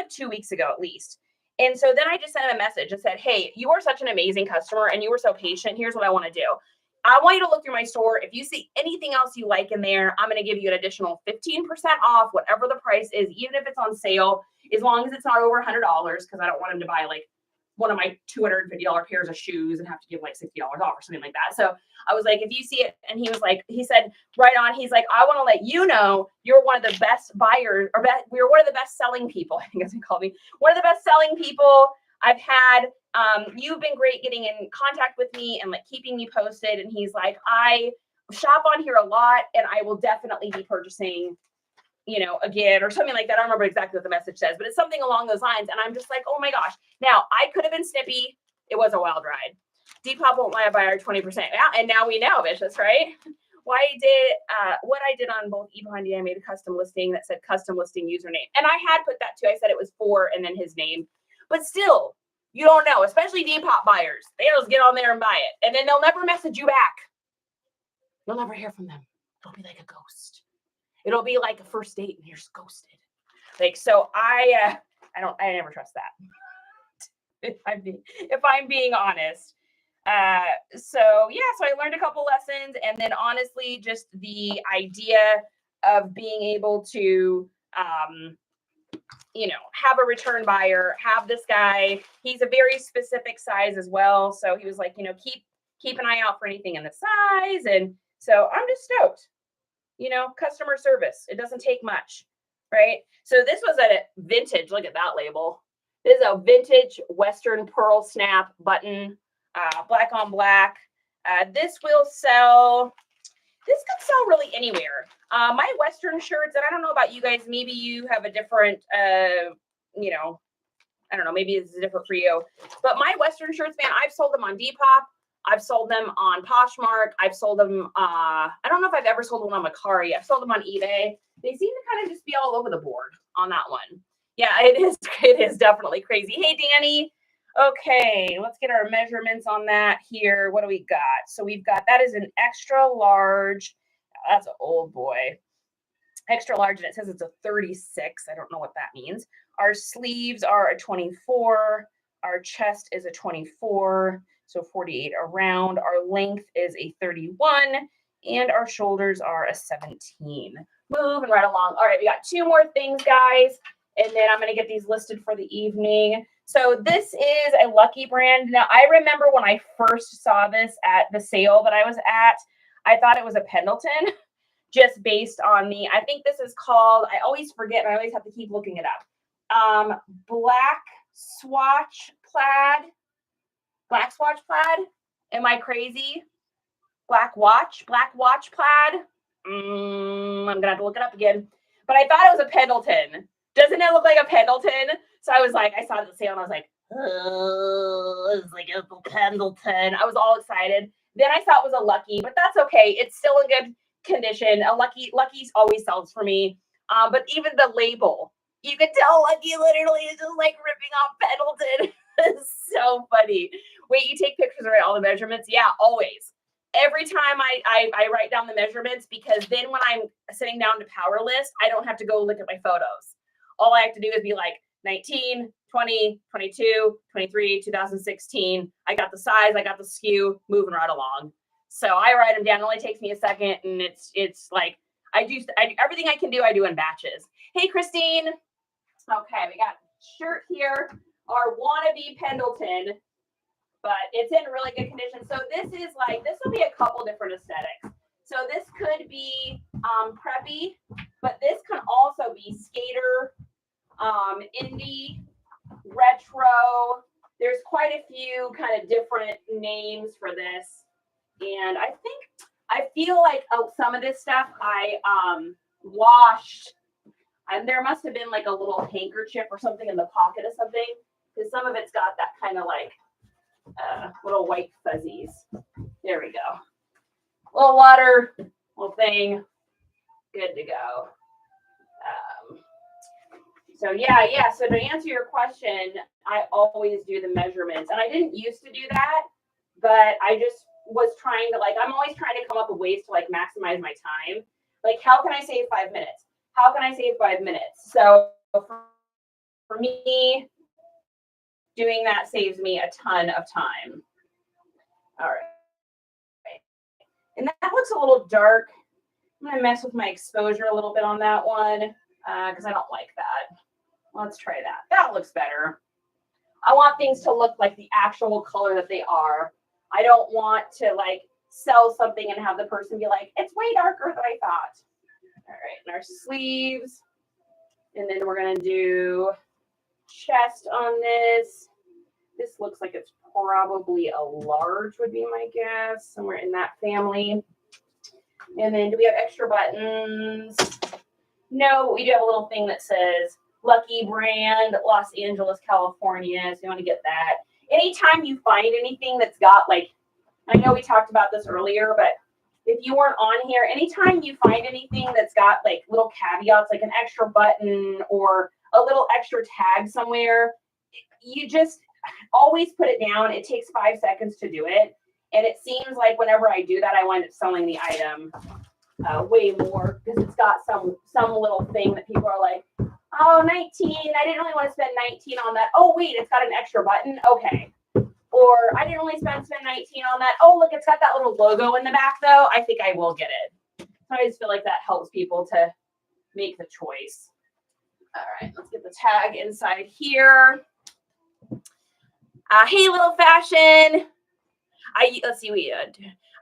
2 weeks ago at least. And so then I just sent him a message and said, hey, you are such an amazing customer and you were so patient. Here's what I want to do. I want you to look through my store. If you see anything else you like in there, I'm going to give you an additional 15% off, whatever the price is, even if it's on sale, as long as it's not over $100, because I don't want him to buy like one of my $250 pairs of shoes and have to give like $60 off or something like that. So I was like, if you see it, and he said, right on, he's like, I want to let you know you're one of the best buyers, or we're one of the best selling people. I think that's what he called me. One of the best selling people I've had. You've been great getting in contact with me and like keeping me posted. And he's like, I shop on here a lot and I will definitely be purchasing, again, or something like that. I don't remember exactly what the message says, but it's something along those lines. And I'm just like, oh my gosh. Now I could have been snippy. It was a wild ride. Depop won't let a buyer 20%. Yeah, and now we know, vicious, right? What I did on both eBay, I made a custom listing that said custom listing username. And I had put that too. I said it was for and then his name, but still, you don't know, especially Depop buyers. They just get on there and buy it. And then they'll never message you back. You'll never hear from them. It'll be like a ghost. It'll be like a first date and you're just ghosted. Like, so I never trust that. if I'm being honest. So I learned a couple lessons, and then honestly, just the idea of being able to, have a return buyer, have this guy, he's a very specific size as well. So he was like, keep an eye out for anything in the size. And so I'm just stoked, customer service. It doesn't take much, right? So this was a vintage, look at that label. This is a vintage Western pearl snap button, black on black. This could sell really anywhere. My Western shirts, and I don't know about you guys, maybe you have a different, I don't know, maybe it's different for you. But my Western shirts, man, I've sold them on Depop. I've sold them on Poshmark. I've sold them, I don't know if I've ever sold one on Macari. I've sold them on eBay. They seem to kind of just be all over the board on that one. Yeah, it is definitely crazy. Hey, Danny. Okay, let's get our measurements on that here. What do we got? So we've got, that is an extra large. That's an old boy. Extra large, and it says it's a 36. I don't know what that means. Our sleeves are a 24. Our chest is a 24. So 48 around. Our length is a 31. And our shoulders are a 17. Moving right along. All right, we got 2 more things, guys. And then I'm going to get these listed for the evening. So this is a Lucky brand. Now, I remember when I first saw this at the sale that I was at, I thought it was a Pendleton, just based on I think this is called, I always forget, and I always have to keep looking it up. Black Swatch Plaid. Black Swatch Plaid? Am I crazy? Black Watch Plaid? I'm going to have to look it up again. But I thought it was a Pendleton. Doesn't it look like a Pendleton? So I was like, I saw it at the sale and I was like, oh, it's like a Pendleton. I was all excited. Then I saw it was a Lucky, but that's okay. It's still in good condition. A Lucky's always sells for me. But even the label, you could tell Lucky literally is just like ripping off Pendleton. It's so funny. Wait, you take pictures, right? All the measurements? Yeah, always. Every time I write down the measurements, because then when I'm sitting down to power list, I don't have to go look at my photos. All I have to do is be like 19, 20, 22, 23, 2016. I got the size, I got the SKU, moving right along. So I write them down. It only takes me a second, and it's like everything I can do, I do in batches. Hey, Christine. Okay, we got shirt here, our wannabe Pendleton, but it's in really good condition. So this will be a couple different aesthetics. So this could be preppy, but this can also be skater, indie, retro. There's quite a few kind of different names for this. And I feel like some of this stuff I washed, and there must have been like a little handkerchief or something in the pocket of something, because some of it's got that kind of like little white fuzzies. There we go. Little water, little thing, good to go. So yeah. So to answer your question, I always do the measurements, and I didn't used to do that, but I just was trying to I'm always trying to come up with ways to maximize my time. Like, how can I save 5 minutes? How can I save 5 minutes? So for me, doing that saves me a ton of time. All right. And that looks a little dark. I'm going to mess with my exposure a little bit on that one because I don't like that. Let's try that. That looks better. I want things to look like the actual color that they are. I don't want to sell something and have the person be like, it's way darker than I thought. All right, and our sleeves. And then we're going to do chest on this. This looks like it's probably a large would be my guess, somewhere in that family. And then do we have extra buttons? No, we do have a little thing that says Lucky Brand, Los Angeles, California. So you want to get that. Anytime you find anything that's got I know we talked about this earlier, but if you weren't on here, anytime you find anything that's got little caveats, like an extra button or a little extra tag somewhere, you just always put it down. It takes 5 seconds to do it. And it seems like whenever I do that, I wind up selling the item way more because it's got some little thing that people are like, oh, 19. I didn't really want to spend 19 on that. Oh, wait, it's got an extra button. Okay. Or I didn't really spend 19 on that. Oh, look, it's got that little logo in the back, though. I think I will get it. So I just feel like that helps people to make the choice. All right, let's get the tag inside here. Hey, Little Fashion. Let's see.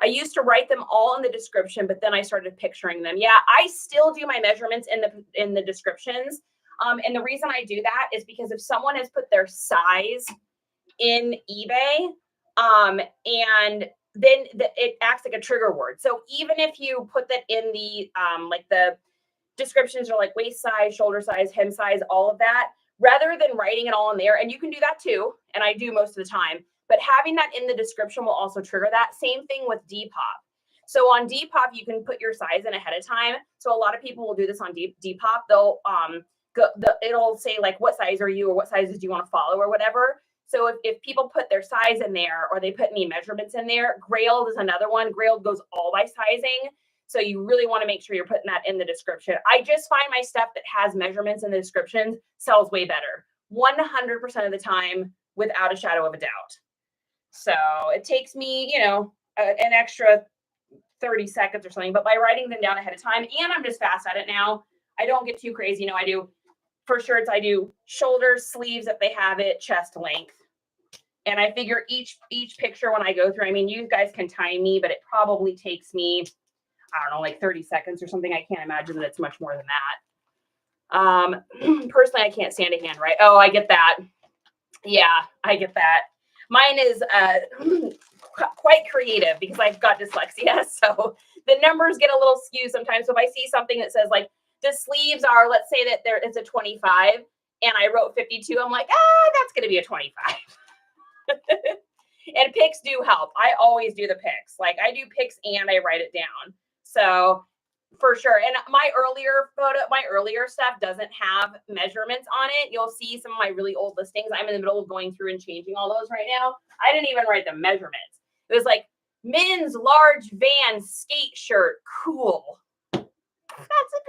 I used to write them all in the description, but then I started picturing them. Yeah, I still do my measurements in the descriptions. And the reason I do that is because if someone has put their size in eBay, and then it acts like a trigger word. So even if you put that in the the descriptions are waist size, shoulder size, hem size, all of that, rather than writing it all in there, and you can do that too, and I do most of the time, but having that in the description will also trigger that. Same thing with Depop. So on Depop, you can put your size in ahead of time. So a lot of people will do this on Depop. They'll it'll say what size are you, or what sizes do you want to follow, or whatever. So if people put their size in there, or they put any measurements in there, Grailed is another one. Grailed goes all by sizing. So you really want to make sure you're putting that in the description. I just find my stuff that has measurements in the descriptions sells way better. 100% of the time, without a shadow of a doubt. So it takes me, an extra 30 seconds or something, but by writing them down ahead of time, and I'm just fast at it now, I don't get too crazy. I do, for shirts, I do shoulders, sleeves if they have it, chest length. And I figure each picture when I go through, you guys can time me, but it probably takes me, 30 seconds or something. I can't imagine that it's much more than that. Personally, I can't stand a hand write. Oh, I get that. Yeah, I get that. Mine is quite creative because I've got dyslexia. So the numbers get a little skewed sometimes. So if I see something that says the sleeves are, let's say that it's a 25 and I wrote 52, I'm like, that's going to be a 25. And pics do help. I always do the pics. I do pics and I write it down. So for sure. And my earlier stuff doesn't have measurements on it. You'll see some of my really old listings. I'm in the middle of going through and changing all those right now. I didn't even write the measurements. It was men's large van skate shirt. Cool. That's a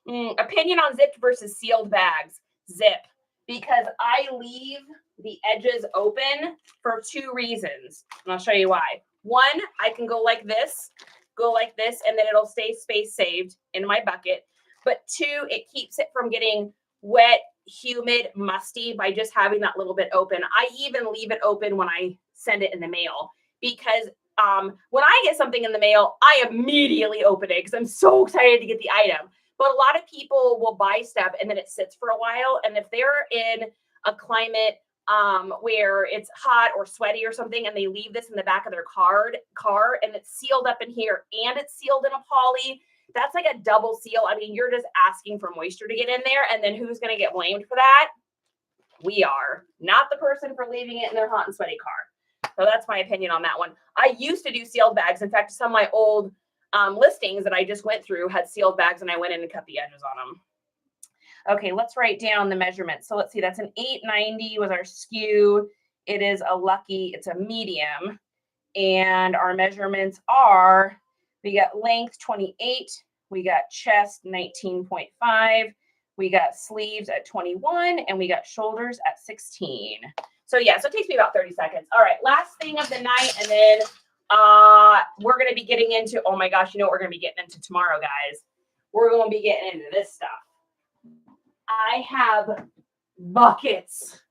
description. Opinion on zipped versus sealed bags. Zip. Because I leave the edges open for 2 reasons. And I'll show you why. One, I can go like this, and then it'll stay space saved in my bucket. But two, it keeps it from getting wet, humid, musty by just having that little bit open. I even leave it open when I send it in the mail because when I get something in the mail, I immediately open it because I'm so excited to get the item. But a lot of people will buy stuff and then it sits for a while. And if they're in a climate where it's hot or sweaty or something, and they leave this in the back of their car and it's sealed up in here and it's sealed in a poly, that's like a double seal. I mean, you're just asking for moisture to get in there. And then who's going to get blamed for that? We are, not the person for leaving it in their hot and sweaty car. So that's my opinion on that one. I used to do sealed bags. In fact, some of my old listings that I just went through had sealed bags and I went in and cut the edges on them. Okay, let's write down the measurements. So let's see, that's an 890 was our skew. It is a lucky, it's a medium. And our measurements are, we got length 28, we got chest 19.5, we got sleeves at 21, and we got shoulders at 16. So yeah, so it takes me about 30 seconds. All right, last thing of the night, and then we're going to be getting into, oh my gosh, you know what we're going to be getting into tomorrow, guys? We're going to be getting into this stuff. I have buckets.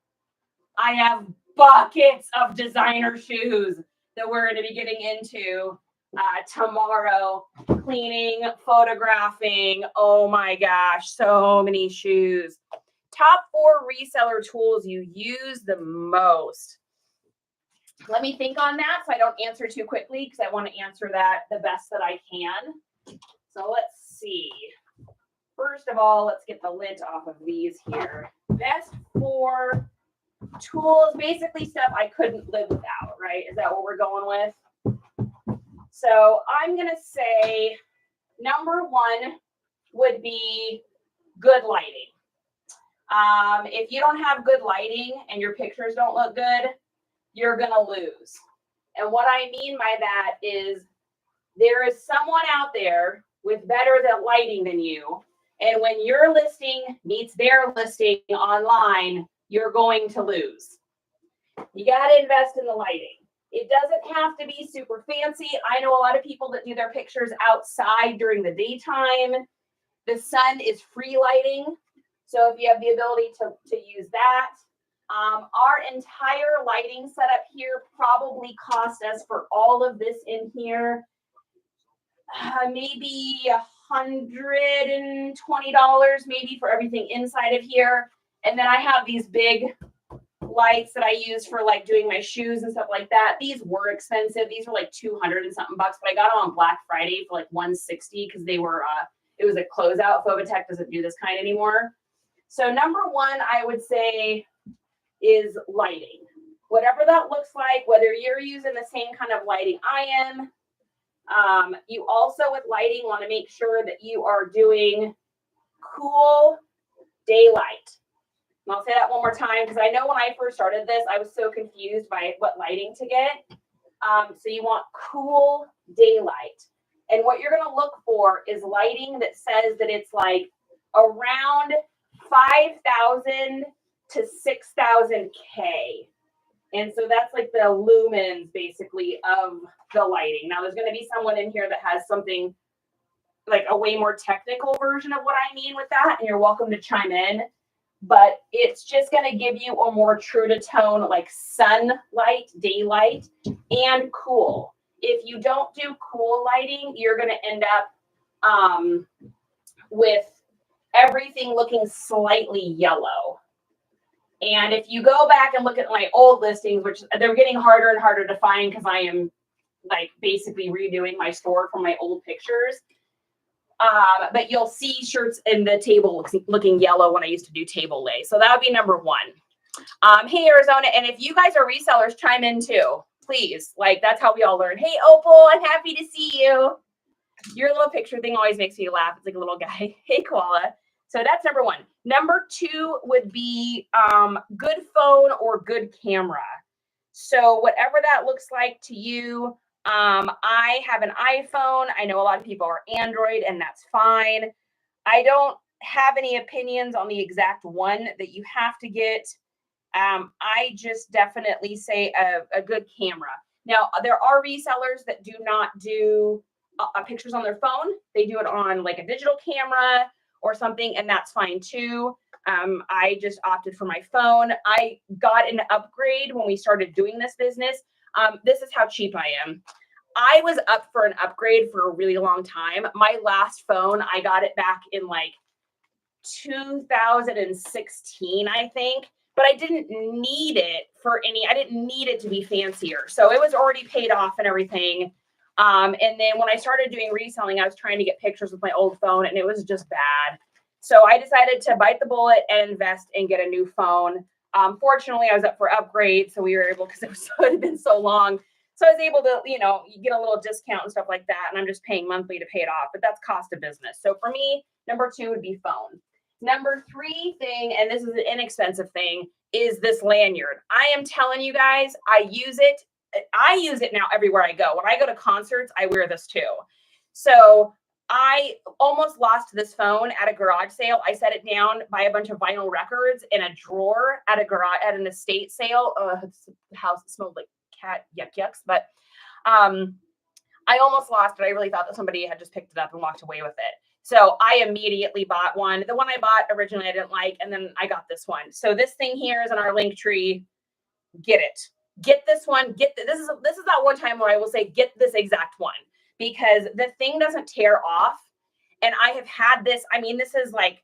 I have buckets of designer shoes that we're going to be getting into tomorrow. Cleaning, photographing. Oh my gosh, so many shoes. Top 4 reseller tools you use the most. Let me think on that so I don't answer too quickly because I want to answer that the best that I can. So let's see. First of all, let's get the lid off of these here. Best 4 tools, basically stuff I couldn't live without, right? Is that what we're going with? So I'm going to say number 1 would be good lighting. If you don't have good lighting and your pictures don't look good, you're going to lose. And what I mean by that is there is someone out there with better lighting than you. And when your listing meets their listing online, you're going to lose. You got to invest in the lighting. It doesn't have to be super fancy. I know a lot of people that do their pictures outside during the daytime. The sun is free lighting. So if you have the ability to use that. Our entire lighting setup here probably cost us for all of this in here, maybe $120 maybe for everything inside of here. And then I have these big lights that I use for like doing my shoes and stuff like that. These were expensive. These were like 200 and something bucks, but I got them on Black Friday for like 160 because they were it was a closeout. Phobotech doesn't do this kind anymore. So number 1, I would say, is lighting. Whatever that looks like, whether you're using the same kind of lighting I am. You also with lighting want to make sure that you are doing cool daylight. And I'll say that one more time because I know when I first started this, I was so confused by what lighting to get. So you want cool daylight. And what you're going to look for is lighting that says that it's like around 5,000 to 6,000 K. And so that's like the lumens basically of the lighting. Now there's going to be someone in here that has something like a way more technical version of what I mean with that. And you're welcome to chime in, but it's just going to give you a more true to tone, like sunlight, daylight, and cool. If you don't do cool lighting, you're going to end up with everything looking slightly yellow. And if you go back and look at my old listings, which they're getting harder and harder to find because I am like basically redoing my store from my old pictures. But you'll see shirts in the table looking yellow when I used to do table lay. So that would be number 1. Hey, Arizona. And if you guys are resellers, chime in too, please. Like that's how we all learn. Hey, Opal, I'm happy to see you. Your little picture thing always makes me laugh. It's like a little guy. Hey, koala. So that's number 1. Number 2 would be good phone or good camera. So whatever that looks like to you, I have an iPhone. I know a lot of people are Android, and that's fine. I don't have any opinions on the exact one that you have to get. I just definitely say a good camera. Now, there are resellers that do not do pictures on their phone. They do it on like a digital camera or something, and that's fine too. I just opted for my phone. I got an upgrade when we started doing this business. This is how cheap I am. I was up for an upgrade for a really long time. My last phone, I got it back in like 2016, I think, but I didn't need it I didn't need it to be fancier. So it was already paid off and everything. And then when I started doing reselling, I was trying to get pictures with my old phone and it was just bad. So I decided to bite the bullet and invest and get a new phone. Fortunately, I was up for upgrade, so we were able, because it had been so long. So I was able to, you get a little discount and stuff like that. And I'm just paying monthly to pay it off, but that's cost of business. So for me, number 2 would be phone. Number 3 thing, and this is an inexpensive thing, is this lanyard. I am telling you guys, I use it. I use it now everywhere I go. When I go to concerts, I wear this too. So I almost lost this phone at a garage sale. I set it down by a bunch of vinyl records in a drawer at an estate sale. The house smelled like cat yucks, but I almost lost it. I really thought that somebody had just picked it up and walked away with it. So I immediately bought one. The one I bought originally I didn't like, and then I got this one. So this thing here is in our link tree. Get it. Get this one. This is that one time where I will say get this exact one, because the thing doesn't tear off. And I have had this. I mean, this is like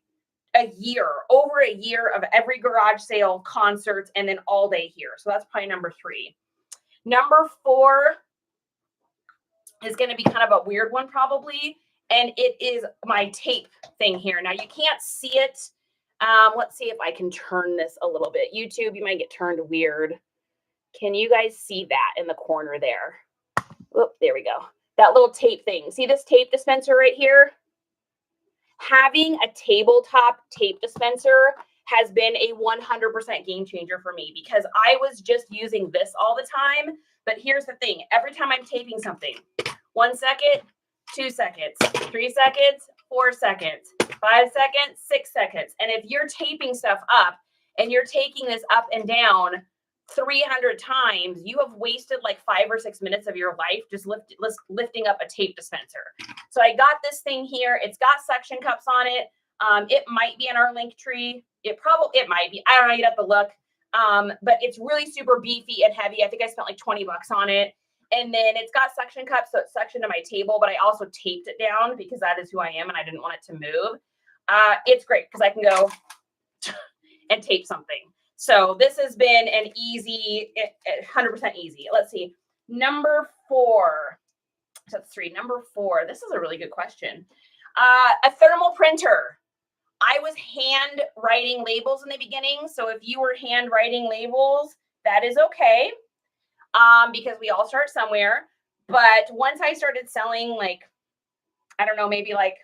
over a year of every garage sale, concerts, and then all day here. So that's probably number 3. Number 4 is going to be kind of a weird one probably. And it is my tape thing here. Now you can't see it. Let's see if I can turn this a little bit. YouTube, you might get turned weird. Can you guys see that in the corner there? Oop, there we go. That little tape thing. See this tape dispenser right here? Having a tabletop tape dispenser has been a 100% game changer for me, because I was just using this all the time. But here's the thing. Every time I'm taping something, 1 second, 2 seconds, 3 seconds, 4 seconds, 5 seconds, 6 seconds. And if you're taping stuff up and you're taking this up and down 300 times, you have wasted like 5 or 6 minutes of your life just lifting up a tape dispenser. So I got this thing here. It's got suction cups on it. It might be in our link tree. It might be. I don't know. You'd have to look. But it's really super beefy and heavy. I think I spent like $20 on it. And then it's got suction cups, so it's suctioned to my table, but I also taped it down because that is who I am and I didn't want it to move. It's great because I can go and tape something. So this has been an easy, 100% easy. Let's see. Number 4. So that's 3. Number 4. This is a really good question. A thermal printer. I was hand writing labels in the beginning. So if you were hand writing labels, that is okay. Because we all start somewhere. But once I started selling, like, I don't know, maybe like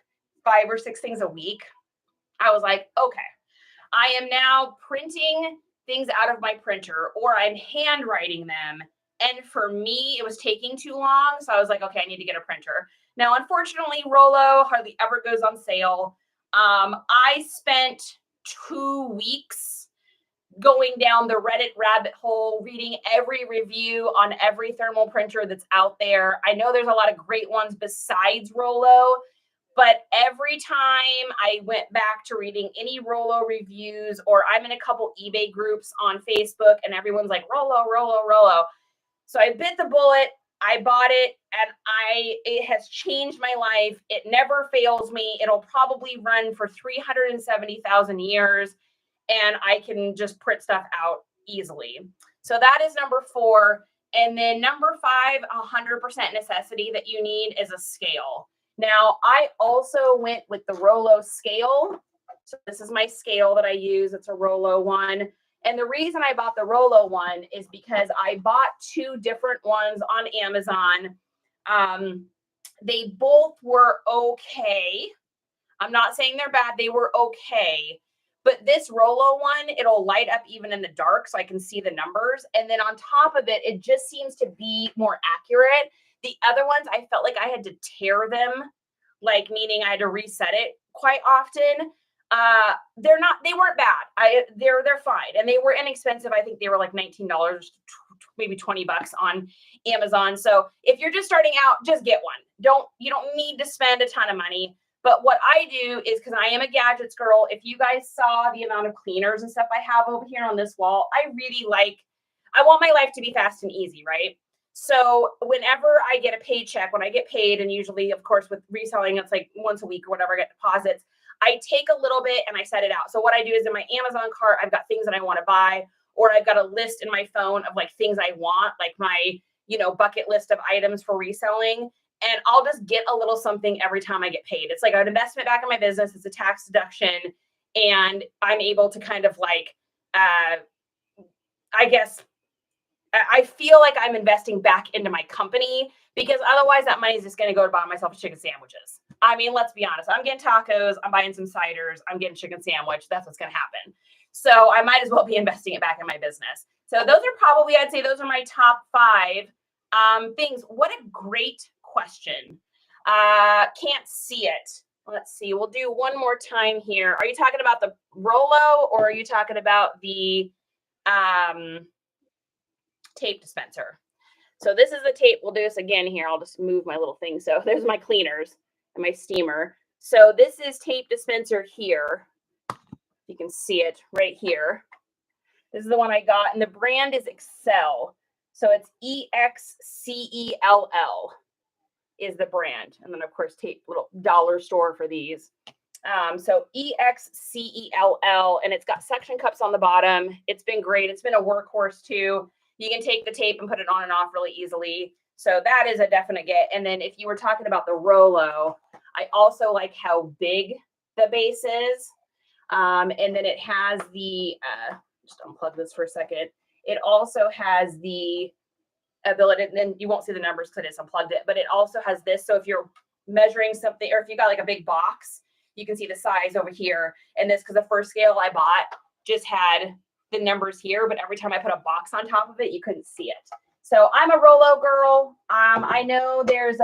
5 or 6 things a week, I was like, okay, I am now printing things out of my printer, or I'm handwriting them. And for me, it was taking too long. So I was like, okay, I need to get a printer. Now, unfortunately, Rollo hardly ever goes on sale. I spent 2 weeks going down the Reddit rabbit hole, reading every review on every thermal printer that's out there. I know there's a lot of great ones besides Rollo, but every time I went back to reading any Rollo reviews, or I'm in a couple eBay groups on Facebook and everyone's like, Rollo, Rollo, Rollo. So I bit the bullet. I bought it, and it has changed my life. It never fails me. It'll probably run for 370,000 years. And I can just print stuff out easily. So that is number 4. And then number 5, 100% necessity that you need is a scale. Now, I also went with the Rollo scale. So this is my scale that I use. It's a Rollo one. And the reason I bought the Rollo one is because I bought 2 different ones on Amazon. They both were okay. I'm not saying they're bad. They were okay. But this Rollo one, it'll light up even in the dark so I can see the numbers. And then on top of it, it just seems to be more accurate. The other ones, I felt like I had to tear them, like meaning I had to reset it quite often. They weren't bad. They're fine. And they were inexpensive. I think they were like $19, maybe 20 bucks on Amazon. So if you're just starting out, just get one. You don't need to spend a ton of money. But what I do is, because I am a gadgets girl, if you guys saw the amount of cleaners and stuff I have over here on this wall, I want my life to be fast and easy, right? So whenever I get a paycheck, when I get paid, and usually, of course, with reselling, it's like once a week or whatever, I get deposits, I take a little bit and I set it out. So what I do is in my Amazon cart, I've got things that I want to buy, or I've got a list in my phone of like things I want, like my, bucket list of items for reselling. And I'll just get a little something every time I get paid. It's like an investment back in my business. It's a tax deduction. And I'm able to kind of like, I guess, I feel like I'm investing back into my company, because otherwise that money is just going to go to buy myself chicken sandwiches. I mean, let's be honest. I'm getting tacos. I'm buying some ciders. I'm getting chicken sandwich. That's what's going to happen. So I might as well be investing it back in my business. So those are probably, I'd say those are my top 5 things. What a great question. Can't see it. Let's see. We'll do one more time here. Are you talking about the Rolo, or are you talking about the tape dispenser? So this is the tape. We'll do this again here. I'll just move my little thing. So there's my cleaners and my steamer. So this is tape dispenser here. You can see it right here. This is the one I got, and the brand is Resell. So it's EXCELL is the brand. And then of course, tape, little dollar store for these. So EXCELL, and it's got suction cups on the bottom. It's been great. It's been a workhorse too. You can take the tape and put it on and off really easily. So that is a definite get. And then if you were talking about the Rolo, I also like how big the base is. And then it has the, just unplug this for a second. It also has the ability, and then you won't see the numbers because I just unplugged it, but it also has this. So if you're measuring something, or if you got like a big box, you can see the size over here. And this, because the first scale I bought just had the numbers here, but every time I put a box on top of it, you couldn't see it. So I'm a Rolo girl. I know there's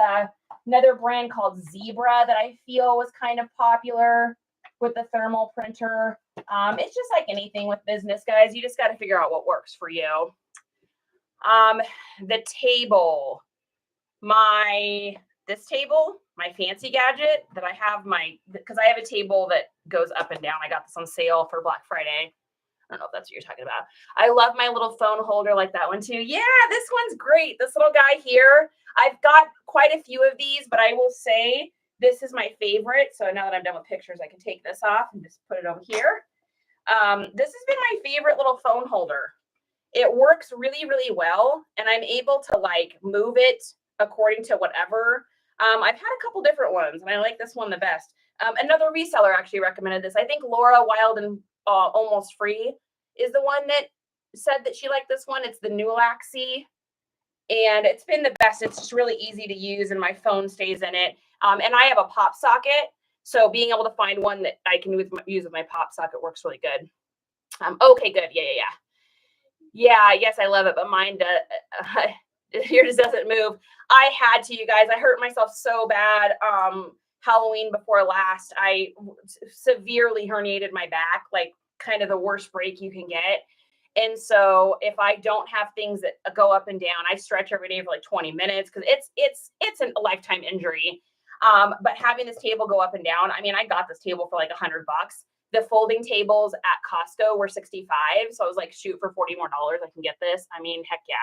another brand called Zebra that I feel was kind of popular with the thermal printer. It's just like anything with business, guys. You just got to figure out what works for you. The table, this table, my fancy gadget that I have, because I have a table that goes up and down. I got this on sale for Black Friday. I don't know if that's what you're talking about. I love my little phone holder like that one too. Yeah, this one's great. This little guy here. I've got quite a few of these, but I will say this is my favorite. So now that I'm done with pictures, I can take this off and just put it over here. This has been my favorite little phone holder. It works really, really well, and I'm able to like move it according to whatever. I've had a couple different ones, and I like this one the best. Another reseller actually recommended this. I think Laura Wild and Almost Free is the one that said that she liked this one. It's the Nulaxi, and it's been the best. It's just really easy to use, and my phone stays in it. And I have a pop socket, so being able to find one that I can use with my pop socket works really good. Okay, good. Yeah, yes, I love it, but mine here just doesn't move. I had to, you guys. I hurt myself so bad. Halloween before last, I severely herniated my back, like kind of the worst break you can get. And so if I don't have things that go up and down, I stretch every day for like 20 minutes because it's a lifetime injury. But having this table go up and down, I mean, I got this table for like $100. The folding tables at Costco were $65. So I was like, shoot, for $40 more, I can get this. I mean, heck yeah.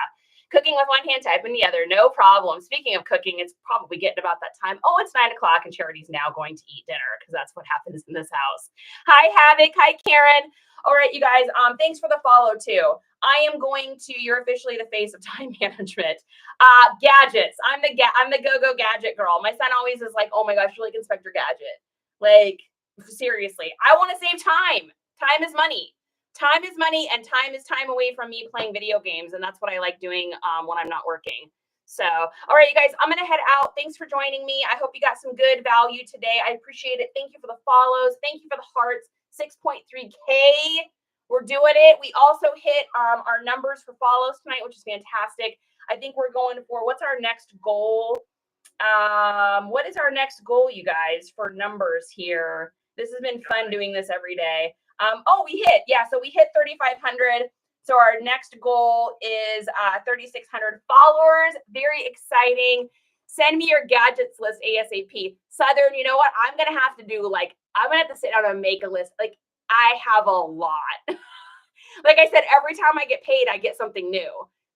Cooking with one hand, typing the other, no problem. Speaking of cooking, it's probably getting about that time. Oh, it's 9 o'clock and Charity's now going to eat dinner because that's what happens in this house. Hi, Havoc. Hi, Karen. All right, you guys. Thanks for the follow too. I am going to. You're officially the face of time management. Gadgets. I'm the go-go gadget girl. My son always is like, oh my gosh, you're like Inspector Gadget. Like seriously, I want to save time. Time is money. Time is money, and time is time away from me playing video games, and that's what I like doing when I'm not working. So, all right, you guys, I'm going to head out. Thanks for joining me. I hope you got some good value today. I appreciate it. Thank you for the follows. Thank you for the hearts. 6.3K. We're doing it. We also hit our numbers for follows tonight, which is fantastic. I think we're going for, what's our next goal? What is our next goal, you guys, for numbers here? This has been fun doing this every day. Oh, we hit. Yeah, so we hit 3,500. So our next goal is 3,600 followers. Very exciting. Send me your gadgets list ASAP. Southern, you know what? I'm going to have to do I'm going to have to sit down and make a list. Like, I have a lot. Like I said, every time I get paid, I get something new.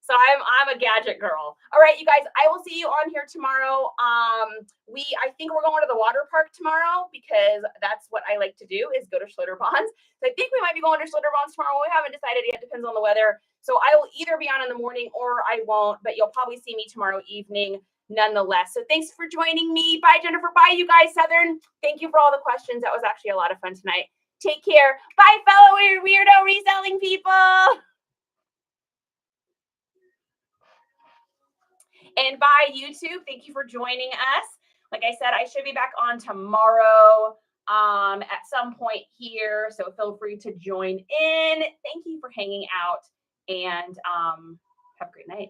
So I'm a gadget girl. All right, you guys, I will see you on here tomorrow. I think we're going to the water park tomorrow because that's what I like to do is go to Schlitterbahns. So I think we might be going to Schlitterbahns tomorrow. We haven't decided yet. Depends on the weather. So I will either be on in the morning or I won't, but you'll probably see me tomorrow evening nonetheless. So thanks for joining me. Bye, Jennifer. Bye, you guys. Southern, thank you for all the questions. That was actually a lot of fun tonight. Take care. Bye, fellow weirdo reselling people. And bye, YouTube. Thank you for joining us. Like I said, I should be back on tomorrow at some point here. So feel free to join in. Thank you for hanging out and have a great night.